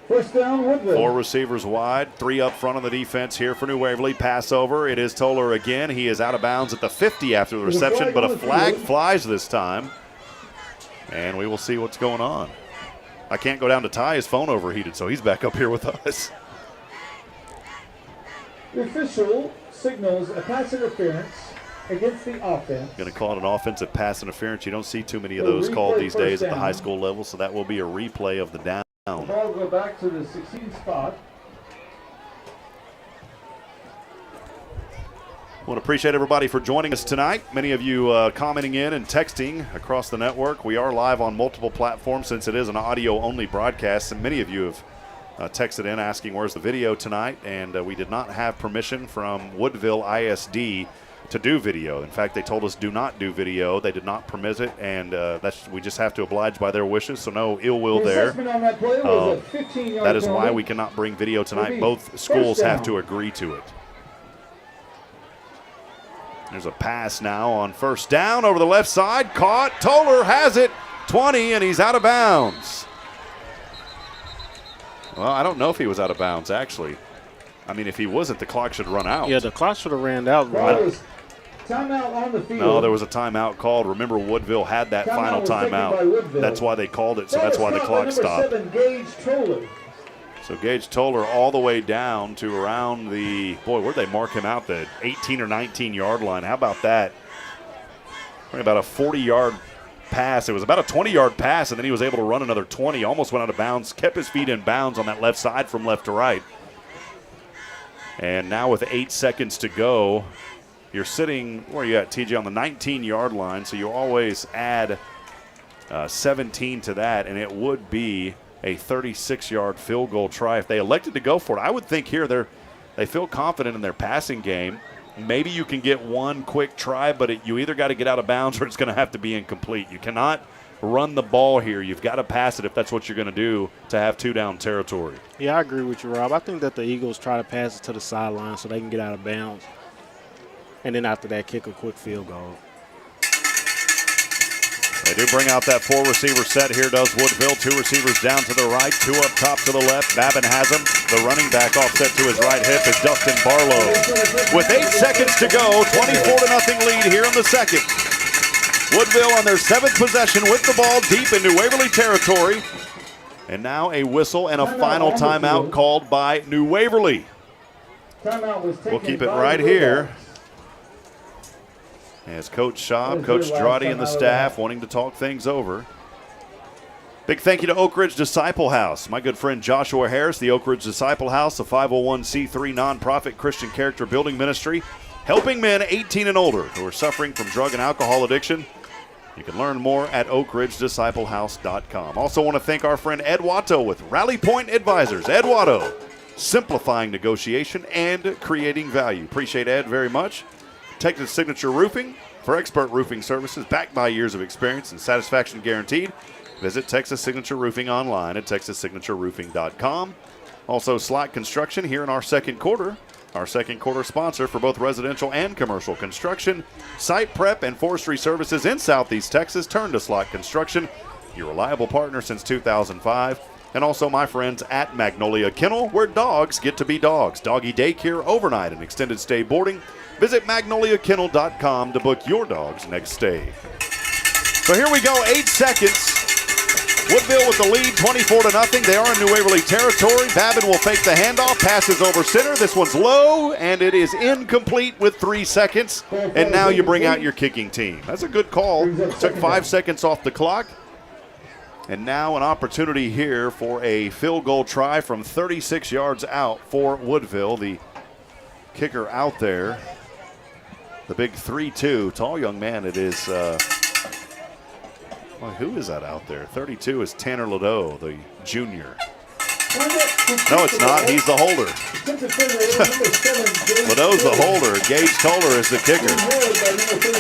First down, Woodville. 4 receivers wide, 3 up front on the defense here for New Waverly. Pass over. It is Toller again. He is out of bounds at the 50 after the reception, but a flag flies this time. And we will see what's going on. I can't go down to Ty. His phone overheated, so he's back up here with us. The official signals a pass interference against the offense. Going to call it an offensive pass interference. You don't see too many of those called these days at the high school level, so that will be a replay of the down. The ball will go back to the 16 spot. I want to appreciate everybody for joining us tonight. Many of you commenting in and texting across the network. We are live on multiple platforms since it is an audio-only broadcast, and many of you have texted in asking where's the video tonight, and we did not have permission from Woodville ISD to do video. In fact, they told us do not do video. They did not permit it, and we just have to oblige by their wishes, so no ill will there. That is why we cannot bring video tonight. Both schools have to agree to it. There's a pass now on first down over the left side. Caught. Toller has it. 20, and he's out of bounds. Well, I don't know if he was out of bounds, actually. I mean, if he wasn't, the clock should run out. Yeah, the clock should have ran out. Right. Timeout on the field. No, there was a timeout called. Remember, Woodville had that final timeout. That's why they called it, so that's why the clock stopped. 7, Gage Toller. So Gage Toller all the way down to around the, boy, where'd they mark him out? The 18 or 19-yard line. How about that? About a 40-yard pass. It was about a 20-yard pass, and then he was able to run another 20. Almost went out of bounds. Kept his feet in bounds on that left side from left to right. And now with 8 seconds to go, You're sitting, where are you at, TJ, on the 19-yard line, so you always add 17 to that, and it would be a 36-yard field goal try if they elected to go for it. I would think here they feel confident in their passing game. Maybe you can get one quick try, but you either got to get out of bounds or it's going to have to be incomplete. You cannot run the ball here. You've got to pass it if that's what you're going to do to have two-down territory. Yeah, I agree with you, Rob. I think that the Eagles try to pass it to the sideline so they can get out of bounds. And then after that, kick a quick field goal. They do bring out that four-receiver set here, does Woodville. Two receivers down to the right, two up top to the left. Babin has him. The running back offset to his right hip is Dustin Barlow. With 8 seconds to go, 24-0 lead here in the second. Woodville on their 7th possession with the ball deep into Waverly territory. And now a whistle and a final timeout called by New Waverly. We'll keep it right here. As Coach Schaub, Coach Droddy, and the staff wanting to talk things over. Big thank you to Oak Ridge Disciple House. My good friend Joshua Harris, the Oak Ridge Disciple House, a 501c3 nonprofit Christian character building ministry, helping men 18 and older who are suffering from drug and alcohol addiction. You can learn more at oakridgedisciplehouse.com. Also want to thank our friend Ed Watto with Rally Point Advisors. Ed Watto, simplifying negotiation and creating value. Appreciate Ed very much. Texas Signature Roofing for expert roofing services backed by years of experience and satisfaction guaranteed. Visit Texas Signature Roofing online at texassignatureroofing.com. Also, Slot Construction here in our second quarter. Our second quarter sponsor for both residential and commercial construction, site prep, and forestry services in Southeast Texas. Turn to Slot Construction, your reliable partner since 2005. And also my friends at Magnolia Kennel, where dogs get to be dogs. Doggy daycare, overnight, and extended stay boarding. Visit magnoliakennel.com to book your dog's next stay. So here we go, 8 seconds. Woodville with the lead, 24-0. They are in New Waverly territory. Babin will fake the handoff, passes over center. This one's low, and it is incomplete with 3 seconds. And now you bring out your kicking team. That's a good call. Took 5 seconds off the clock. And now an opportunity here for a field goal try from 36 yards out for Woodville. The kicker out there, the big 3'2", tall young man. It is, who is that out there? 32 is Tanner Ladeau, the junior. No, it's not. He's the holder. Ladeau's the holder. Gage Toller is the kicker.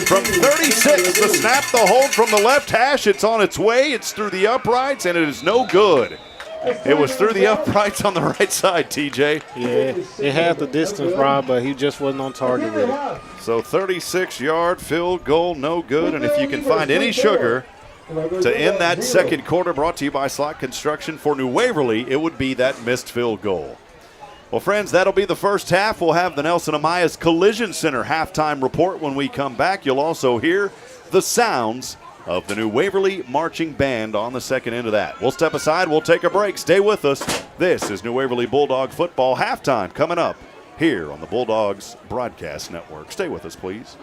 From 36, the snap, the hold from the left hash. It's on its way. It's through the uprights, and it is no good. It was through the uprights on the right side, TJ. Yeah, it had the distance, Rob, but he just wasn't on target with it. So 36-yard field goal, no good. And if you can find any sugar to end that second quarter, brought to you by Slot Construction for New Waverly, it would be that missed field goal. Well, friends, that'll be the first half. We'll have the Nelson Amayas Collision Center halftime report when we come back. You'll also hear the sounds of the New Waverly Marching Band on the second end of that. We'll step aside. We'll take a break. Stay with us. This is New Waverly Bulldog football halftime coming up here on the Bulldogs Broadcast Network. Stay with us, please.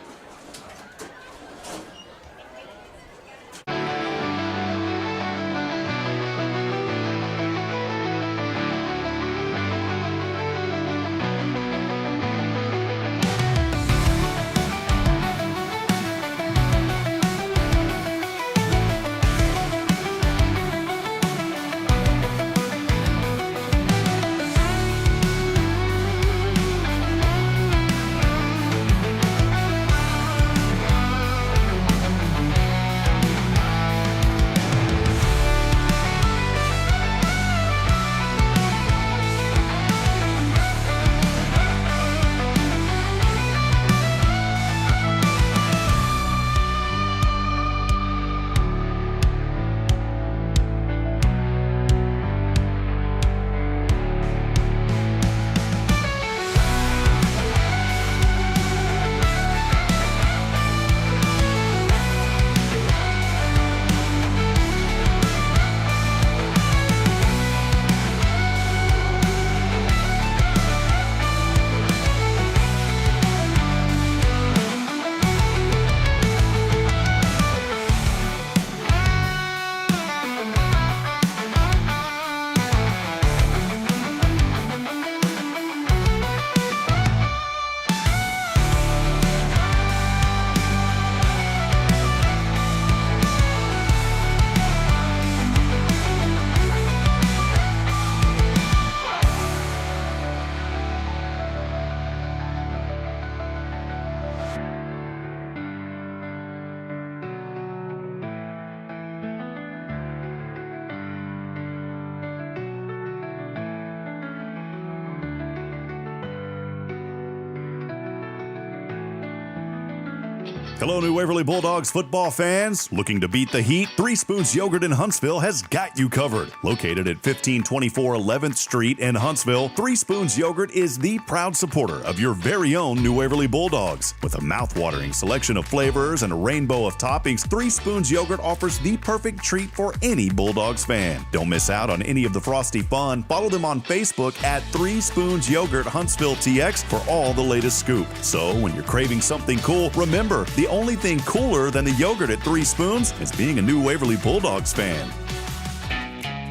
Hello, New Waverly Bulldogs football fans. Looking to beat the heat? Three Spoons Yogurt in Huntsville has got you covered. Located at 1524 11th Street in Huntsville, Three Spoons Yogurt is the proud supporter of your very own New Waverly Bulldogs. With a mouth-watering selection of flavors and a rainbow of toppings, Three Spoons Yogurt offers the perfect treat for any Bulldogs fan. Don't miss out on any of the frosty fun. Follow them on Facebook at Three Spoons Yogurt Huntsville TX for all the latest scoop. So when you're craving something cool, remember, the only thing cooler than the yogurt at Three Spoons is being a New Waverly Bulldogs fan.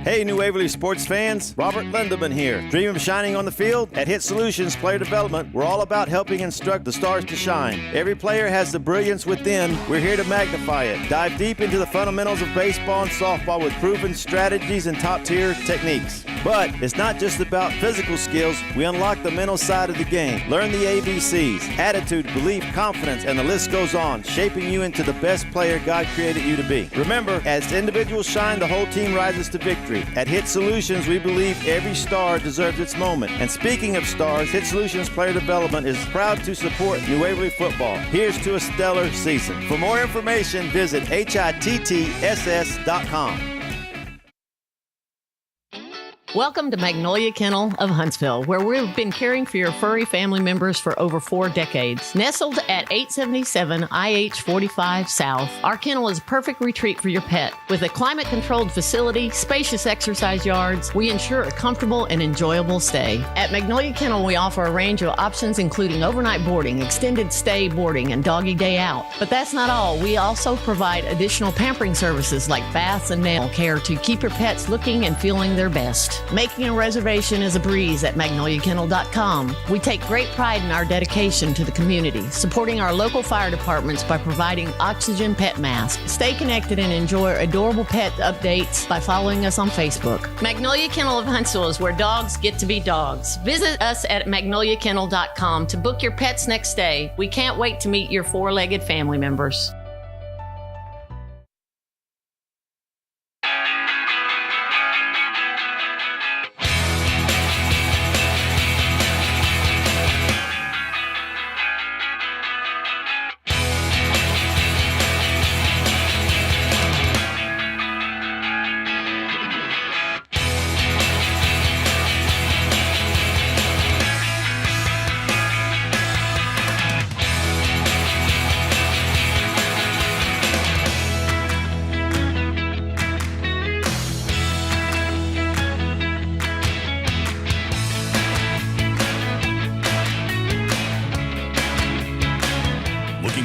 Hey, New Waverly sports fans, Robert Lindeman here. Dream of shining on the field? At Hit Solutions Player Development, we're all about helping instruct the stars to shine. Every player has the brilliance within. We're here to magnify it. Dive deep into the fundamentals of baseball and softball with proven strategies and top-tier techniques. But it's not just about physical skills. We unlock the mental side of the game. Learn the ABCs, attitude, belief, confidence, and the list goes on, shaping you into the best player God created you to be. Remember, as individuals shine, the whole team rises to victory. At Hit Solutions, we believe every star deserves its moment. And speaking of stars, Hit Solutions Player Development is proud to support New Waverly football. Here's to a stellar season. For more information, visit HITTSS.com. Welcome to Magnolia Kennel of Huntsville, where we've been caring for your furry family members for over 4 decades. Nestled at 877 IH 45 South, our kennel is a perfect retreat for your pet. With a climate-controlled facility, spacious exercise yards, we ensure a comfortable and enjoyable stay. At Magnolia Kennel, we offer a range of options including overnight boarding, extended stay boarding, and doggy day out. But that's not all. We also provide additional pampering services like baths and nail care to keep your pets looking and feeling their best. Making a reservation is a breeze at magnoliakennel.com. We take great pride in our dedication to the community, supporting our local fire departments by providing oxygen pet masks. Stay connected and enjoy adorable pet updates by following us on Facebook. Magnolia Kennel of Huntsville is where dogs get to be dogs. Visit us at magnoliakennel.com to book your pet's next stay. We can't wait to meet your 4-legged family members.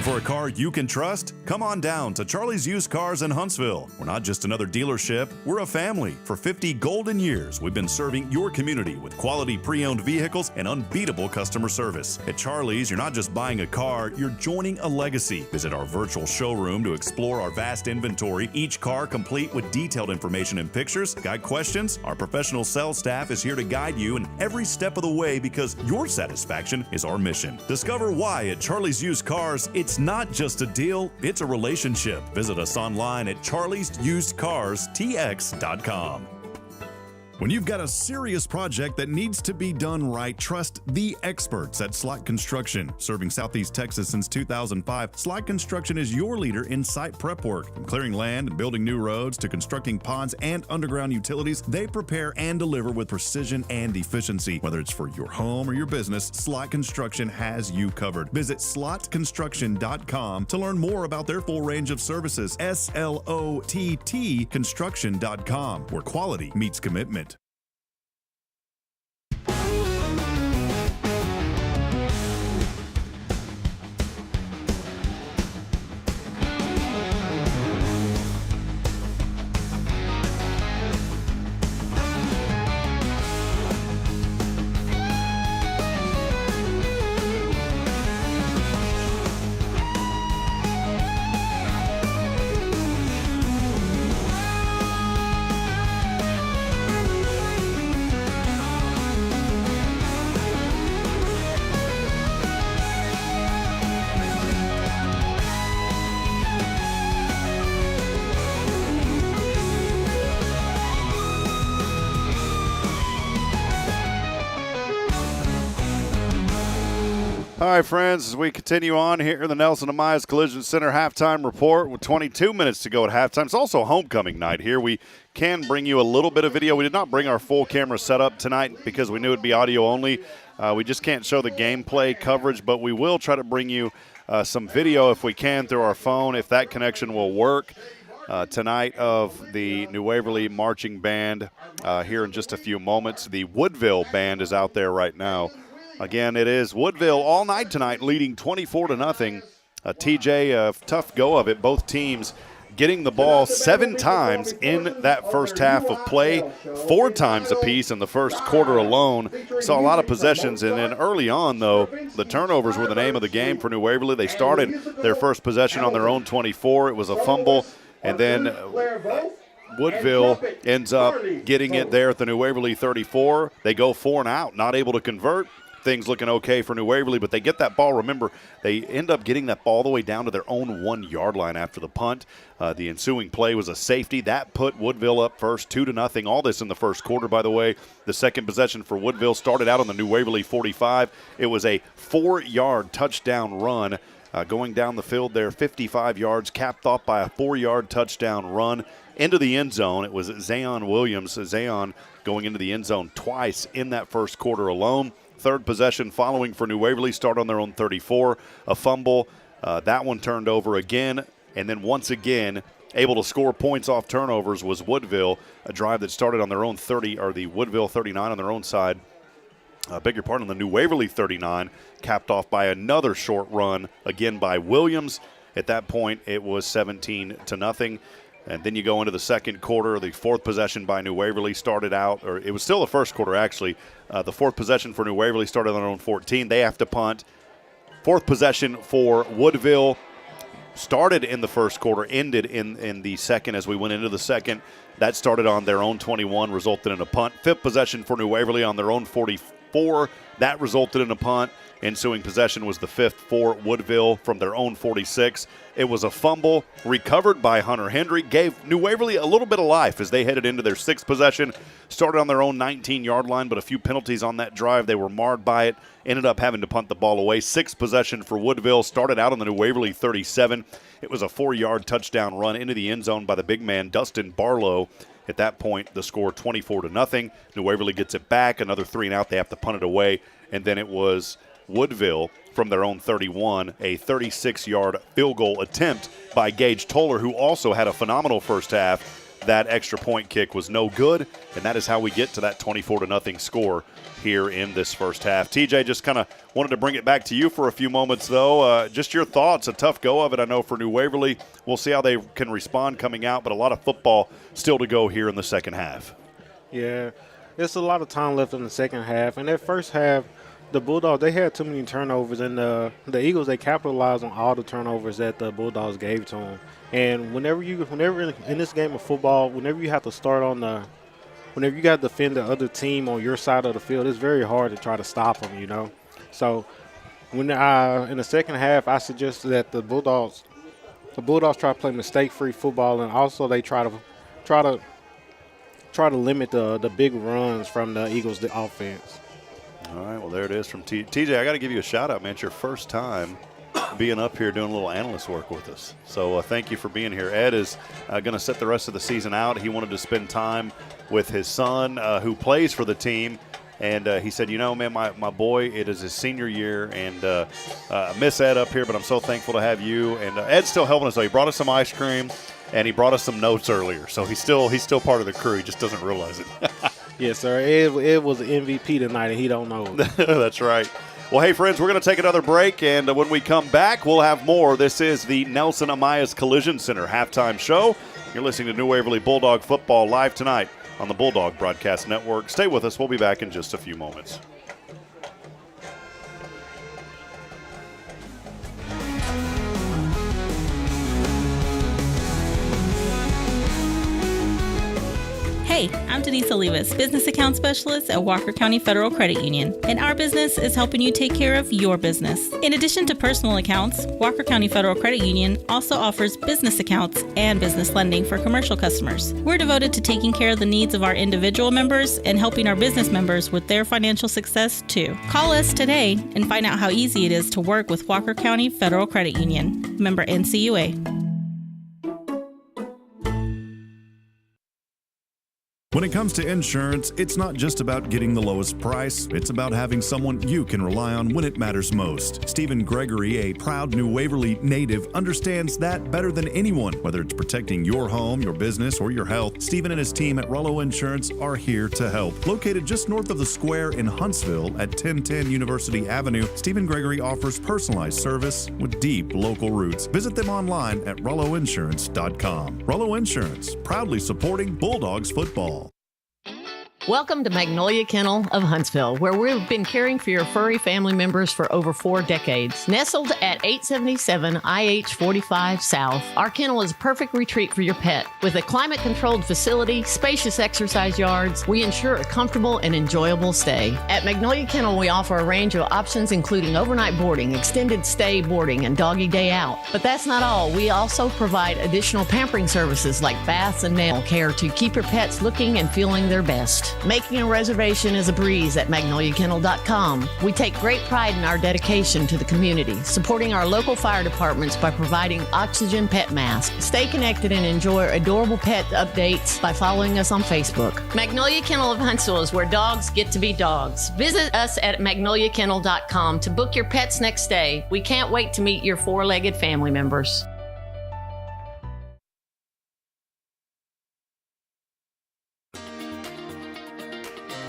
For a car you can trust? Come on down to Charlie's Used Cars in Huntsville. We're not just another dealership, we're a family. For 50 golden years, we've been serving your community with quality pre-owned vehicles and unbeatable customer service. At Charlie's, you're not just buying a car, you're joining a legacy. Visit our virtual showroom to explore our vast inventory, each car complete with detailed information and pictures. Got questions? Our professional sales staff is here to guide you in every step of the way because your satisfaction is our mission. Discover why at Charlie's Used Cars, it's not just a deal, it's a relationship. Visit us online at charliesusedcarstx.com. When you've got a serious project that needs to be done right, trust the experts at Slot Construction. Serving Southeast Texas since 2005, Slot Construction is your leader in site prep work. From clearing land and building new roads to constructing ponds and underground utilities, they prepare and deliver with precision and efficiency. Whether it's for your home or your business, Slot Construction has you covered. Visit slotconstruction.com to learn more about their full range of services. SLOTT construction.com, where quality meets commitment. All right, friends, as we continue on here in the Nelson Amaya Collision Center halftime report with 22 minutes to go at halftime. It's also homecoming night here. We can bring you a little bit of video. We did not bring our full camera setup tonight because we knew it would be audio only. We just can't show the gameplay coverage, but we will try to bring you some video if we can through our phone, if that connection will work. Tonight of the New Waverly Marching Band here in just a few moments. The Woodville Band is out there right now. Again, it is Woodville all night tonight, leading 24-0. TJ, a tough go of it. Both teams getting the ball 7 times in that first half of play, 4 times apiece in the first quarter alone. Saw a lot of possessions, and then early on, though, the turnovers were the name of the game for New Waverly. They started their first possession on their own 24. It was a fumble, and then Woodville ends up getting it there at the New Waverly 34. They go 4 and out, not able to convert. Things looking okay for New Waverly, but they get that ball. Remember, they end up getting that ball all the way down to their own 1-yard line after the punt. The ensuing play was a safety. That put Woodville up first, 2-0. All this in the first quarter, by the way. The second possession for Woodville started out on the New Waverly 45. It was a 4-yard touchdown run going down the field there, 55 yards, capped off by a 4-yard touchdown run into the end zone. It was Zayon Williams. Zayon going into the end zone twice in that first quarter alone. Third possession following for New Waverly, start on their own 34, a fumble. That one turned over again, and then once again able to score points off turnovers was Woodville, a drive that started on their own 30, or the Woodville 39 on their own side. Beg your pardon, the New Waverly 39, capped off by another short run, again by Williams. At that point, it was 17-0. And then you go into the second quarter. The fourth possession by New Waverly started out, or it was still the first quarter actually. The fourth possession for New Waverly started on their own 14. They have to punt. Fourth possession for Woodville started in the first quarter, ended in the second as we went into the second. That started on their own 21, resulted in a punt. Fifth possession for New Waverly on their own 44. That resulted in a punt. Ensuing possession was the fifth for Woodville from their own 46. It was a fumble recovered by Hunter Hendry, gave New Waverly a little bit of life as they headed into their sixth possession. Started on their own 19-yard line, but a few penalties on that drive. They were marred by it, ended up having to punt the ball away. Sixth possession for Woodville, started out on the New Waverly 37. It was a 4-yard touchdown run into the end zone by the big man, Dustin Barlow. At that point, the score 24-0. New Waverly gets it back, another 3 and out. They have to punt it away, and then it was Woodville from their own 31, a 36-yard field goal attempt by Gage Toller, who also had a phenomenal first half. That extra point kick was no good, and that is how we get to that 24-0 score here in this first half. TJ, just kind of wanted to bring it back to you for a few moments, though. Just your thoughts, a tough go of it, I know, for New Waverly. We'll see how they can respond coming out, but a lot of football still to go here in the second half. Yeah, there's a lot of time left in the second half. In that first half, the Bulldogs, they had too many turnovers, and the Eagles, they capitalized on all the turnovers that the Bulldogs gave to them. And whenever in this game of football, whenever you have to whenever you got to defend the other team on your side of the field, it's very hard to try to stop them, you know. So when in the second half, I suggested that the Bulldogs try to play mistake-free football, and also they try to limit the big runs from the Eagles' offense. All right, well, there it is from TJ. I got to give you a shout-out, man. It's your first time being up here doing a little analyst work with us. So thank you for being here. Ed is going to set the rest of the season out. He wanted to spend time with his son who plays for the team. And he said, you know, man, my boy, it is his senior year. And I miss Ed up here, but I'm so thankful to have you. And Ed's still helping us, though. He brought us some ice cream, and he brought us some notes earlier. So he's still part of the crew. He just doesn't realize it. Yes, sir. Ed was the MVP tonight, and he don't know it. That's right. Well, hey, friends, we're going to take another break, and when we come back, we'll have more. This is the Nelson Amaya Collision Center halftime show. You're listening to New Waverly Bulldog football live tonight on the Bulldog Broadcast Network. Stay with us. We'll be back in just a few moments. Hey, I'm Denise Olivas, Business Account Specialist at Walker County Federal Credit Union, and our business is helping you take care of your business. In addition to personal accounts, Walker County Federal Credit Union also offers business accounts and business lending for commercial customers. We're devoted to taking care of the needs of our individual members and helping our business members with their financial success too. Call us today and find out how easy it is to work with Walker County Federal Credit Union. Member NCUA. When it comes to insurance, it's not just about getting the lowest price, it's about having someone you can rely on when it matters most. Stephen Gregory, a proud New Waverly native, understands that better than anyone. Whether it's protecting your home, your business, or your health, Stephen and his team at Rollo Insurance are here to help. Located just north of the square in Huntsville at 1010 University Avenue, Stephen Gregory offers personalized service with deep local roots. Visit them online at rolloinsurance.com. Rollo Insurance, proudly supporting Bulldogs football. Welcome to Magnolia Kennel of Huntsville, where we've been caring for your furry family members for over 4 decades. Nestled at 877 IH 45 South, our kennel is a perfect retreat for your pet. With a climate-controlled facility, spacious exercise yards, we ensure a comfortable and enjoyable stay. At Magnolia Kennel, we offer a range of options including overnight boarding, extended stay boarding, and doggy day out. But that's not all. We also provide additional pampering services like baths and nail care to keep your pets looking and feeling their best. Making a reservation is a breeze at magnoliakennel.com. We take great pride in our dedication to the community, supporting our local fire departments by providing oxygen pet masks. Stay connected and enjoy adorable pet updates by following us on Facebook. Magnolia Kennel of Huntsville is where dogs get to be dogs. Visit us at magnoliakennel.com to book your pet's next stay. We can't wait to meet your 4-legged family members.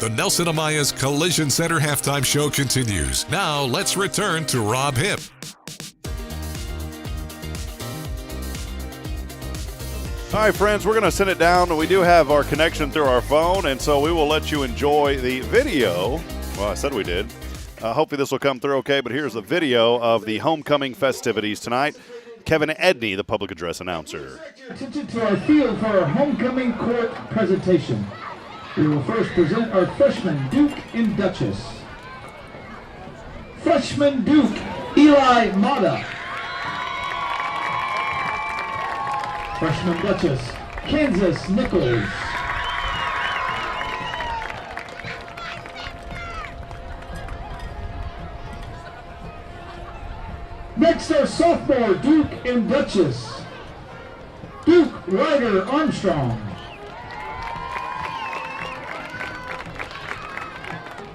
The Nelson Amaya's Collision Center halftime show continues. Now let's return to Rob Hipp. All right, friends, we're going to send it down. We do have our connection through our phone, and so we will let you enjoy the video. Well, I said we did. Hopefully this will come through okay, but here's the video of the homecoming festivities tonight. Kevin Edney, the public address announcer. Attention to our field for our homecoming court presentation. We will first present our freshman, Duke and Duchess. Freshman Duke, Eli Mata. Freshman Duchess, Kansas Nichols. Next, our sophomore, Duke and Duchess. Duke Ryder Armstrong.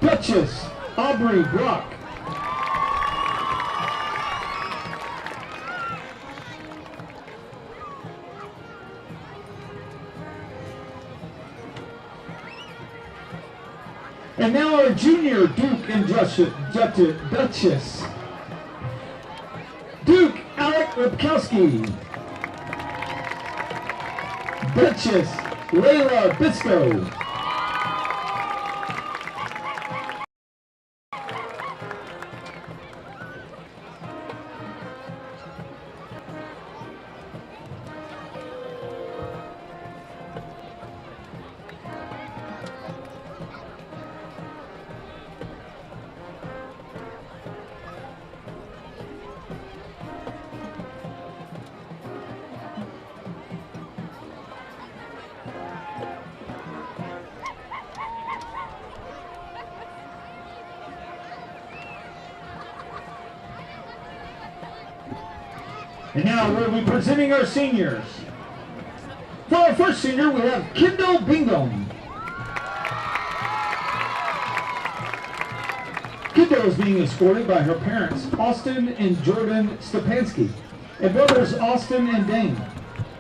Duchess Aubrey Brock. And now our junior Duke and Duchess. Duke Alec Ripkowski. Duchess Layla Bisco. And now we'll be presenting our seniors. For our first senior, we have Kendall Bingham. Kendall is being escorted by her parents, Austin and Jordan Stepanski, and brothers Austin and Dane.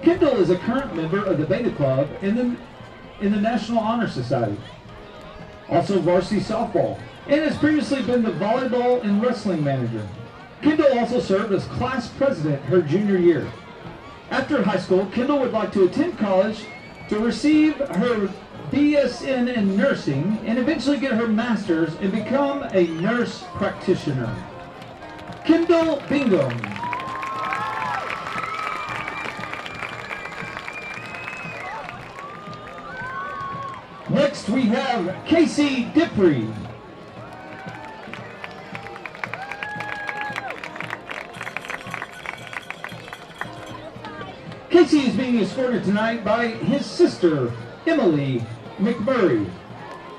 Kendall is a current member of the Beta Club in the National Honor Society, also varsity softball, and has previously been the volleyball and wrestling manager. Kendall also served as class president her junior year. After high school, Kendall would like to attend college to receive her BSN in nursing and eventually get her master's and become a nurse practitioner. Kendall Bingham. Next we have Casey Dipree. Casey is being escorted tonight by his sister, Emily McMurray.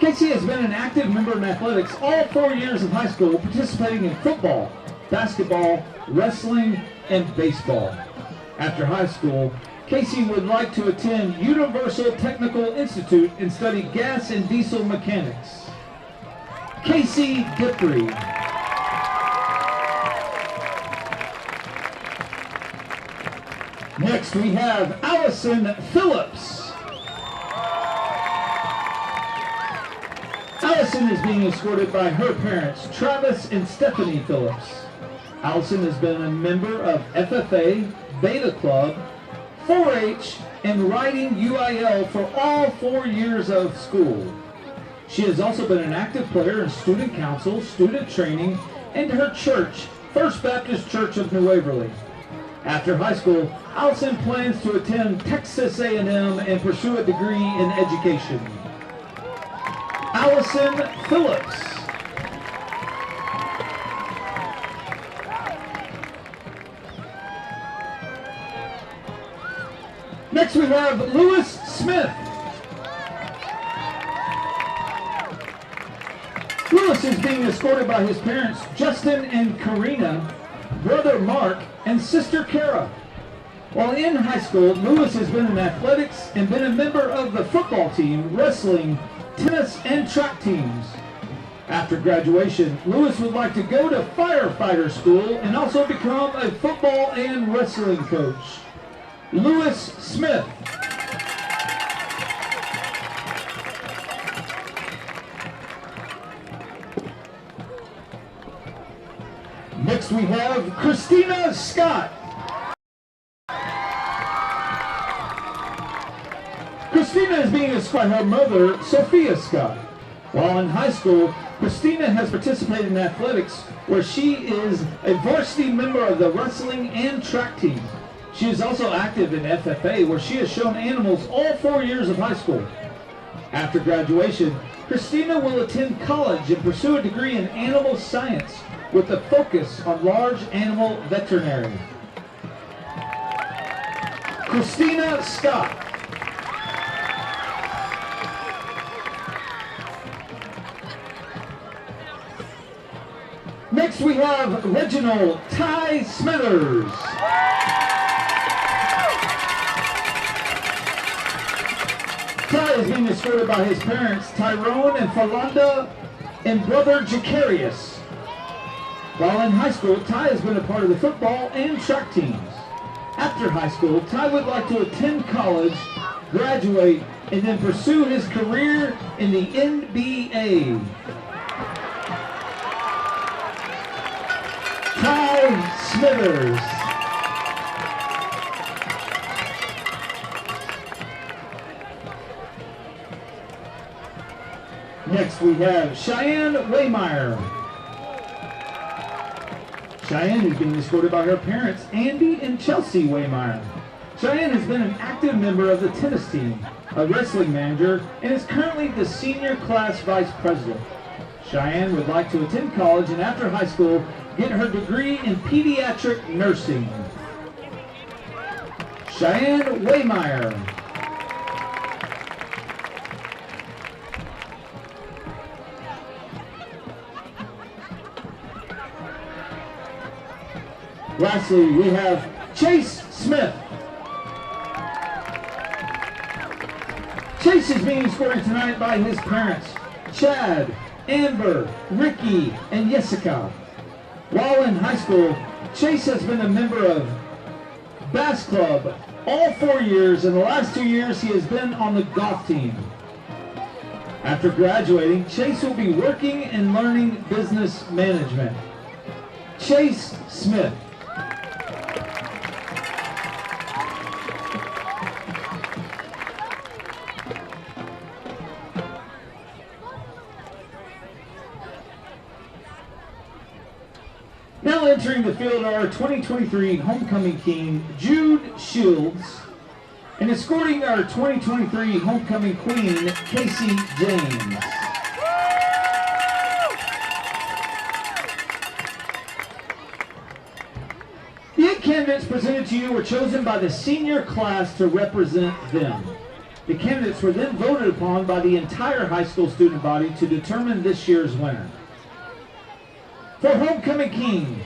Casey has been an active member in athletics all 4 years of high school, participating in football, basketball, wrestling, and baseball. After high school, Casey would like to attend Universal Technical Institute and study gas and diesel mechanics. Casey Dipree. Next we have Allison Phillips. Allison is being escorted by her parents, Travis and Stephanie Phillips. Allison has been a member of FFA, Beta Club, 4-H, and Riding UIL for all 4 years of school. She has also been an active player in student council, student training, and her church, First Baptist Church of New Waverly. After high school, Allison plans to attend Texas A&M and pursue a degree in education. Allison Phillips. Next we have Lewis Smith. Lewis is being escorted by his parents, Justin and Karina, brother Mark, and sister Kara. While in high school, Lewis has been in athletics and been a member of the football team, wrestling, tennis, and track teams. After graduation, Lewis would like to go to firefighter school and also become a football and wrestling coach. Lewis Smith. Next we have Christina Scott. Christina is being escorted by her mother, Sophia Scott. While in high school, Christina has participated in athletics where she is a varsity member of the wrestling and track team. She is also active in FFA where she has shown animals all 4 years of high school. After graduation, Christina will attend college and pursue a degree in animal science with a focus on large animal veterinary. Christina Scott. Next we have Reginald Ty Smithers. Ty is being escorted by his parents, Tyrone and Falanda, and brother Jacarius. While in high school, Ty has been a part of the football and track teams. After high school, Ty would like to attend college, graduate, and then pursue his career in the NBA. Ty Smithers. Next we have Cheyenne Waymeyer. Cheyenne is being escorted by her parents, Andy and Chelsea Waymeyer. Cheyenne has been an active member of the tennis team, a wrestling manager, and is currently the senior class vice president. Cheyenne would like to attend college and after high school, get her degree in pediatric nursing. Cheyenne Waymeyer. Lastly, we have Chase Smith. Chase is being escorted tonight by his parents, Chad, Amber, Ricky, and Jessica. While in high school, Chase has been a member of Bass Club all 4 years, and the last 2 years he has been on the golf team. After graduating, Chase will be working and learning business management. Chase Smith. Now entering the field are our 2023 homecoming king, Jude Shields, And escorting our 2023 homecoming queen, Casey James. The 8 candidates presented to you were chosen by the senior class to represent them. The candidates were then voted upon by the entire high school student body to determine this year's winner. For homecoming king,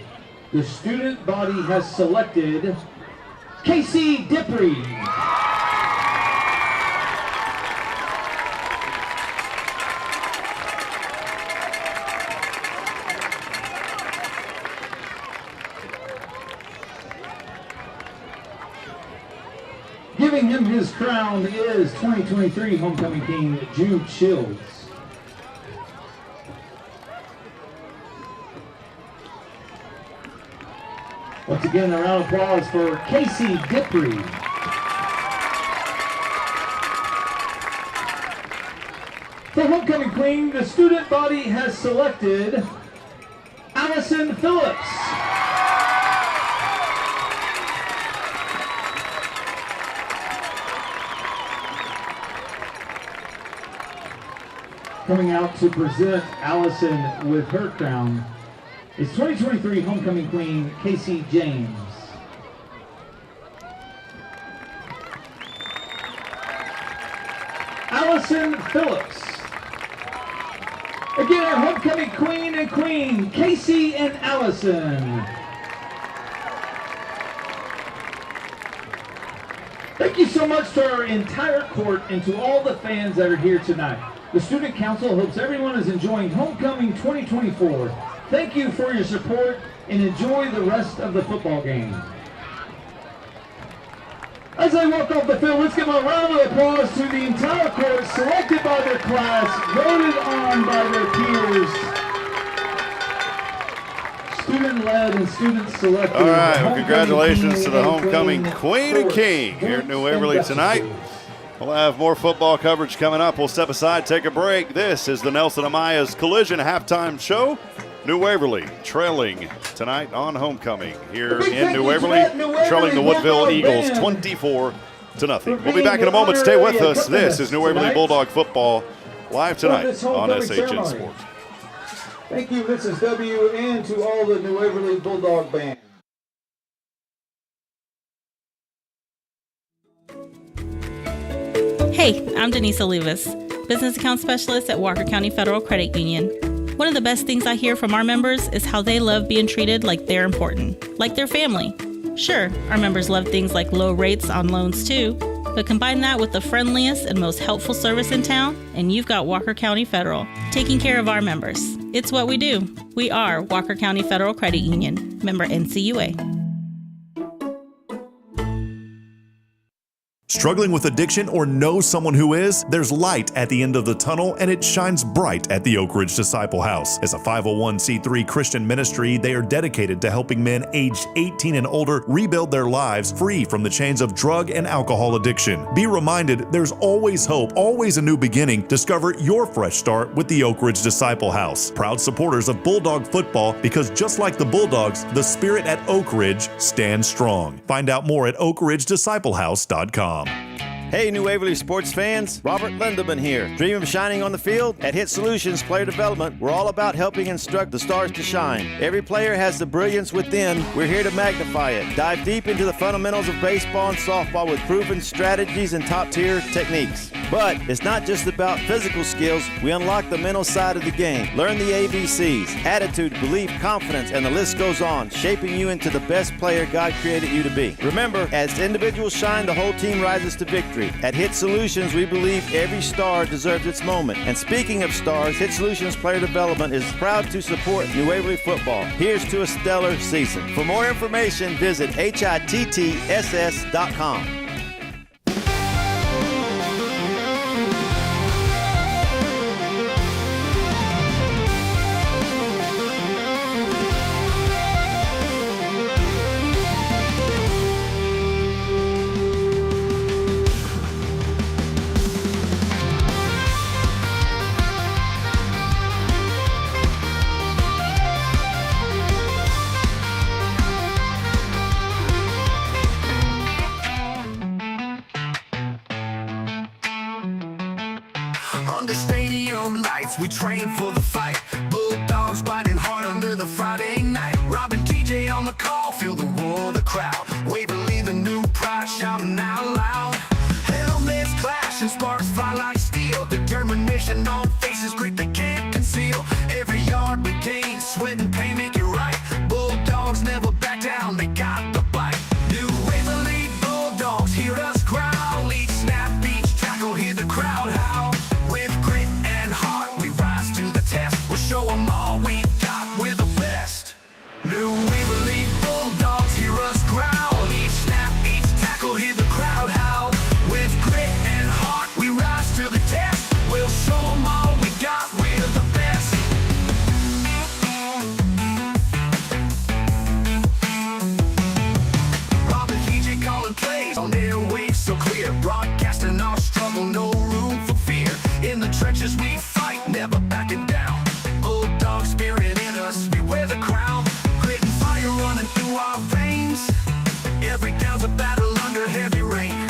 the student body has selected Casey Dippre. Giving him his crown is 2023 homecoming king Jude Shields. Once again, a round of applause for Casey Dippre. For homecoming queen, the student body has selected Allison Phillips. Coming out to present Allison with her crown is 2023 homecoming queen Casey James. Allison Phillips. Again, our homecoming queen and queen, Casey and Allison. Thank you so much to our entire court and to all the fans that are here tonight. The Student Council hopes everyone is enjoying Homecoming 2024. Thank you for your support and enjoy the rest of the football game. As they walk off the field, let's give a round of applause to the entire court, selected by their class, voted on by their peers, student-led and student-selected. All right, well, congratulations to the homecoming queen and king here at New Waverly tonight. We'll have more football coverage coming up. We'll step aside, take a break. This is the Nelson Amaya's Collision halftime show. New Waverly trailing tonight on homecoming here in New Waverly, trailing the Woodville Eagles 24-0. We'll be back in a moment. Stay with us. This is New Waverly Bulldog football live tonight on SHN Sports. Thank you, Mrs. W, and to all the New Waverly Bulldog band. Hey, I'm Denise Olivas, Business Account Specialist at Walker County Federal Credit Union. One of the best things I hear from our members is how they love being treated like they're important, like their family. Sure, our members love things like low rates on loans too, but combine that with the friendliest and most helpful service in town, and you've got Walker County Federal, taking care of our members. It's what we do. We are Walker County Federal Credit Union, member NCUA. Struggling with addiction or know someone who is? There's light at the end of the tunnel, and it shines bright at the Oak Ridge Disciple House. As a 501c3 Christian ministry, they are dedicated to helping men aged 18 and older rebuild their lives free from the chains of drug and alcohol addiction. Be reminded, there's always hope, always a new beginning. Discover your fresh start with the Oak Ridge Disciple House. Proud supporters of Bulldog football, because just like the Bulldogs, the spirit at Oak Ridge stands strong. Find out more at oakridgedisciplehouse.com. Hey, New Waverly sports fans, Robert Lindeman here. Dream of shining on the field? At Hit Solutions Player Development, we're all about helping instruct the stars to shine. Every player has the brilliance within. We're here to magnify it. Dive deep into the fundamentals of baseball and softball with proven strategies and top-tier techniques. But it's not just about physical skills. We unlock the mental side of the game. Learn the ABCs, attitude, belief, confidence, and the list goes on, shaping you into the best player God created you to be. Remember, as individuals shine, the whole team rises to victory. At Hit Solutions, we believe every star deserves its moment. And speaking of stars, Hit Solutions Player Development is proud to support New Waverly football. Here's to a stellar season. For more information, visit HITTSS.com. Under stadium lights, we train for the fight. Bulldogs fighting hard under the Friday night. Robin TJ on the call, feel the roar of the crowd. Waverly, the new pride, shouting out loud. Helmets clash and sparks fly like steel. Determination on faces, grit they can't conceal. Every yard we gain, sweat and pain make it right. Bulldogs never back down, they got the bite. New Waverly Bulldogs, hear us growl. Each snap, each tackle, hear the crowd howl. With grit and heart, we rise to the test. We'll show them all we've got, we're the best. New Waverly Bulldogs, hear us growl. Each snap, each tackle, hear the crowd howl. With grit and heart, we rise to the test. We'll show them all we got, we're the best. Robin TJ calling plays on their waves so clear. Broadcasting our struggle, no room for fear. In the trenches we fight, never backing down. Bulldog spirit in us, we wear the crown. Grit and fire running through our veins. Every down's a battle under heavy rain.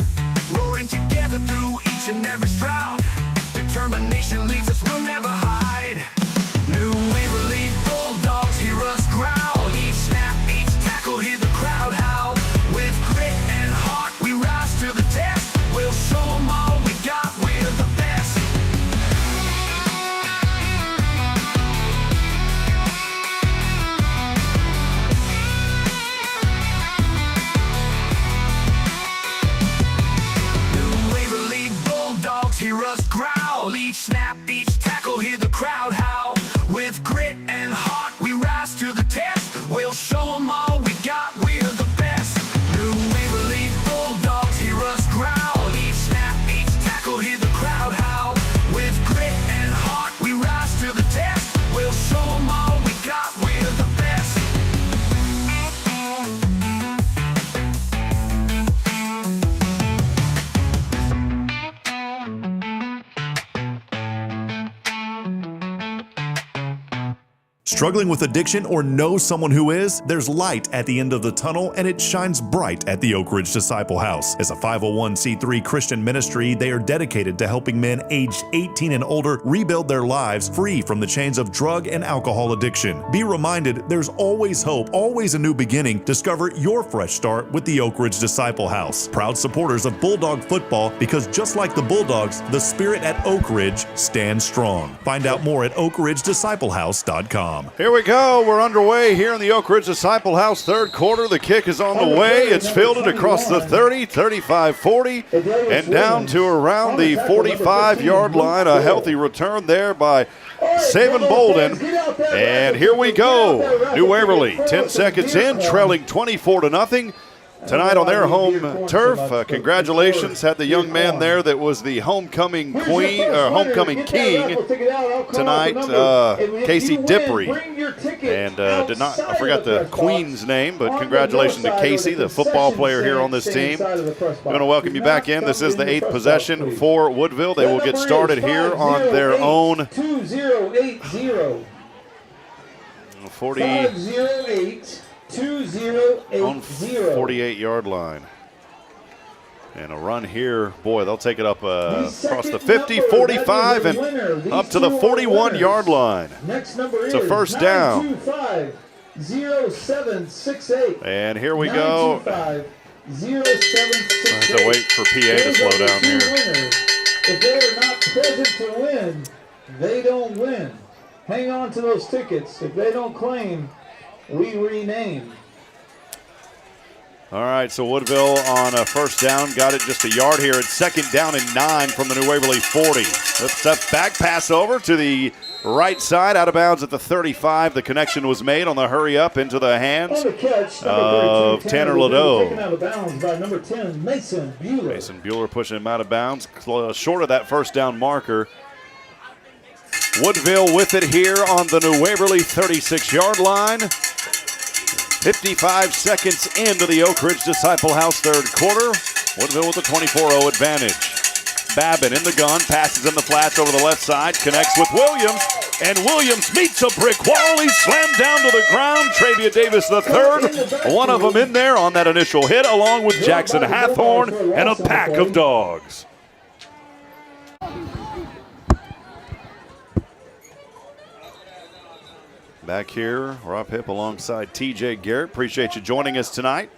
Roaring together through each and every shroud. Determination leads us, we'll never hide. New Waverly Bulldogs, hear us growl. Each snap, each tackle, hear the crowd howl. With grit and heart, we rise to the test. We'll show them all we got, we're the best. New Waverly Bulldogs, hear us growl. Each snap, each tackle, hear the crowd howl. With grit and heart, we rise to the test. We'll show them all we got, we're the best. New Waverly Bulldogs, hear us growl. Each snap, each tackle, hear the crowd howl. With grit and heart, we rise to the test. We'll show them all we got, we're the best. Struggling with addiction or know someone who is? There's light at the end of the tunnel, and it shines bright at the Oak Ridge Disciple House. As a 501c3 Christian ministry, they are dedicated to helping men aged 18 and older rebuild their lives free from the chains of drug and alcohol addiction. Be reminded, there's always hope, always a new beginning. Discover your fresh start with the Oak Ridge Disciple House. Proud supporters of Bulldog football, because just like the Bulldogs, the spirit at Oak Ridge stands strong. Find out more at oakridgedisciplehouse.com. Here we go. We're underway here in the Oak Ridge Disciple House third quarter. The kick is on the way. It's fielded across the 30, 35, 40, and down to around the 45-yard line. A healthy return there by Saban Bolden. And here we go. New Waverly, 10 seconds in, trailing 24-0. Tonight on their home turf. Congratulations, had the young man there that was the homecoming queen, or homecoming king tonight, Casey Dippery, and I forgot the queen's name, but congratulations to Casey, the football player here on this team. I'm going to welcome you back in. This is the 8th possession for Woodville. They will get started here on their own 48-yard line. And a run here, boy, they'll take it up across the 50, 45, and up to the 41-yard line. It's a first down. 0768. And here we go. I have to wait for PA to slow down here. If they are not present to win, they don't win. Hang on to those tickets. If they don't claim, we rename. All right, so Woodville on a first down, got it just a yard here. It's second down and 9 from the New Waverly 40. Step back, pass over to the right side, out of bounds at the 35. The connection was made on the hurry up into the hands of Tanner Ladeau. Taken out of bounds by number 10, Mason Bueller. Mason Bueller pushing him out of bounds, short of that first down marker. Woodville with it here on the New Waverly 36-yard line. 55 seconds into the Oak Ridge Disciple House third quarter. Woodville with a 24-0 advantage. Babin in the gun, passes in the flats over the left side, connects with Williams, and Williams meets a brick wall. He's slammed down to the ground. Travia Davis III, one of them in there on that initial hit, along with Jackson Hathorn and a pack of dogs. Back here, Rob Hipp alongside TJ Garrett. Appreciate you joining us tonight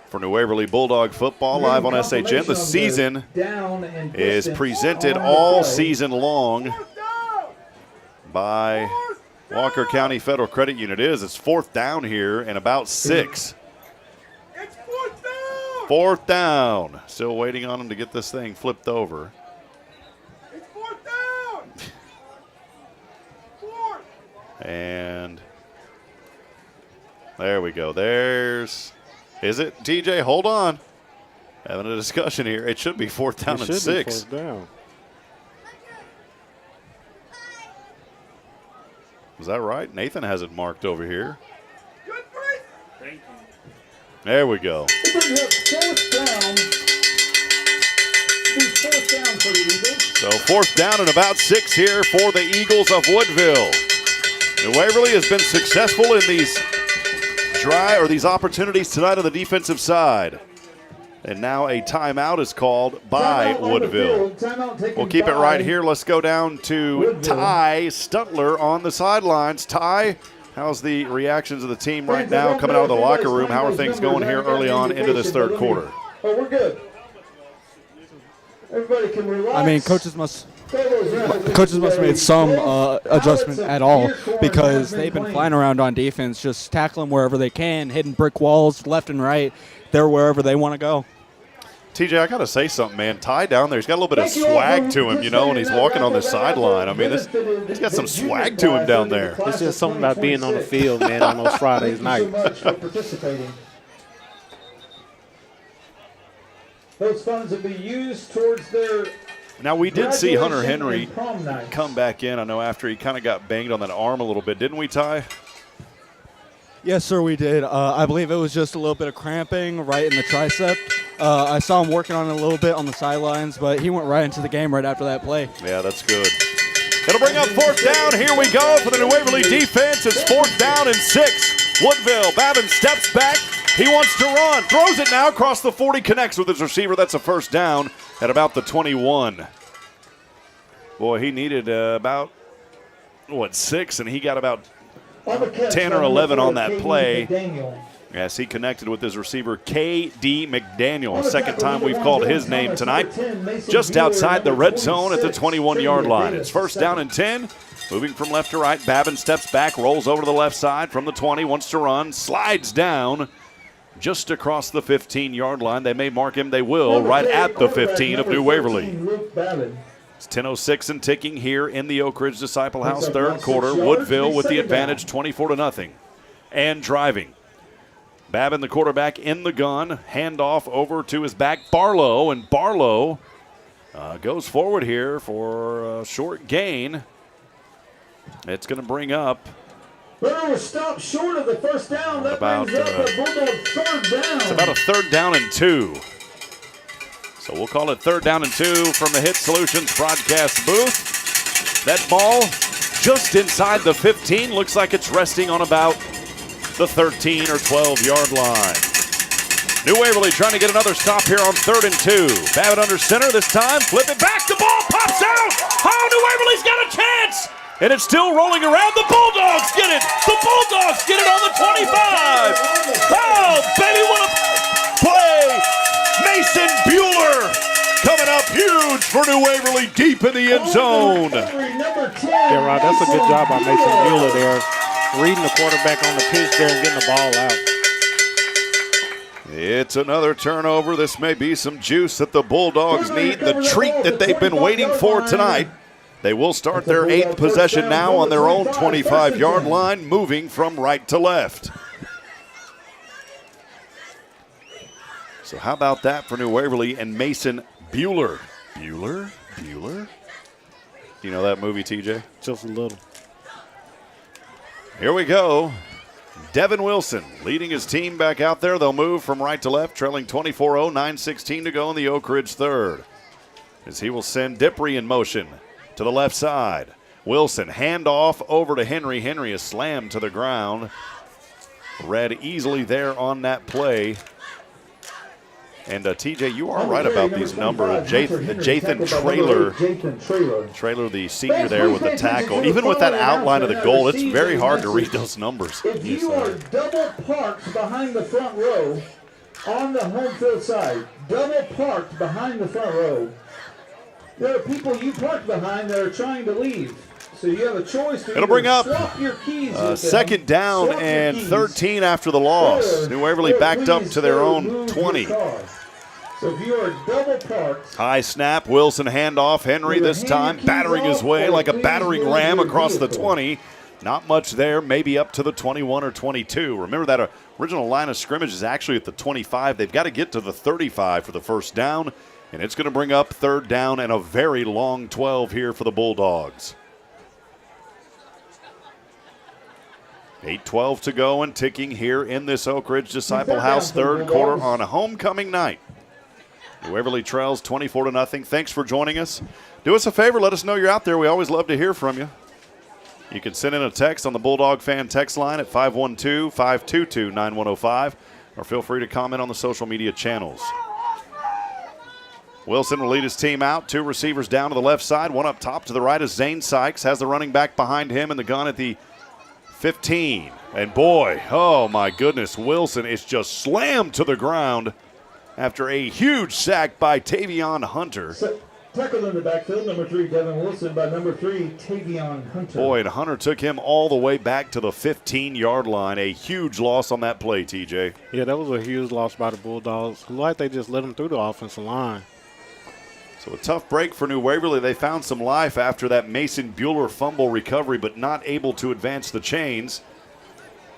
for New Waverly Bulldog football live on SHN. The season is presented all season long by Walker County Federal Credit Union. It's fourth down here and about 6. It's fourth down. Fourth down. Still waiting on him to get this thing flipped over. It's fourth down. Fourth. And there we go. Is it TJ? Hold on. Having a discussion here. It should be fourth down and 6. Fourth down. Is that right? Nathan has it marked over here. Good break. Thank you. There we go. Fourth down. Fourth down for the Eagles. So fourth down and about 6 here for the Eagles of Woodville. New Waverly has been successful in these opportunities tonight on the defensive side. And now a timeout is called by Woodville. We'll keep it right here. Let's go down to Ty Stuntler on the sidelines. Ty, how's the reactions of the team right now coming out of the locker room? How are things going here early on into this third quarter? Oh, we're good. Everybody can relax. I mean, coaches must have made some adjustment at all, because they've been flying around on defense, just tackling wherever they can, hitting brick walls left and right. They're wherever they want to go. TJ, I got to say something, man. Ty down there, he's got a little bit of swag to him, and he's walking on the sideline. I mean, he's got some swag to him down there. It's just something about being on the field, man, on those Fridays nights. Those funds will be used towards their. Now, we did see Hunter Henry come back in, I know, after he kind of got banged on that arm a little bit. Didn't we, Ty? Yes, sir, we did. I believe it was just a little bit of cramping right in the tricep. I saw him working on it a little bit on the sidelines, but he went right into the game right after that play. Yeah, that's good. It'll bring up fourth down. Here we go for the New Waverly defense. It's fourth down and 6. Woodville, Babin steps back. He wants to run. Throws it now across the 40. Connects with his receiver. That's a first down at about the 21. Boy, he needed about, 6, and he got about 10 or 11 on that play. Yes, he connected with his receiver, K.D. McDaniel. Second time we've called his name tonight. Just outside the red zone at the 21-yard line. It's first down and 10. Moving from left to right, Babin steps back, rolls over to the left side from the 20, wants to run, slides down just across the 15-yard line. They may mark him, they will, right at the 15 of New Waverly. It's 10:06 and ticking here in the Oak Ridge Disciple House third quarter. Woodville with the advantage, 24-0. And driving. Babin, the quarterback, in the gun. Handoff over to his back, Barlow. And Barlow goes forward here for a short gain. It's going to bring up Burrow was stopped short of the first down. That about, brings up a Bulldog third down. It's about a third down and 2. So we'll call it third down and 2 from the Hit Solutions broadcast booth. That ball just inside the 15. Looks like it's resting on about the 13 or 12-yard line. New Waverly trying to get another stop here on third and 2. Babbitt under center this time. Flip it back. The ball pops out. Oh, New Waverly's got a chance. And it's still rolling around. The Bulldogs get it. The Bulldogs get it on the 25. Oh, baby, what a play. Mason Bueller coming up huge for New Waverly deep in the end zone. Yeah, Rod, that's a good job by Mason Bueller there. Reading the quarterback on the pitch there and getting the ball out. It's another turnover. This may be some juice that the Bulldogs need, the treat that they've been waiting for tonight. They will start their 8th possession now on their own 25-yard line, moving from right to left. So how about that for New Waverly and Mason Bueller? Bueller? You know that movie, TJ? Just a little. Here we go. Devin Wilson leading his team back out there. They'll move from right to left, trailing 24-0, 9:16 to go in the Oak Ridge third. As he will send Dippery in motion to the left side. Wilson, handoff over to Henry. Henry is slammed to the ground. Read easily there on that play. And TJ, you are right about these numbers. Jathan Trailer, the senior there with the tackle. Even with that outline of the goal, it's very hard to read those numbers. If you are double parked behind the front row on the home field side, double parked behind the front row, there are people you parked behind that are trying to leave. So you have a choice to It'll bring up swap your keys second down and 13 after the loss. New Waverly backed up to their own 20. So if you are double parked. High snap, Wilson handoff. Henry this time battering his way like a battering ram across the 20. Not much there, maybe up to the 21 or 22. Remember that original line of scrimmage is actually at the 25. They've got to get to the 35 for the first down, and it's going to bring up third down and a very long 12 here for the Bulldogs. 8:12 to go and ticking here in this Oak Ridge Disciple House third quarter on a homecoming night. New Waverly trails 24-0. Thanks for joining us. Do us a favor, let us know you're out there. We always love to hear from you. You can send in a text on the Bulldog Fan text line at 512-522-9105, or feel free to comment on the social media channels. Wilson will lead his team out. Two receivers down to the left side. One up top to the right is Zane Sykes. Has the running back behind him and the gun at the 15. And boy, oh my goodness, Wilson is just slammed to the ground after a huge sack by Tavion Hunter. Tackled in the backfield, number 3, Devin Wilson, by number 3, Tavion Hunter. Boy, and Hunter took him all the way back to the 15-yard line. A huge loss on that play, TJ. Yeah, that was a huge loss by the Bulldogs. Like they just let him through the offensive line. So a tough break for New Waverly. They found some life after that Mason Bueller fumble recovery, but not able to advance the chains.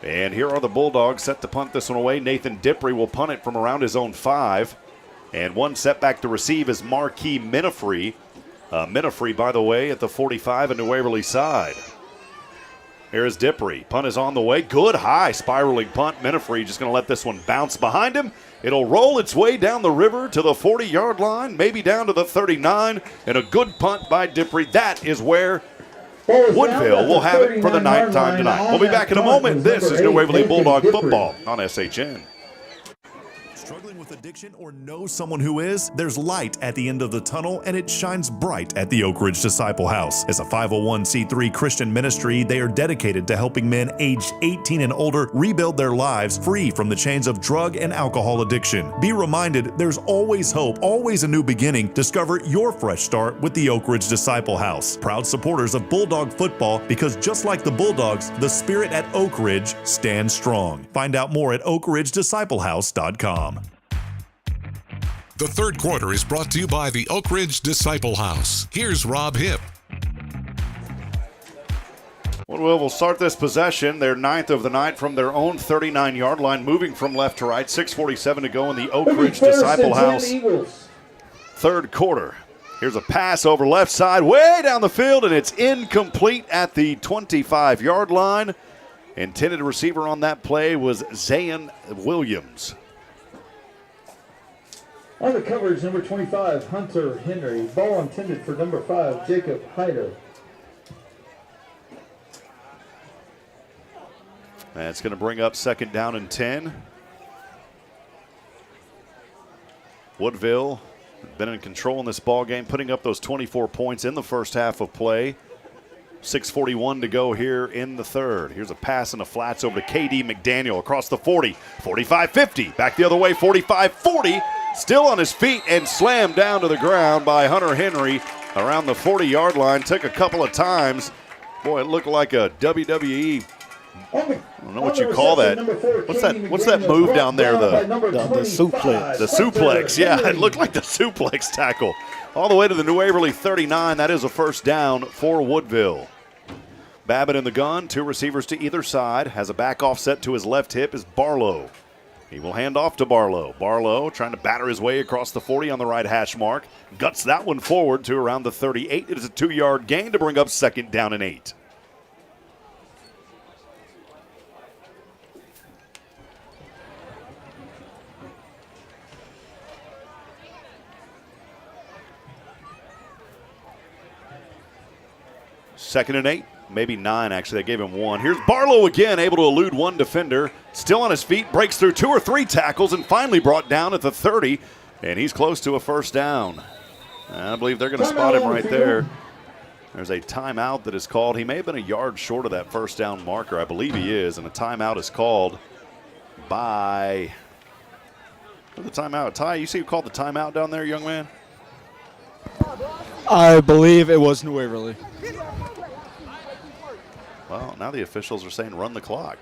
And here are the Bulldogs set to punt this one away. Nathan Dippery will punt it from around his own 5. And one setback to receive is Marquis Minifree. Minifree, by the way, at the 45 on New Waverly side. Here is Dippery. Punt is on the way. Good high spiraling punt. Minifree just going to let this one bounce behind him. It'll roll its way down the river to the 40-yard line, maybe down to the 39, and a good punt by Dippery. That is where Woodville will have it for the 9th time tonight. We'll be back in a moment. This is New Waverly Bulldog football on SHN. Struggling with addiction or know someone who is? There's light at the end of the tunnel, and it shines bright at the Oak Ridge Disciple House. As a 501c3 Christian ministry, they are dedicated to helping men aged 18 and older rebuild their lives free from the chains of drug and alcohol addiction. Be reminded, there's always hope, always a new beginning. Discover your fresh start with the Oak Ridge Disciple House. Proud supporters of Bulldog football, because just like the Bulldogs, the spirit at Oak Ridge stands strong. Find out more at oakridgedisciplehouse.com. The third quarter is brought to you by the Oak Ridge Disciple House. Here's Rob Hipp. Woodville will start this possession, their 9th of the night, from their own 39-yard line, moving from left to right. 6:47 to go in the Oak Ridge Disciple House third quarter. Here's a pass over left side, way down the field, and it's incomplete at the 25-yard line. Intended receiver on that play was Zayn Williams. On the coverage, number 25, Hunter Henry. Ball intended for number 5, Jacob Hyder. That's going to bring up second down and 10. Woodville been in control in this ball game, putting up those 24 points in the first half of play. 6:41 to go here in the third. Here's a pass in the flats over to KD McDaniel across the 40, 45-50, back the other way, 45-40, still on his feet and slammed down to the ground by Hunter Henry around the 40-yard line. Took a couple of times. Boy, it looked like a WWE. I don't know what you call that. What's that move down there? The suplex. The suplex, yeah. It looked like the suplex tackle. All the way to the New Waverly 39. That is a first down for Woodville. Babbitt in the gun. Two receivers to either side. Has a back offset to his left hip is Barlow. He will hand off to Barlow. Barlow trying to batter his way across the 40 on the right hash mark. Guts that one forward to around the 38. It is a 2-yard gain to bring up second down and 8. Second and 8 maybe 9, actually. They gave him 1. Here's Barlow again, able to elude one defender. Still on his feet, breaks through 2 or 3 tackles, and finally brought down at the 30. And he's close to a first down. I believe they're going to spot him right there. There's a timeout that is called. He may have been a yard short of that first down marker. I believe he is, and a timeout is called by the timeout. Ty, you see who called the timeout down there, young man? I believe it was New Waverly. Well, now the officials are saying run the clock.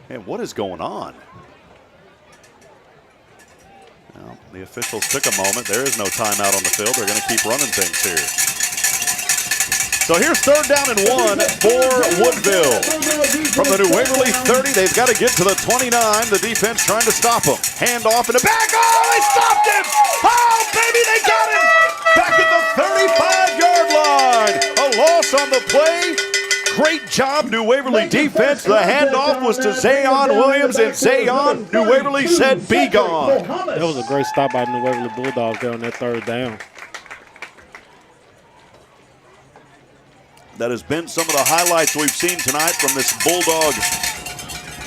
Man, what is going on? Well, the officials took a moment. There is no timeout on the field. They're going to keep running things here. So here's 3rd down and 1 for Woodville. From the New Waverly 30, they've got to get to the 29. The defense trying to stop them. Hand off in the back. Oh, they stopped him! Oh, baby, they got him! Back at the 35-yard line. A loss on the play. Great job, New Waverly defense. The handoff was to Zayon Williams, and Zayon, New Waverly said, be gone. That was a great stop by New Waverly Bulldogs there on that 3rd down. That has been some of the highlights we've seen tonight from this Bulldog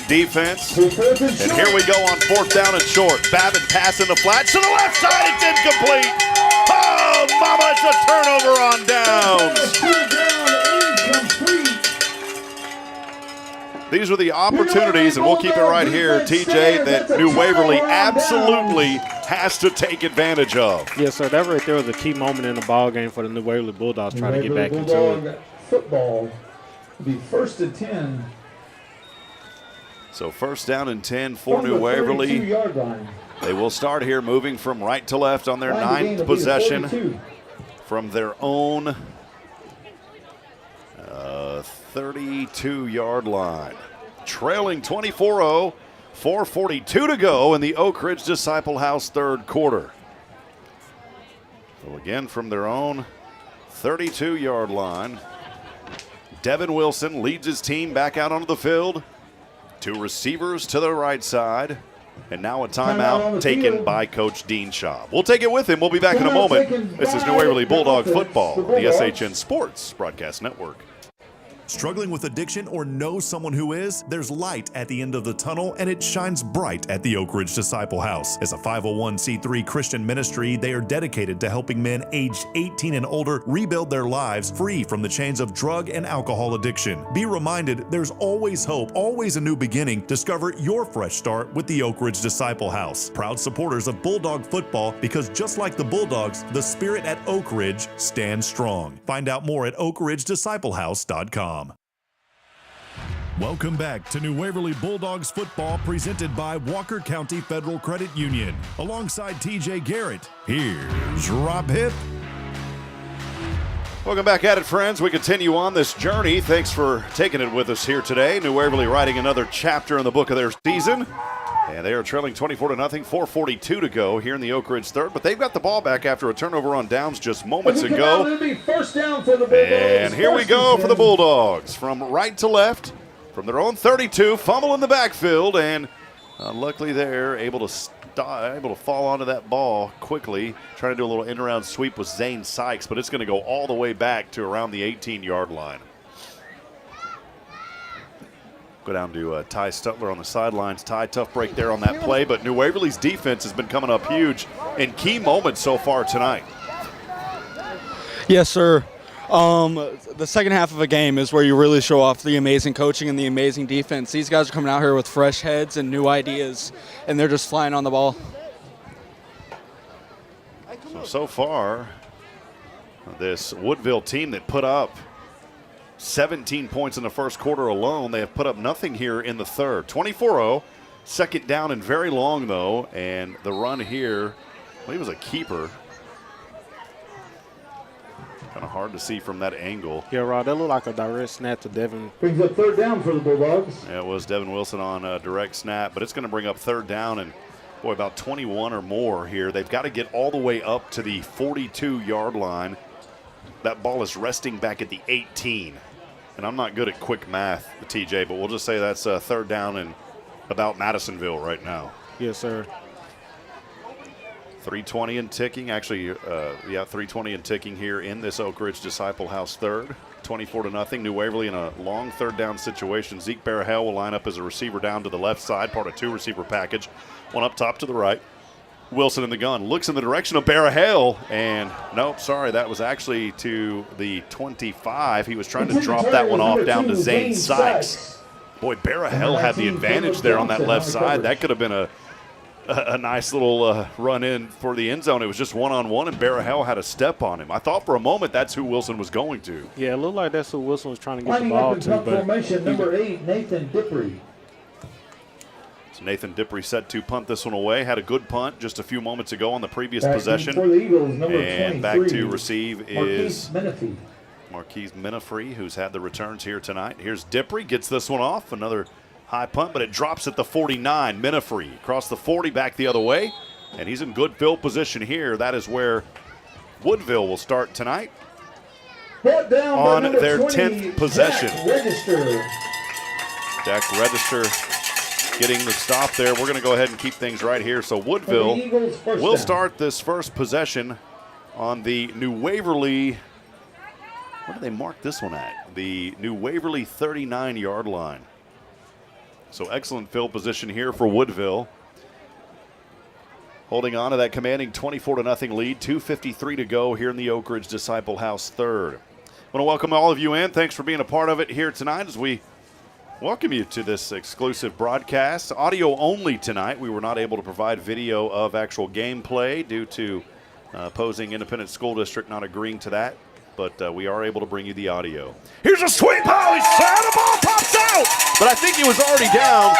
defense. And here we go on 4th down and short. Babbitt passing the flat to the left side. It's incomplete. Oh, mama, it's a turnover on downs. These are the opportunities, and we'll keep it right here, TJ, that New Waverly absolutely has to take advantage of. Yes, sir. That right there was a key moment in the ball game for the New Waverly Bulldogs trying to get back into it. Football will be 1st and 10. So 1st down and 10 for New Waverly. They will start here moving from right to left on their 9th possession from their own 32-yard line. Trailing 24-0, 4:42 to go in the Oak Ridge Disciple House 3rd quarter. So again from their own 32-yard line. Devin Wilson leads his team back out onto the field. 2 receivers to the right side. And now a timeout taken by Coach Dean Schaub. We'll take it with him. We'll be back in a moment. This is New Waverly Bulldog football, the SHN Sports Broadcast Network. Struggling with addiction or know someone who is? There's light at the end of the tunnel, and it shines bright at the Oak Ridge Disciple House. As a 501c3 Christian ministry, they are dedicated to helping men aged 18 and older rebuild their lives free from the chains of drug and alcohol addiction. Be reminded, there's always hope, always a new beginning. Discover your fresh start with the Oak Ridge Disciple House. Proud supporters of Bulldog football, because just like the Bulldogs, the spirit at Oak Ridge stands strong. Find out more at oakridgedisciplehouse.com. Welcome back to New Waverly Bulldogs football, presented by Walker County Federal Credit Union. Alongside TJ Garrett, here's Rob Hipp. Welcome back at it, friends. We continue on this journey. Thanks for taking it with us here today. New Waverly writing another chapter in the book of their season. And they are trailing 24-0, 4:42 to go here in the Oak Ridge 3rd. But they've got the ball back after a turnover on downs just moments ago. And here we go for the Bulldogs. From right to left, from their own 32, fumble in the backfield. And luckily they're able to fall onto that ball quickly. Trying to do a little in-around sweep with Zane Sykes. But it's going to go all the way back to around the 18-yard line. Go down to Ty Stutler on the sidelines. Ty, tough break there on that play, but New Waverly's defense has been coming up huge in key moments so far tonight. Yes, sir. The second half of a game is where you really show off the amazing coaching and the amazing defense. These guys are coming out here with fresh heads and new ideas, and they're just flying on the ball. So far, this Woodville team that put up 17 points in the first quarter alone, they have put up nothing here in the 3rd. 24-0, 2nd down and very long, though, and the run here, well, he was a keeper. Kind of hard to see from that angle. Yeah, Rod, that looked like a direct snap to Devin. Brings up 3rd down for the Bulldogs. Yeah, it was Devin Wilson on a direct snap, but it's going to bring up 3rd down and, boy, about 21 or more here. They've got to get all the way up to the 42-yard line. That ball is resting back at the 18. And I'm not good at quick math, TJ, but we'll just say that's 3rd down and about Madisonville right now. Yes, sir. 3:20 and ticking. Actually, 3:20 and ticking here in this Oak Ridge Disciple House third. 24-0. New Waverly in a long third down situation. Zeke Barahel will line up as a receiver down to the left side, part of 2-receiver package. One up top to the right. Wilson in the gun. Looks in the direction of Barahel, and nope, sorry, that was actually to the 25. He was trying to drop that one off down to Zane Sykes. Boy, Barahel had the advantage there on that left side. That could have been a nice little run in for the end zone. It was just one-on-one, and Barahel had a step on him. I thought for a moment that's who Wilson was going to. Yeah, it looked like that's who Wilson was trying to get Lining the ball up in to. punt But formation, number 8, Nathan Dippery. So Nathan Dippery set to punt this one away. Had a good punt just a few moments ago on the previous Back possession. for the Eagles, number And 23, back to receive is Marquise Menifree, who's had the returns here tonight. Here's Dippery, gets this one off. Another high punt, but it drops at the 49. Menifree across the 40, back the other way. And he's in good field position here. That is where Woodville will start tonight on their 10th possession. Jack Register getting the stop there. We're going to go ahead and keep things right here. So Woodville will start this first possession on the New Waverly. What do they mark this one at? The New Waverly 39-yard line. So excellent field position here for Woodville. Holding on to that commanding 24-0 lead. 2:53 to go here in the Oak Ridge Disciple House third. I want to welcome all of you in. Thanks for being a part of it here tonight as we welcome you to this exclusive broadcast. Audio only tonight. We were not able to provide video of actual gameplay due to opposing Independent School District not agreeing to that. But we are able to bring you the audio. Here's a sweep. Oh, he's fouled. The ball pops out. But I think he was already down.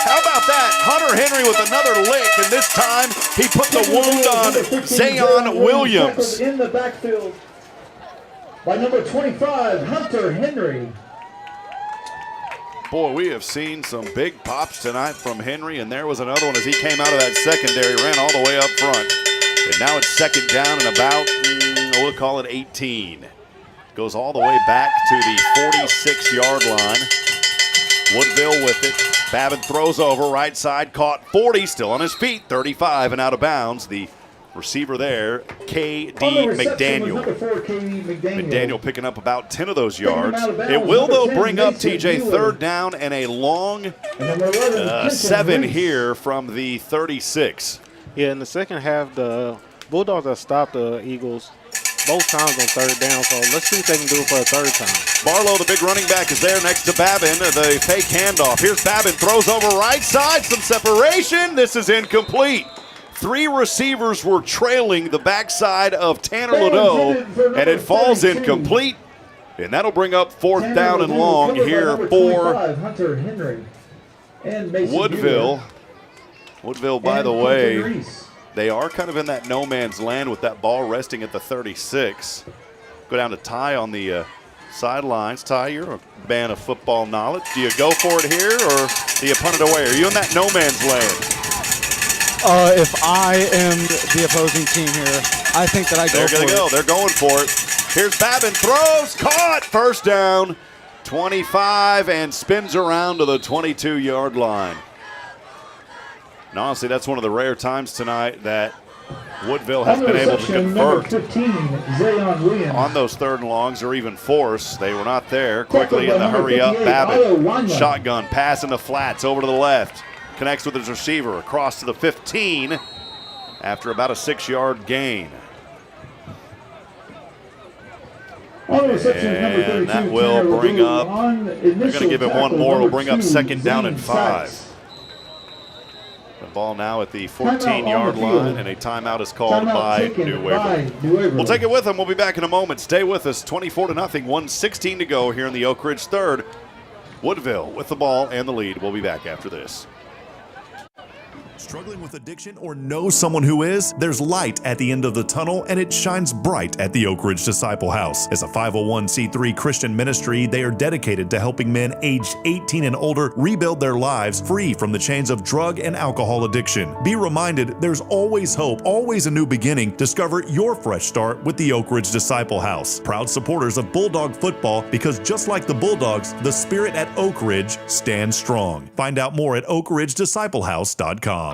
How about that? Hunter Henry with another lick, and this time he put the wound on Zayon Williams. In the backfield by number 25, Hunter Henry. Boy, we have seen some big pops tonight from Henry, and there was another one as he came out of that secondary, ran all the way up front. And now it's second down and about, we'll call it 18. Goes all the way back to the 46-yard line. Woodville with it. Babin throws over, right side, caught 40, still on his feet, 35 and out of bounds. The receiver there, K.D. McDaniel. McDaniel picking up about 10 of those yards. It will, though, bring up TJ third down and a long 7 here from the 36. Yeah, in the second half, the Bulldogs have stopped the Eagles both times on third down, so let's see if they can do it for a third time. Barlow, the big running back, is there next to Babin. The fake handoff. Here's Babin, throws over right side, some separation. This is incomplete. 3 receivers were trailing the backside of Tanner Ladeau, and it falls incomplete. And that'll bring up fourth down and long here for Woodville. Woodville, by the way, they are kind of in that no man's land with that ball resting at the 36. Go down to Ty on the sidelines. Ty, you're a man of football knowledge. Do you go for it here or do you punt it away? Are you in that no man's land? If I am the opposing team here, I think that I go for it. There they go. They're going for it. Here's Babin, throws, caught, first down, 25, and spins around to the 22-yard line. And honestly, that's one of the rare times tonight that Woodville has been able to convert 15, on those third and longs or even force. They were not there. Quickly in the hurry up, Babin, shotgun, pass in the flats over to the left. Connects with his receiver across to the 15 after about a 6-yard gain. And that will bring up, they're going to give him one more. It'll bring up second down and 5. The ball now at the 14-yard line, and a timeout is called by New Waverly. We'll take it with them. We'll be back in a moment. Stay with us. 24-0, 1:16 to go here in the Oak Ridge third. Woodville with the ball and the lead. We'll be back after this. Struggling with addiction or know someone who is? There's light at the end of the tunnel, and it shines bright at the Oak Ridge Disciple House. As a 501c3 Christian ministry, they are dedicated to helping men aged 18 and older rebuild their lives free from the chains of drug and alcohol addiction. Be reminded, there's always hope, always a new beginning. Discover your fresh start with the Oak Ridge Disciple House. Proud supporters of Bulldog football, because just like the Bulldogs, the spirit at Oak Ridge stands strong. Find out more at oakridgedisciplehouse.com.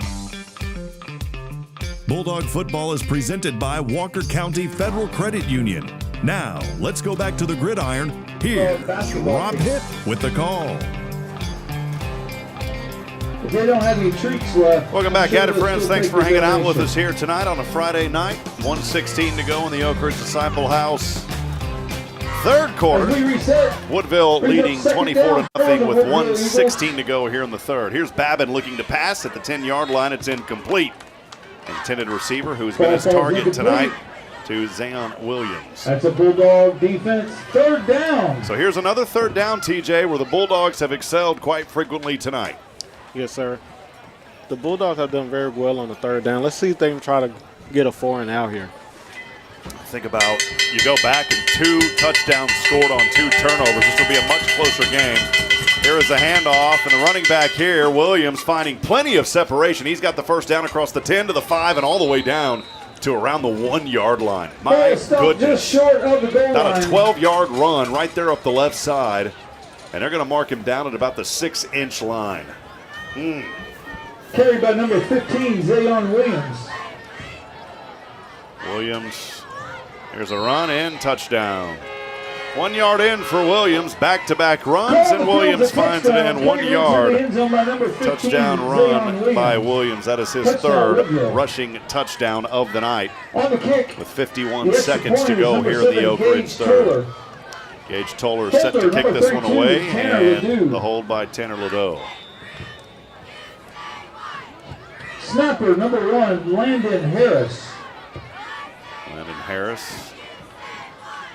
Bulldog football is presented by Walker County Federal Credit Union. Now, let's go back to the gridiron. Here's Rob Hitt with the call. If they don't have any treats left. Welcome back at it, friends. Thanks for hanging out with us here tonight on a Friday night. 1:16 to go in the Oak Ridge Disciple House. Third quarter, Woodville leading 24-0 with 1:16 to go here in the third. Here's Babin looking to pass at the 10-yard line. It's incomplete. Intended receiver, who's been his target tonight, to Zion Williams. That's a Bulldog defense. Third down. So here's another third down, TJ, where the Bulldogs have excelled quite frequently tonight. Yes, sir. The Bulldogs have done very well on the third down. Let's see if they can try to get a 4 and out here. Think about, you go back and 2 touchdowns scored on 2 turnovers. This will be a much closer game. Here is a handoff, and the running back here, Williams, finding plenty of separation. He's got the first down across the 10 to the 5 and all the way down to around the 1-yard line. My goodness. Just short of the goal About line. a 12-yard run right there up the left side, and they're going to mark him down at about the 6-inch line. Carried by number 15, Zion Williams. Williams, here's a run and touchdown. 1 yard in for Williams, back-to-back runs, and Williams finds it in 1 yard. Touchdown run by Williams. That is his third rushing touchdown of the night with 51 seconds to go here in the Oak Ridge third. Gage Toller set to kick this one away, and the hold by Tanner Ladeau. Snapper number 1, Landon Harris. Landon Harris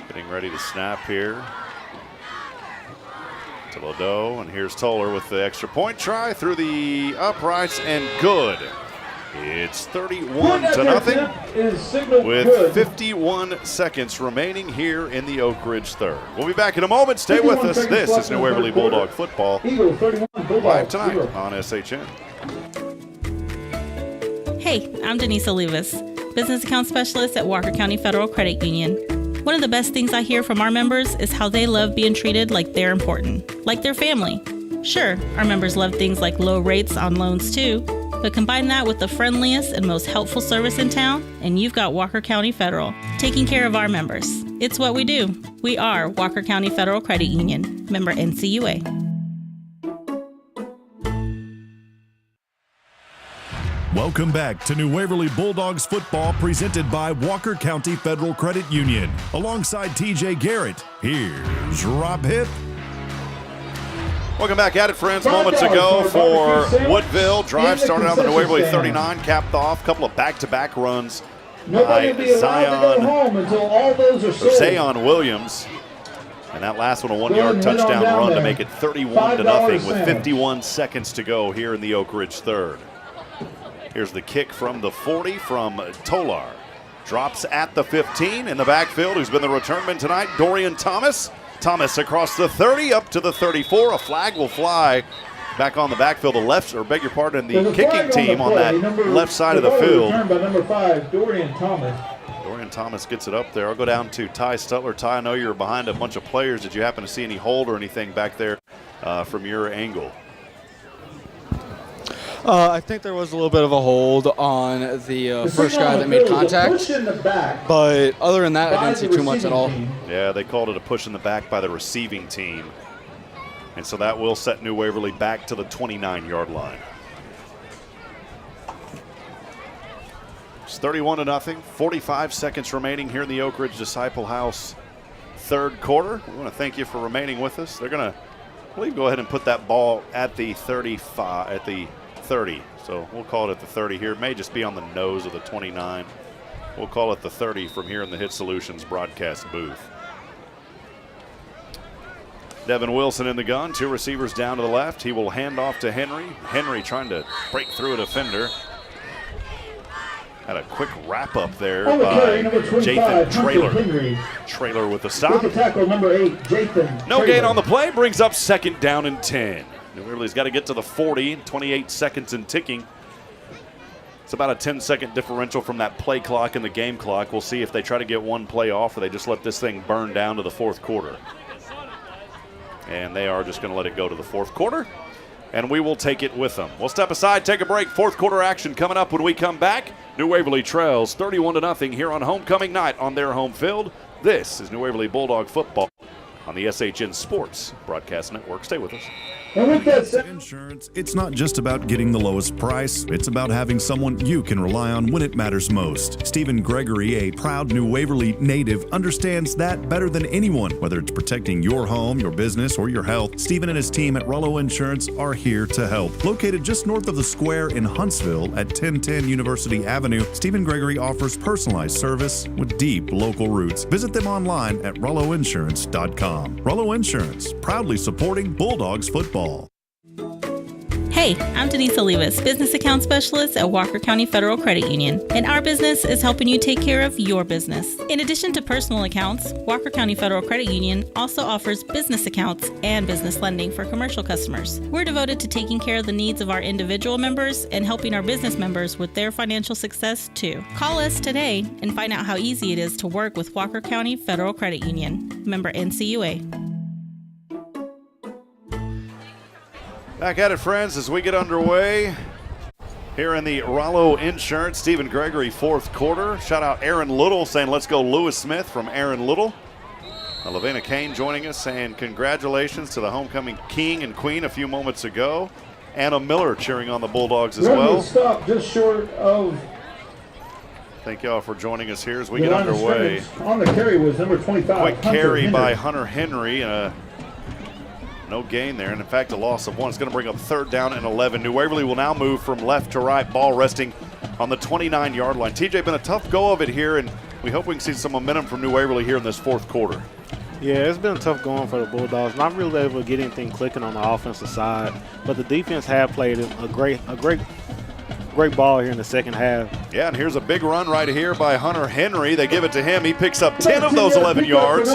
getting ready to snap here to Ladeau, and here's Toller with the extra point try through the uprights, and good. It's 31-0 with 51 seconds remaining here in the Oak Ridge third. We'll be back in a moment. Stay with us. This is New Waverly Bulldog football live tonight on SHN. Hey, I'm Denise Olivas, Business Account Specialist at Walker County Federal Credit Union. One of the best things I hear from our members is how they love being treated like they're important, like their family. Sure, our members love things like low rates on loans too, but combine that with the friendliest and most helpful service in town, and you've got Walker County Federal, taking care of our members. It's what we do. We are Walker County Federal Credit Union, member NCUA. Welcome back to New Waverly Bulldogs football presented by Walker County Federal Credit Union. Alongside TJ Garrett, here's Rob Hitt. Welcome back at it, friends. Moments ago for Woodville. Drive started on the New Waverly 39, capped off. A couple of back-to-back runs by Zion Williams. And that last one, a 1 yard touchdown run to make it 31-0 with 51 seconds to go here in the Oak Ridge third. Here's the kick from the 40 from Tolar. Drops at the 15 in the backfield. Who's been the returnman tonight? Dorian Thomas. Thomas across the 30 up to the 34. A flag will fly back on the backfield. The left, or beg your pardon, the kicking team on that left side of the field. Returned by number 5, Dorian Thomas. Dorian Thomas gets it up there. I'll go down to Ty Stutler. Ty, I know you're behind a bunch of players. Did you happen to see any hold or anything back there from your angle? I think there was a little bit of a hold on the first guy that made contact, but other than that, I didn't see too much at all. Yeah, they called it a push in the back by the receiving team. And so that will set New Waverly back to the 29-yard line. It's 31-0, 45 seconds remaining here in the Oak Ridge Disciple House third quarter. We want to thank you for remaining with us. They're going to, I believe, go ahead and put that ball at the 35, at the 30. So we'll call it at the 30 here. It may just be on the nose of the 29. We'll call it the 30 from here in the Hit Solutions broadcast booth. Devin Wilson in the gun. 2 receivers down to the left. He will hand off to Henry. Henry trying to break through a defender. Had a quick wrap up there by Jathan Traylor. Traylor with the stop. With the tackle, number 8, Jathan. No gain on the play. Brings up second down and 10. New Waverly's got to get to the 40, 28 seconds and ticking. It's about a 10-second differential from that play clock and the game clock. We'll see if they try to get one play off or they just let this thing burn down to the fourth quarter. And they are just going to let it go to the fourth quarter. and we will take it with them. We'll step aside, take a break. Fourth quarter action coming up when we come back. New Waverly trails 31-0 here on homecoming night on their home field. This is New Waverly Bulldog football on the SHN Sports Broadcast Network. Stay with us. Insurance, it's not just about getting the lowest price. It's about having someone you can rely on when it matters most. Stephen Gregory, a proud New Waverly native, understands that better than anyone. Whether it's protecting your home, your business, or your health, Stephen and his team at Rollo Insurance are here to help. Located just north of the square in Huntsville at 1010 University Avenue, Stephen Gregory offers personalized service with deep local roots. Visit them online at rolloinsurance.com. Rollo Insurance, proudly supporting Bulldogs football. Hey, I'm Denise Olivas, Business Account Specialist at Walker County Federal Credit Union, and our business is helping you take care of your business. In addition to personal accounts, Walker County Federal Credit Union also offers business accounts and business lending for commercial customers. We're devoted to taking care of the needs of our individual members and helping our business members with their financial success too. Call us today and find out how easy it is to work with Walker County Federal Credit Union. Member NCUA. Back at it, friends, as we get underway here in the Rollo Insurance Stephen Gregory fourth quarter. Shout out Aaron Little saying, let's go Lewis Smith from Aaron Little. Lavina Kane joining us saying congratulations to the homecoming king and queen a few moments ago. Anna Miller cheering on the Bulldogs as well. Stop just short of. Thank y'all for joining us here as we get underway. On the carry was number 25. Quick carry by Hunter Henry. No gain there, and in fact a loss of one. It's going to bring up third down and 11. New Waverly will now move from left to right, ball resting on the 29-yard line. TJ, been a tough go of it here, and we hope we can see some momentum from New Waverly here in this fourth quarter. Yeah, it's been tough going for the Bulldogs. Not really able to get anything clicking on the offensive side, but the defense have played a great ball here in the second half. Yeah, and here's a big run right here by Hunter Henry. They give it to him. He picks up 10 of those 11 yards.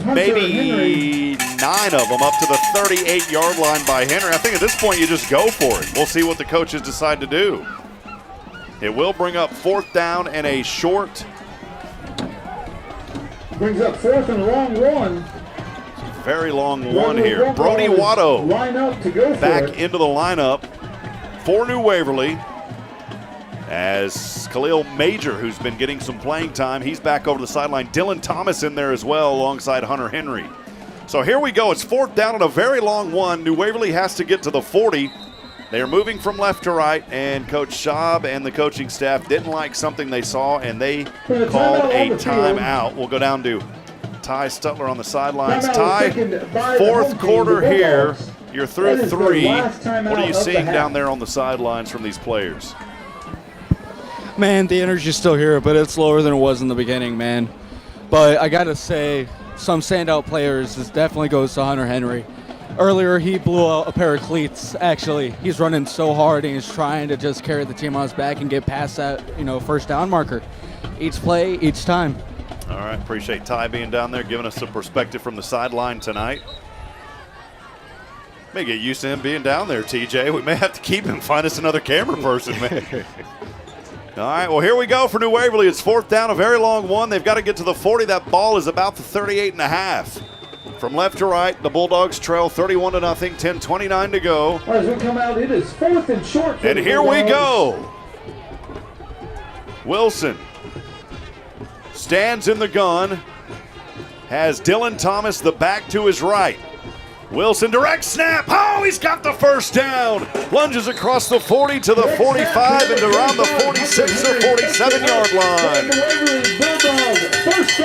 Maybe 9 of them up to the 38-yard line by Henry. I think at this point you just go for it. We'll see what the coaches decide to do. It will bring up fourth down and a short. Brings up fourth and long one. Very long one here. Brody Watto back into the lineup for New Waverly, as Khalil Major, who's been getting some playing time, he's back over the sideline. Dylan Thomas in there as well alongside Hunter Henry. So here we go. It's fourth down and a very long one. New Waverly has to get to the 40. They are moving from left to right, and Coach Schaub and the coaching staff didn't like something they saw, and they called a timeout. We'll go down to Ty Stutler on the sidelines. Ty, fourth quarter here. You're through 3. What are you seeing down there on the sidelines from these players? Man, the energy's still here, but it's lower than it was in the beginning, man. But I got to say, some standout players, this definitely goes to Hunter Henry. Earlier, he blew out a pair of cleats, actually. He's running so hard, and he's trying to just carry the team on his back and get past that, first down marker. Each play, each time. All right, appreciate Ty being down there, giving us some perspective from the sideline tonight. May get used to him being down there, TJ. We may have to keep him, find us another camera person, man. All right, well, here we go for New Waverly. It's fourth down, a very long one. They've got to get to the 40. That ball is about the 38.5. From left to right, the Bulldogs trail 31-0, 10:29 to go. As we come out, it is fourth and short. And here we go. Wilson stands in the gun, has Dylan Thomas the back to his right. Wilson, direct snap. Oh, he's got the first down. Lunges across the 40 to the 45 and around the 46 or 47-yard line.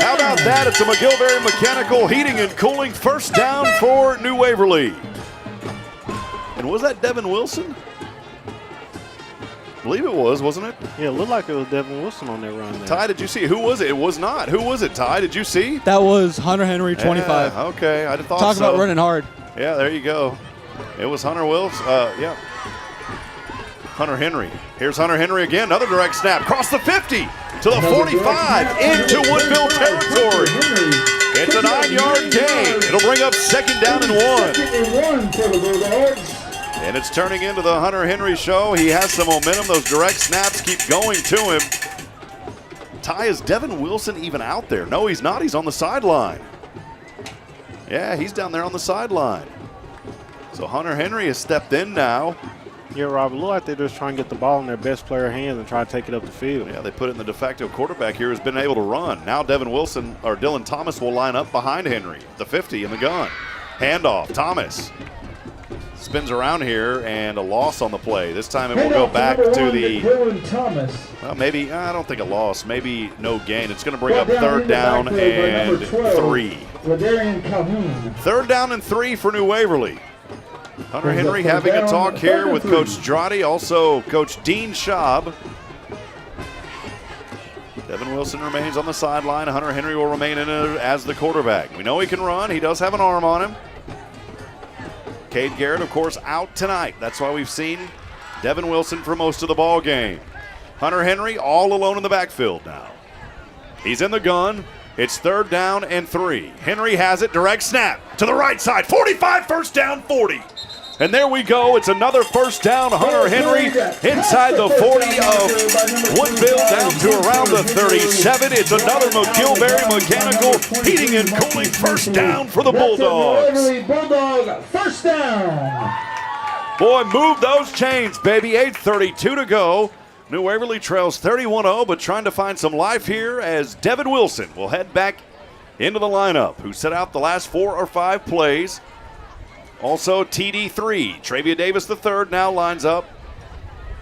How about that? It's a McGillberry Mechanical Heating and Cooling first down for New Waverly. And was that Devin Wilson? I believe it was, wasn't it? Yeah, it looked like it was Devin Wilson on that run there. Ty, did you see? Who was it? It was not. Who was it, Ty? Did you see? That was Hunter Henry, 25. Yeah, okay, I thought so. Talk about running hard. Yeah, there you go. It was Hunter Wilson. Yeah. Hunter Henry. Here's Hunter Henry again. Another direct snap. Across the 50 to the 45 into Woodville territory. It's a 9-yard gain. It'll bring up second down and 1. And it's turning into the Hunter Henry show. He has some momentum. Those direct snaps keep going to him. Ty, is Devin Wilson even out there? No, he's not. He's on the sideline. Yeah, he's down there on the sideline. So Hunter Henry has stepped in now. Yeah, Rob, it look like they're just trying to get the ball in their best player hands and try to take it up the field. Yeah, they put it in the de facto quarterback here who's been able to run. Now Dylan Thomas will line up behind Henry, the 50 in the gun. Handoff, Thomas spins around here and a loss on the play. This time it will go back to the, Dylan Thomas. well, maybe, I don't think a loss, maybe no gain. It's going to bring up third down and 3. Ladarian Calhoun. Third down and 3 for New Waverly. Hunter Henry having a talk here with Coach Strati, also Coach Dean Schaub. Devin Wilson remains on the sideline. Hunter Henry will remain in it as the quarterback. We know he can run. He does have an arm on him. Cade Garrett, of course, out tonight. That's why we've seen Devin Wilson for most of the ball game. Hunter Henry all alone in the backfield now. He's in the gun. It's third down and 3. Henry has it. Direct snap to the right side. 45, first down, 40. And there we go. It's another first down. Hunter Henry inside the 40 of Woodville down to around the 37. It's another McGillberry Mechanical Heating and Cooling first down for the Bulldogs. Waverly Bulldog first down. Boy, move those chains, baby. 8:32 to go. New Waverly trails 31-0, but trying to find some life here as Devin Wilson will head back into the lineup, who set out the last 4 or 5 plays. Also, TD3, Travia Davis III now lines up,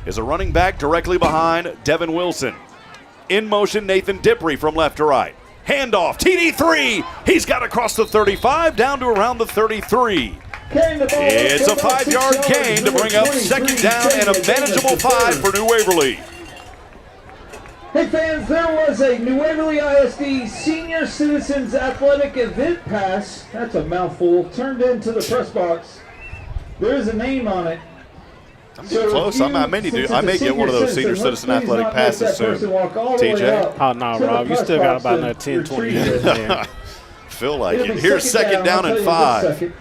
is a running back directly behind Devin Wilson. In motion, Nathan Dippery from left to right. Handoff, TD3, he's got across the 35, down to around the 33. It's a 5-yard gain to bring up second down and a manageable 5 for New Waverly. Hey fans, there was a New Waverly ISD Senior Citizens Athletic Event Pass, that's a mouthful, turned into the press box. There is a name on it. I'm getting close. I may get one of those Senior Citizen Athletic passes soon. TJ? Oh, no, Rob. You still got about another 10, 20 years, man. Feel like it. Here's second down and 5.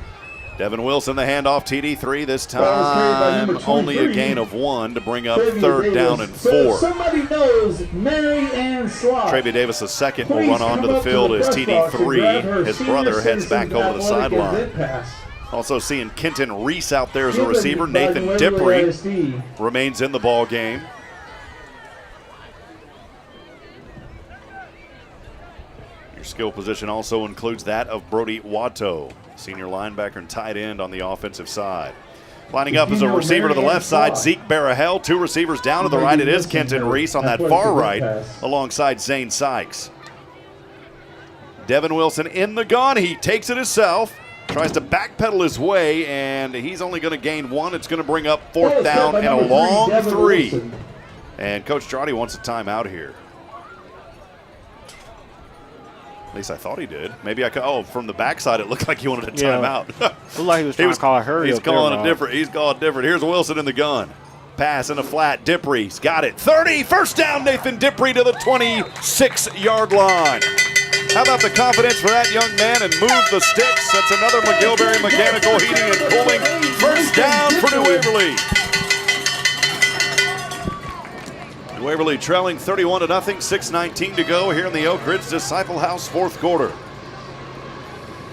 Devin Wilson, the handoff, TD3 this time. Only a gain of 1 to bring up third down and 4. Somebody knows Mary Ann Slot. Travia Davis II will run onto the field as TD3. His brother heads back over the sideline. Also seeing Kenton Reese out there as a receiver. Nathan Dippery remains in the ball game. Your skill position also includes that of Brody Watto, senior linebacker and tight end on the offensive side. Lining up as a receiver to the left side, Zeke Barahel. 2 receivers down to the right. It is Kenton Reese on that far right alongside Zane Sykes. Devin Wilson in the gun. He takes it himself. Tries to backpedal his way, and he's only going to gain 1. It's going to bring up fourth down and a long 3. And Coach Strati wants a timeout here. At least I thought he did. Maybe I could. Oh, from the backside, it looked like he wanted a timeout. Looked like he was trying to call a hurry. He's calling different. He's calling different. Here's Wilson in the gun. Pass in a flat. Dippery's got it. 30. First down, Nathan Dippery to the 26-yard line. How about the confidence for that young man and move the sticks? That's another McGillberry Mechanical Heating and Cooling. First down for New Waverly. New Waverly trailing 31-0, 6:19 to go here in the Oak Ridge Disciple House fourth quarter.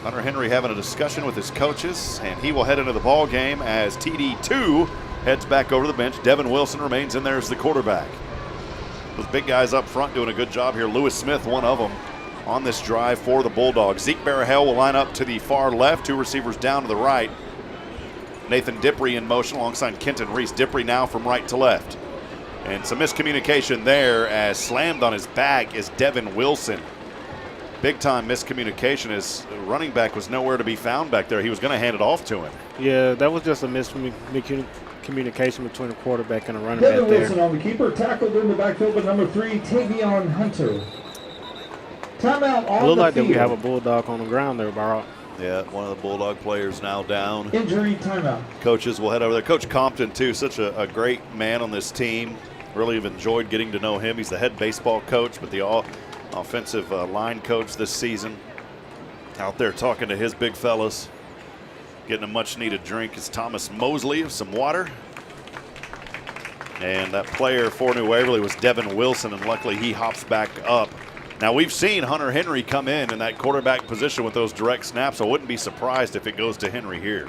Hunter Henry having a discussion with his coaches, and he will head into the ball game as TD2 heads back over to the bench. Devin Wilson remains in there as the quarterback. Those big guys up front doing a good job here. Lewis Smith, one of them, on this drive for the Bulldogs. Zeke Barahel will line up to the far left, 2 receivers down to the right. Nathan Dippery in motion alongside Kenton Reese. Dippery now from right to left. And some miscommunication there as slammed on his back is Devin Wilson. Big time miscommunication as running back was nowhere to be found back there. He was going to hand it off to him. Yeah, that was just a miscommunication between the quarterback and the running Devin back there. Wilson on the keeper, tackled in the backfield with number 3, Tavion Hunter. Timeout on it looked the like that field. we have a Bulldog on the ground there, Barrow. Yeah, one of the Bulldog players now down. Injury timeout. Coaches will head over there. Coach Compton, too, such a great man on this team. Really have enjoyed getting to know him. He's the head baseball coach, but the offensive line coach this season. Out there talking to his big fellas. Getting a much-needed drink is Thomas Mosley of some water. And that player for New Waverly was Devin Wilson, and luckily he hops back up. Now, we've seen Hunter Henry come in that quarterback position with those direct snaps. I wouldn't be surprised if it goes to Henry here.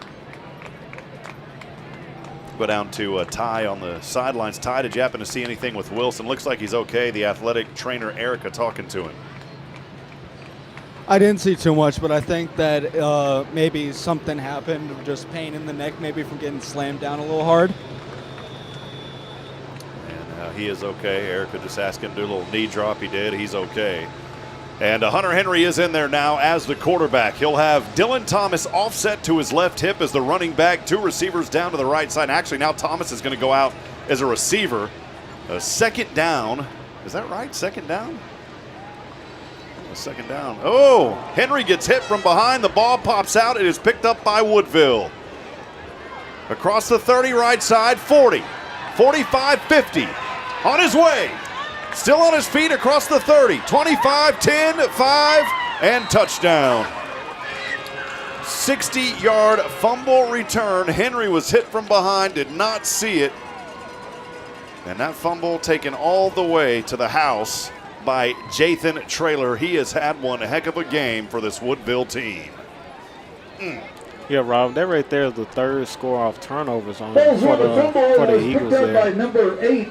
Go down to Ty on the sidelines. Ty, did you happen to see anything with Wilson? Looks like he's okay. The athletic trainer, Erica, talking to him. I didn't see too much, but I think that maybe something happened, just pain in the neck, maybe from getting slammed down a little hard. And he is okay. Erica just asked him to do a little knee drop. He did. He's okay. And Hunter Henry is in there now as the quarterback. He'll have Dylan Thomas offset to his left hip as the running back. 2 receivers down to the right side. Actually, now Thomas is going to go out as a receiver. A second down. Is that right? Second down? A second down. Oh, Henry gets hit from behind. The ball pops out. It is picked up by Woodville. Across the 30 right side, 40, 45, 50. On his way. Still on his feet across the 30, 25, 10, 5, and touchdown. 60-yard fumble return. Henry was hit from behind, did not see it. And that fumble taken all the way to the house by Jathan Traylor. He has had one heck of a game for this Woodville team. Yeah, Rob, that right there is the 3rd score off turnovers on for the Eagles there. By number 8.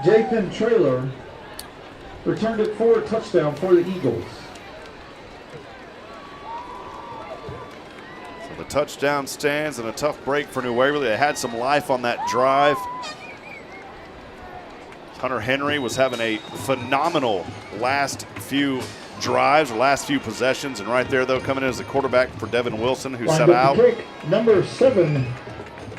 Jathan Traylor returned it for a touchdown for the Eagles. So the touchdown stands and a tough break for New Waverly. They had some life on that drive. Hunter Henry was having a phenomenal last few drives or last few possessions. And right there, though, coming in as the quarterback for Devin Wilson, who set out. Number 7.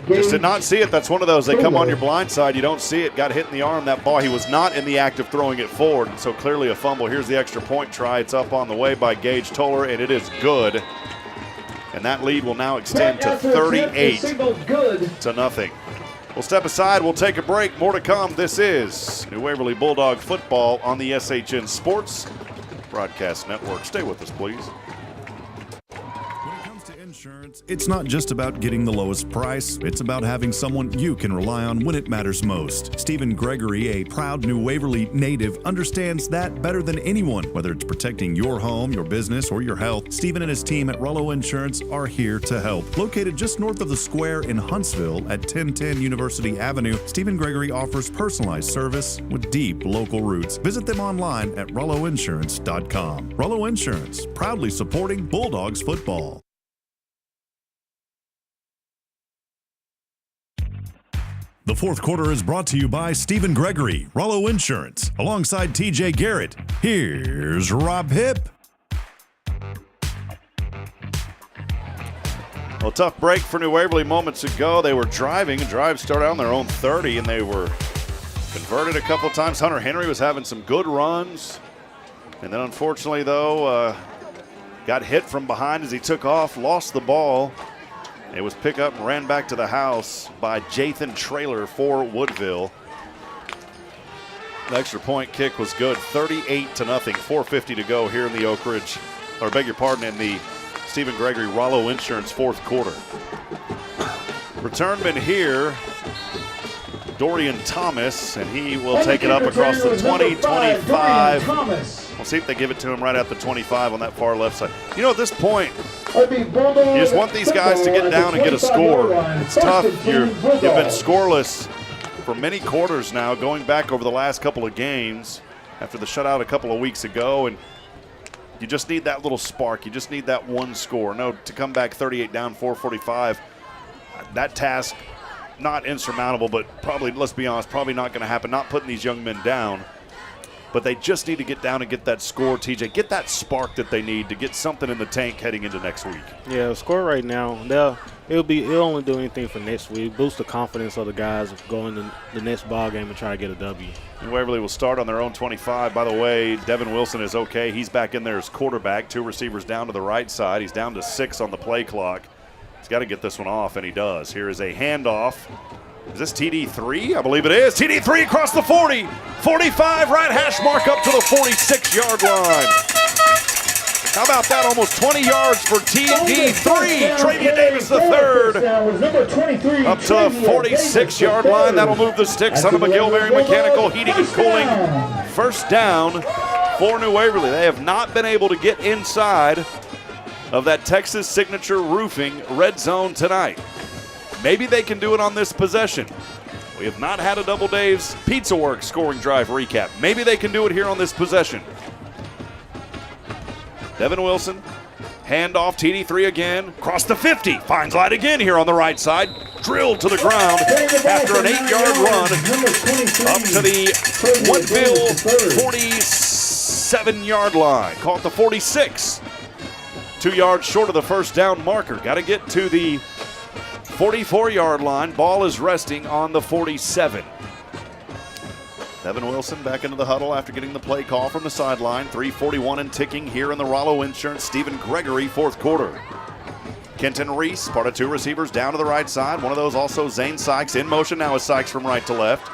Just did not see it. That's one of those. They come on your blind side. You don't see it. Got hit in the arm. That ball, he was not in the act of throwing it forward. So clearly a fumble. Here's the extra point try. It's up on the way by Gage Toller, and it is good. And that lead will now extend to 38 to nothing. We'll step aside. We'll take a break. More to come. This is New Waverly Bulldog football on the SHN Sports Broadcast Network. Stay with us, please. Insurance, it's not just about getting the lowest price, it's about having someone you can rely on when it matters most. Stephen Gregory, a proud New Waverly native, understands that better than anyone. Whether it's protecting your home, your business, or your health, Stephen and his team at Rollo Insurance are here to help. Located just north of the square in Huntsville at 1010 University Avenue, Stephen Gregory offers personalized service with deep local roots. Visit them online at rolloinsurance.com. Rollo Insurance, proudly supporting Bulldogs football. The 4th quarter is brought to you by Stephen Gregory, Rollo Insurance, alongside TJ Garrett. Here's Rob Hipp. Well, tough break for New Waverly moments ago. They were driving. Drive started on their own 30, and they were converted a couple times. Hunter Henry was having some good runs. And then unfortunately, though, got hit from behind as he took off, lost the ball. It was picked up and ran back to the house by Jathan Traylor for Woodville. The extra point kick was good, 38 to nothing, 4:50 to go here in the Oak Ridge, or beg your pardon, in the Stephen Gregory Rollo Insurance 4th quarter. Returnman here, Dorian Thomas, and he will take it up across the 20, 25. We'll see if they give it to him right at the 25 on that far left side. You know, at this point, you just want these guys to get down and get a score. It's tough. You've been scoreless for many quarters now, going back over the last couple of games after the shutout a couple of weeks ago, and you just need that little spark. You just need that one score. No, to come back 38 down, 4:45, that task, not insurmountable, but probably, let's be honest, probably not going to happen. Not putting these young men down. But they just need to get down and get that score, TJ. Get that spark that they need to get something in the tank heading into next week. Yeah, the score right now, it'll only do anything for next week. Boost the confidence of the guys going to the next ball game and try to get a W. And Waverly will start on their own 25. By the way, Devin Wilson is okay. He's back in there as quarterback. 2 receivers down to the right side. He's down to 6 on the play clock. He's got to get this one off, and he does. Here is a handoff. Is this TD3? I believe it is. TD3 across the 40. 45, right hash mark up to the 46-yard line. How about that? Almost 20 yards for TD3. Travian Davis the third. Up to the 46-yard line. That'll move the sticks on the McGillberry Mechanical Heating and Cooling. First down for New Waverly. They have not been able to get inside of that Texas Signature Roofing red zone tonight. Maybe they can do it on this possession. We have not had a Double Dave's Pizza Works scoring drive recap. Maybe they can do it here on this possession. Devin Wilson, handoff, TD3 again, across the 50, finds light again here on the right side, drilled to the ground after an 8-yard run up to the Woodville 47-yard line, caught the 46. 2 yards short of the first down marker. Got to get to the 44-yard line. Ball is resting on the 47. Devin Wilson back into the huddle after getting the play call from the sideline. 3:41 and ticking here in the Rollo Insurance Stephen Gregory fourth quarter. Kenton Reese, part of 2 receivers down to the right side. One of those also Zane Sykes in motion now is Sykes from right to left.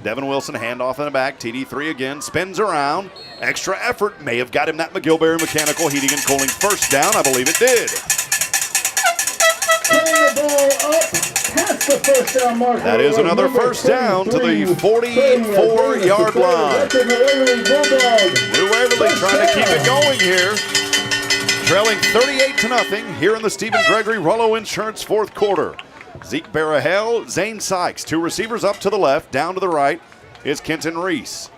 Devin Wilson, handoff in the back. TD3 again, spins around. Extra effort may have got him that McGillberry Mechanical Heating and Cooling first down. I believe it did. That is another first down to the 44-yard line. New Waverly trying to keep it going here. Trailing 38-0 here in the Stephen Gregory Rollo Insurance fourth quarter. Zeke Barahel, Zane Sykes, 2 receivers up to the left, down to the right is Kenton Reese.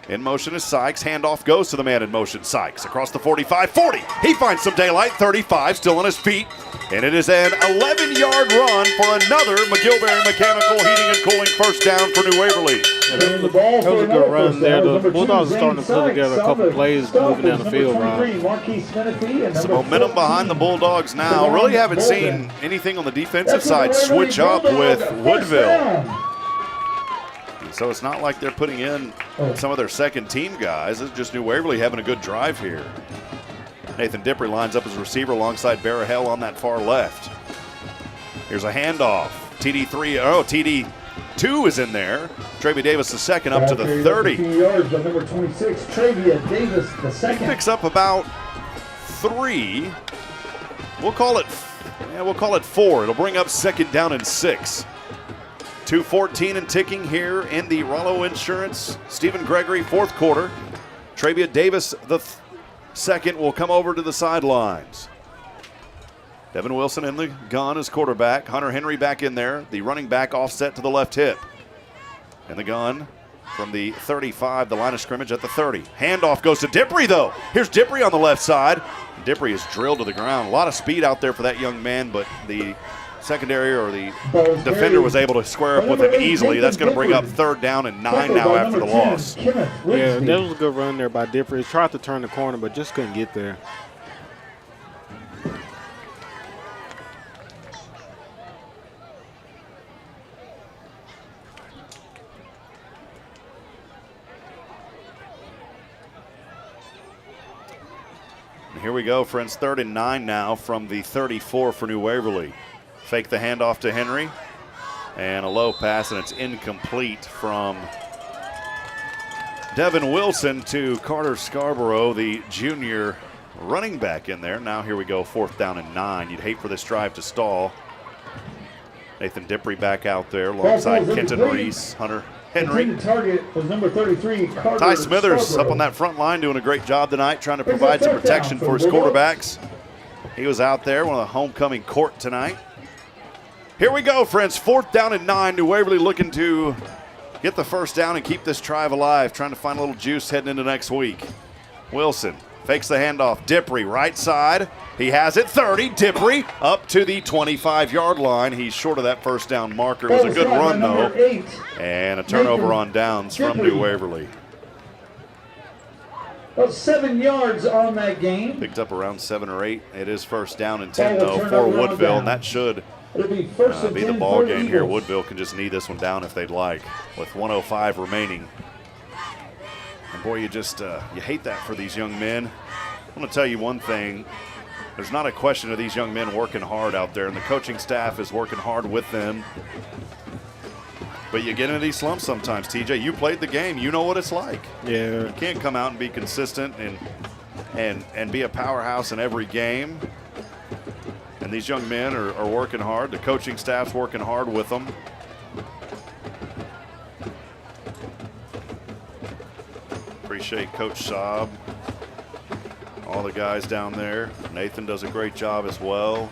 In motion is Sykes. Handoff goes to the man in motion, Sykes. Across the 45, 40. He finds some daylight, 35, still on his feet. And it is an 11-yard run for another McGillberry Mechanical Heating and Cooling first down for New Waverly. That was a good run there. The Bulldogs are starting to put together a couple plays moving down the field, Ron. Some momentum behind the Bulldogs now. Really haven't seen anything on the defensive side switch up with Woodville. So it's not like they're putting in some of their second team guys. It's just New Waverly having a good drive here. Nathan Dippery lines up as a receiver alongside Barahel on that far left. Here's a handoff. TD2 is in there. Travia Davis the second up to the 30. Yards by number 26, Travia Davis the second. He picks up about 3. We'll call it 4. It'll bring up second down and 6. 2:14 and ticking here in the Rollo Insurance Stephen Gregory fourth quarter. Travia Davis the second will come over to the sidelines. Devin Wilson in the gun as quarterback. Hunter Henry back in there. The running back offset to the left hip. In the gun from the 35, the line of scrimmage at the 30. Handoff goes to Dippery though. Here's Dippery on the left side. Dippery is drilled to the ground. A lot of speed out there for that young man, but the secondary or the defender was able to square up with him easily. That's going to bring up third down and 9 now after the loss. Yeah, that was a good run there by Dipper. He tried to turn the corner, but just couldn't get there. And here we go, friends. 3rd and 9 now from the 34 for New Waverly. Fake the handoff to Henry. And a low pass, and it's incomplete from Devin Wilson to Carter Scarborough, the junior running back in there. Now here we go, 4th down and 9. You'd hate for this drive to stall. Nathan Dippery back out there alongside Kenton Reese, Hunter Henry. Target was number 33, Carter Ty Smithers Scarborough. up on that front line doing a great job tonight, trying to provide some protection for his quarterbacks. He was out there, one of the homecoming court tonight. Here we go, friends. 4th down and 9. New Waverly looking to get the first down and keep this drive alive, trying to find a little juice heading into next week. Wilson fakes the handoff. Dippery, right side. He has it, 30. Dippery up to the 25-yard line. He's short of that first down marker. It was a good run, though. And a turnover on downs from New Waverly. About 7 yards on that game. Picked up around 7 or 8. It is first down and 10, though, for Woodville, and that should be the ball game here. Woodville can just knee this one down if they'd like, with 1:05 remaining. And boy, you hate that for these young men. I want to tell you one thing. There's not a question of these young men working hard out there, and the coaching staff is working hard with them. But you get into these slumps sometimes, TJ. You played the game. You know what it's like. Yeah. You can't come out and be consistent and be a powerhouse in every game. And these young men are working hard. The coaching staff's working hard with them. Appreciate Coach Saab, all the guys down there. Nathan does a great job as well.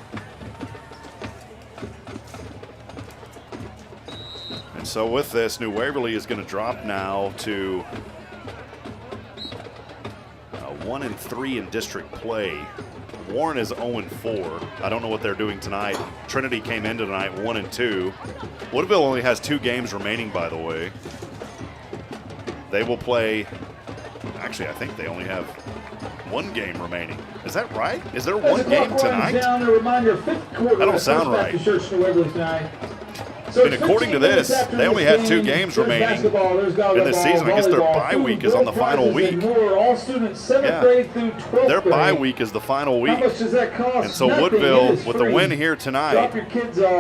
So with this, New Waverly is going to drop now to 1-3 in district play. Warren is 0-4. I don't know what they're doing tonight. Trinity came in tonight 1-2. Woodville only has 2 games remaining, by the way. They will play, actually I think they only have 1 game remaining. Is that right? Is there 1 game tonight? That don't sound right. I mean, according to this, they only had 2 games remaining in this season. I guess their bye week is on the final week. Yeah, their bye week is the final week. And so Woodville, with the win here tonight,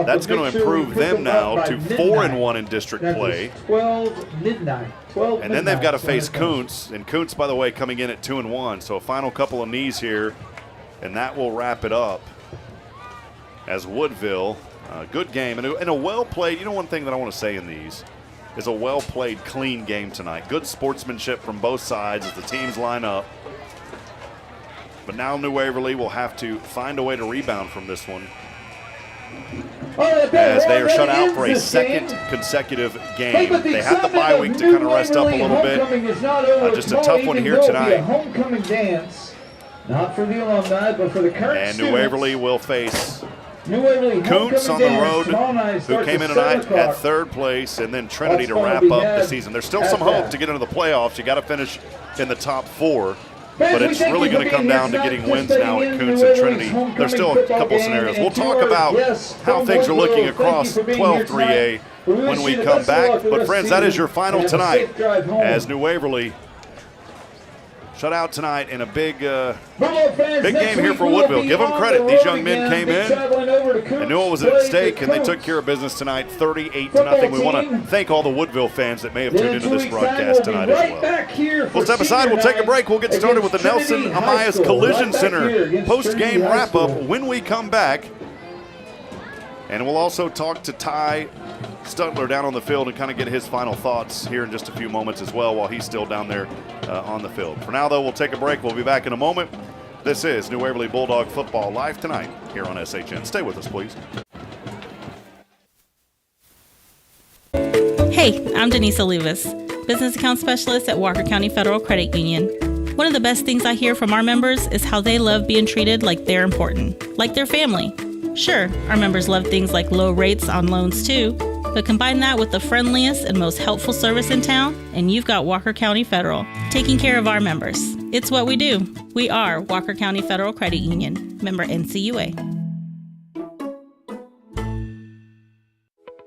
that's going to improve them now to 4-1 in district play. And then they've got to face Kuntz. And Kuntz, by the way, coming in at 2-1. So a final couple of knees here, and that will wrap it up as Woodville. Good game and a well-played, one thing that I want to say in these is a well-played, clean game tonight. Good sportsmanship from both sides as the teams line up. But now New Waverly will have to find a way to rebound from this one, as they are shut out for a second consecutive game. They had the bye week to kind of rest up a little bit. Just a tough one here tonight. Homecoming dance, not for the alumni, but for the current And New Waverly will face Kuntz on the road, who came in tonight at 3rd place, and then Trinity to wrap up the season. There's still some hope to get into the playoffs. You got to finish in the top 4, but it's really going to come down to getting wins now at Kuntz and Trinity. There's still a couple scenarios. We'll talk about how things are looking across 12-3A when we come back. But friends, that is your final tonight as New Waverly shut out tonight in a big game here for Woodville. Give them credit. These young men came in and knew what was at stake, and they took care of business tonight, 38-0. We want to thank all the Woodville fans that may have tuned into this broadcast tonight as well. We'll step aside. We'll take a break. We'll get started with the Nelson Amayas Collision Center post-game wrap-up when we come back. And we'll also talk to Ty Stutler down on the field and kind of get his final thoughts here in just a few moments as well while he's still down there on the field. For now, though, we'll take a break. We'll be back in a moment. This is New Waverly Bulldog Football live tonight here on SHN. Stay with us, please. Hey, I'm Denise Olivas, Business Account Specialist at Walker County Federal Credit Union. One of the best things I hear from our members is how they love being treated like they're important, like their family. Sure, our members love things like low rates on loans too, but combine that with the friendliest and most helpful service in town, and you've got Walker County Federal, taking care of our members. It's what we do. We are Walker County Federal Credit Union, member NCUA.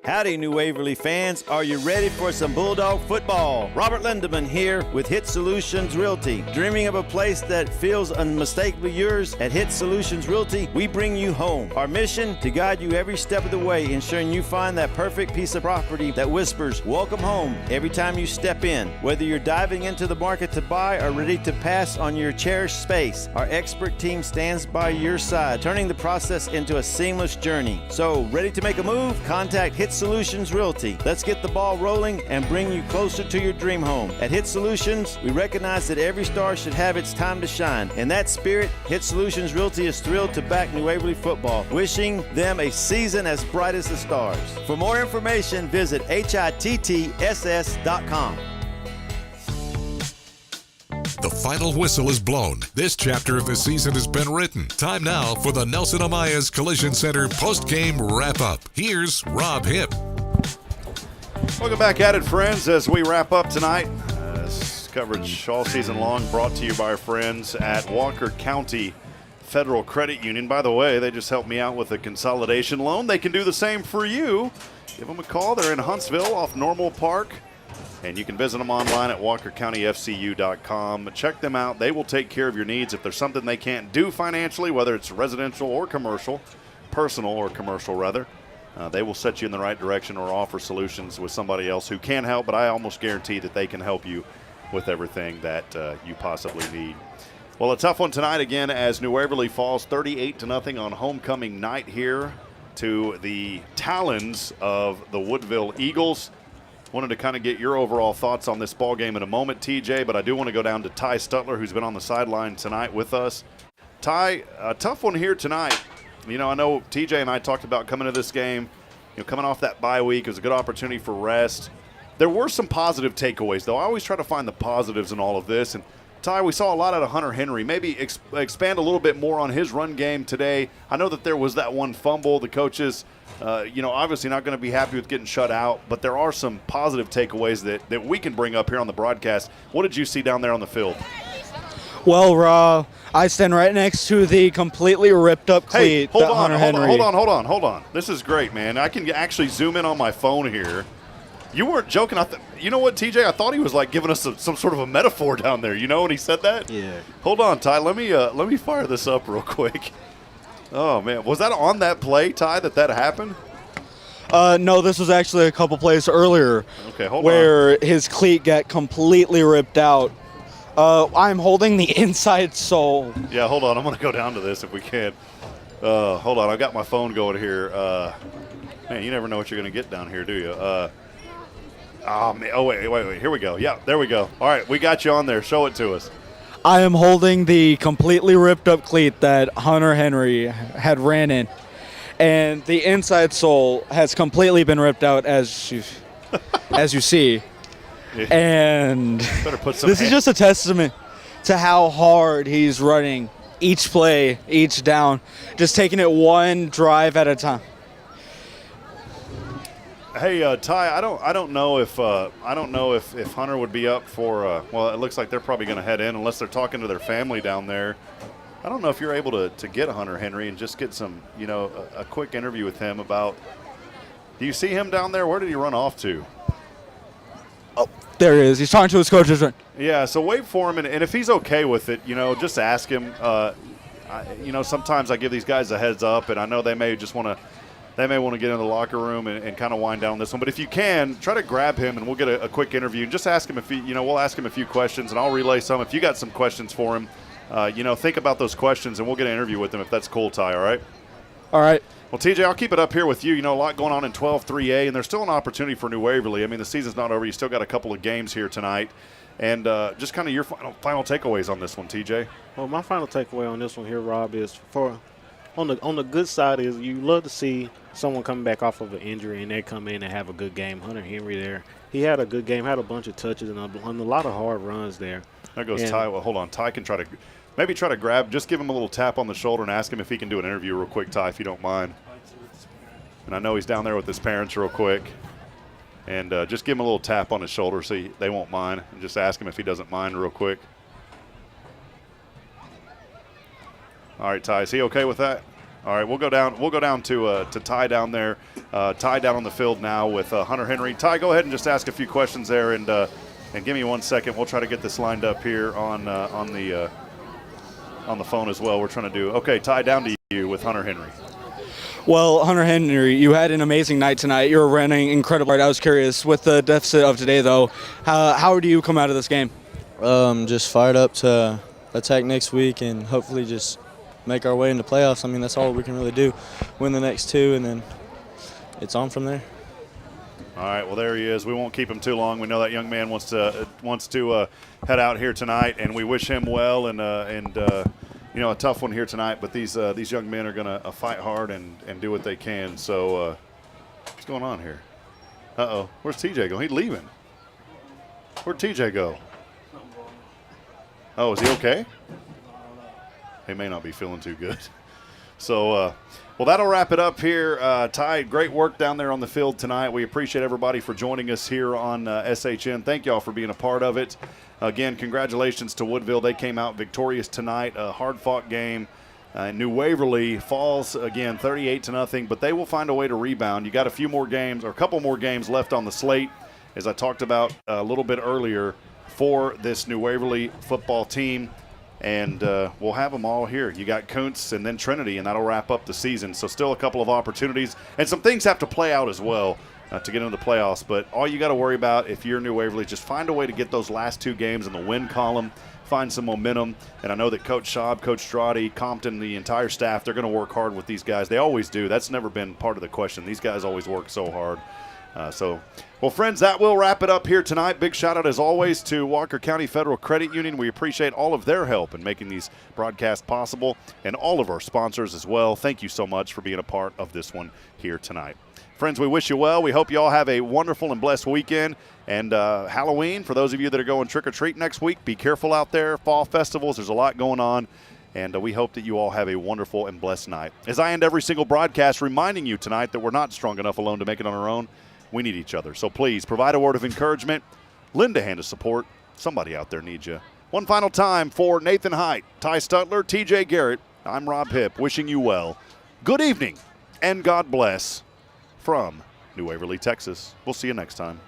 Howdy, New Waverly fans. Are you ready for some Bulldog football? Robert Lindeman here with Hit Solutions Realty. Dreaming of a place that feels unmistakably yours? At Hit Solutions Realty, we bring you home. Our mission, to guide you every step of the way, ensuring you find that perfect piece of property that whispers, welcome home, every time you step in. Whether you're diving into the market to buy or ready to pass on your cherished space, our expert team stands by your side, turning the process into a seamless journey. So, ready to make a move? Contact Hit Solutions Realty. Let's get the ball rolling and bring you closer to your dream home. At Hit Solutions, we recognize that every star should have its time to shine. In that spirit, Hit Solutions Realty is thrilled to back New Waverly football, wishing them a season as bright as the stars. For more information, visit HITTSS.com. The final whistle is blown. This chapter of the season has been written. Time now for the Nelson Amayas Collision Center post-game wrap-up. Here's Rob Hipp. Welcome back at it, friends, as we wrap up tonight. This coverage all season long brought to you by our friends at Walker County Federal Credit Union. By the way, they just helped me out with a consolidation loan. They can do the same for you. Give them a call. They're in Huntsville off Normal Park. And you can visit them online at walkercountyfcu.com. Check them out. They will take care of your needs. If there's something they can't do financially, whether it's residential or commercial, personal or commercial rather, they will set you in the right direction or offer solutions with somebody else who can help. But I almost guarantee that they can help you with everything that you possibly need. Well, a tough one tonight again as New Waverly falls 38-0 on homecoming night here to the talons of the Woodville Eagles. Wanted to kind of get your overall thoughts on this ball game in a moment, TJ, but I do want to go down to Ty Stutler, who's been on the sideline tonight with us. Ty, a tough one here tonight. You know, I know TJ and I talked about coming to this game. coming off that bye week, it was a good opportunity for rest. There were some positive takeaways, though. I always try to find the positives in all of this. And, Ty, we saw a lot out of Hunter Henry. Maybe expand a little bit more on his run game today. I know that there was that one fumble. The coaches, obviously not going to be happy with getting shut out, but there are some positive takeaways that we can bring up here on the broadcast. What did you see down there on the field? Well, I stand right next to the completely ripped up cleat. Hey, hold on. This is great, man. I can actually zoom in on my phone here. You weren't joking. You know what, TJ? I thought he was like giving us some sort of a metaphor down there. You know when he said that? Yeah. Hold on, Ty. Let me fire this up real quick. Oh man, was that on that play, Ty? That happened? No, this was actually a couple plays earlier. Okay, hold on. Where his cleat got completely ripped out. I'm holding the inside sole. Yeah, hold on. I'm gonna go down to this if we can. Hold on. I got my phone going here. Man, you never know what you're gonna get down here, do you? Oh, man. Oh, wait. Here we go. Yeah, there we go. All right, we got you on there. Show it to us. I am holding the completely ripped up cleat that Hunter Henry had ran in. And the inside sole has completely been ripped out, as you see. Yeah. And this is just a testament to how hard he's running each play, each down, just taking it one drive at a time. Hey, Ty, I don't know if Hunter would be up for. Well, it looks like they're probably going to head in unless they're talking to their family down there. I don't know if you're able to get a Hunter Henry and just get some, a quick interview with him about. Do you see him down there? Where did he run off to? Oh, there he is. He's talking to his coaches. Yeah, so wait for him, and if he's okay with it, just ask him. Sometimes I give these guys a heads up, and I know they may want to get in the locker room and kind of wind down this one. But if you can, try to grab him, and we'll get a quick interview. And just ask him if we'll ask him a few questions, and I'll relay some. If you got some questions for him, think about those questions, and we'll get an interview with him if that's cool, Ty, all right? All right. Well, TJ, I'll keep it up here with you. A lot going on in 12-3A, and there's still an opportunity for New Waverly. I mean, the season's not over. You still got a couple of games here tonight. And just kind of your final takeaways on this one, TJ. Well, my final takeaway on this one here, Rob, is on the good side is you love to see someone coming back off of an injury and they come in and have a good game. Hunter Henry there, he had a good game, had a bunch of touches and a lot of hard runs there. There goes Ty. Well, hold on. Ty can try to grab, just give him a little tap on the shoulder and ask him if he can do an interview real quick, Ty, if you don't mind. And I know he's down there with his parents real quick. And just give him a little tap on his shoulder so they won't mind. And just ask him if he doesn't mind real quick. All right, Ty, is he okay with that? All right, we'll go down to Ty down there. Ty down on the field now with Hunter Henry. Ty, go ahead and just ask a few questions there, and give me 1 second. We'll try to get this lined up here on the phone as well. We're trying to do. Okay, Ty, down to you with Hunter Henry. Well, Hunter Henry, you had an amazing night tonight. You were running incredible. I was curious, with the deficit of today, though, how do you come out of this game? Just fired up to attack next week and hopefully just make our way into playoffs. I mean, that's all we can really do. Win the next two, and then it's on from there. All right, well, there he is. We won't keep him too long. We know that young man wants to head out here tonight, and we wish him well and a tough one here tonight. But these young men are going to fight hard and do what they can. So what's going on here? Uh-oh. Where's TJ going? He's leaving. Where'd TJ go? Oh, is he okay? He may not be feeling too good. So, well, that'll wrap it up here. Ty, great work down there on the field tonight. We appreciate everybody for joining us here on SHN. Thank you all for being a part of it. Again, congratulations to Woodville. They came out victorious tonight. A hard-fought game. New Waverly falls, again, 38-0, but they will find a way to rebound. You got a few more games, or a couple more games left on the slate, as I talked about a little bit earlier, for this New Waverly football team. And we'll have them all here. You got Kuntz and then Trinity, and that'll wrap up the season. So still a couple of opportunities. And some things have to play out as well to get into the playoffs. But all you got to worry about if you're New Waverly, just find a way to get those last two games in the win column, find some momentum. And I know that Coach Schaub, Coach Strati, Compton, the entire staff, they're going to work hard with these guys. They always do. That's never been part of the question. These guys always work so hard. Well, friends, that will wrap it up here tonight. Big shout out, as always, to Walker County Federal Credit Union. We appreciate all of their help in making these broadcasts possible, and all of our sponsors as well. Thank you so much for being a part of this one here tonight. Friends, we wish you well. We hope you all have a wonderful and blessed weekend. And Halloween, for those of you that are going trick-or-treat next week, be careful out there. Fall festivals, there's a lot going on. And we hope that you all have a wonderful and blessed night. As I end every single broadcast, reminding you tonight that we're not strong enough alone to make it on our own. We need each other. So please, provide a word of encouragement. Lend a hand of support. Somebody out there needs you. One final time for Nathan Height, Ty Stutler, TJ Garrett. I'm Rob Hipp, wishing you well. Good evening, and God bless from New Waverly, Texas. We'll see you next time.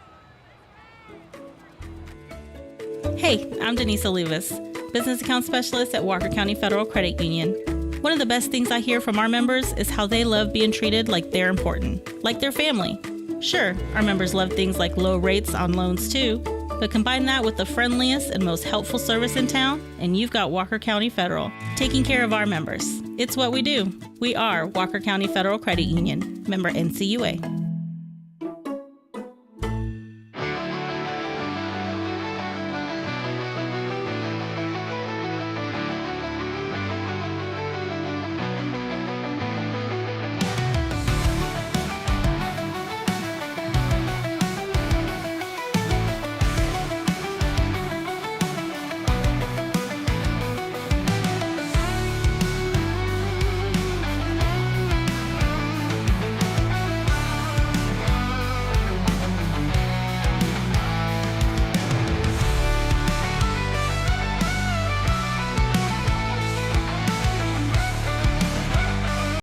Hey, I'm Denise Olivas, Business Account Specialist at Walker County Federal Credit Union. One of the best things I hear from our members is how they love being treated like they're important, like their family. Sure, our members love things like low rates on loans too, but combine that with the friendliest and most helpful service in town, and you've got Walker County Federal, taking care of our members. It's what we do. We are Walker County Federal Credit Union, member NCUA.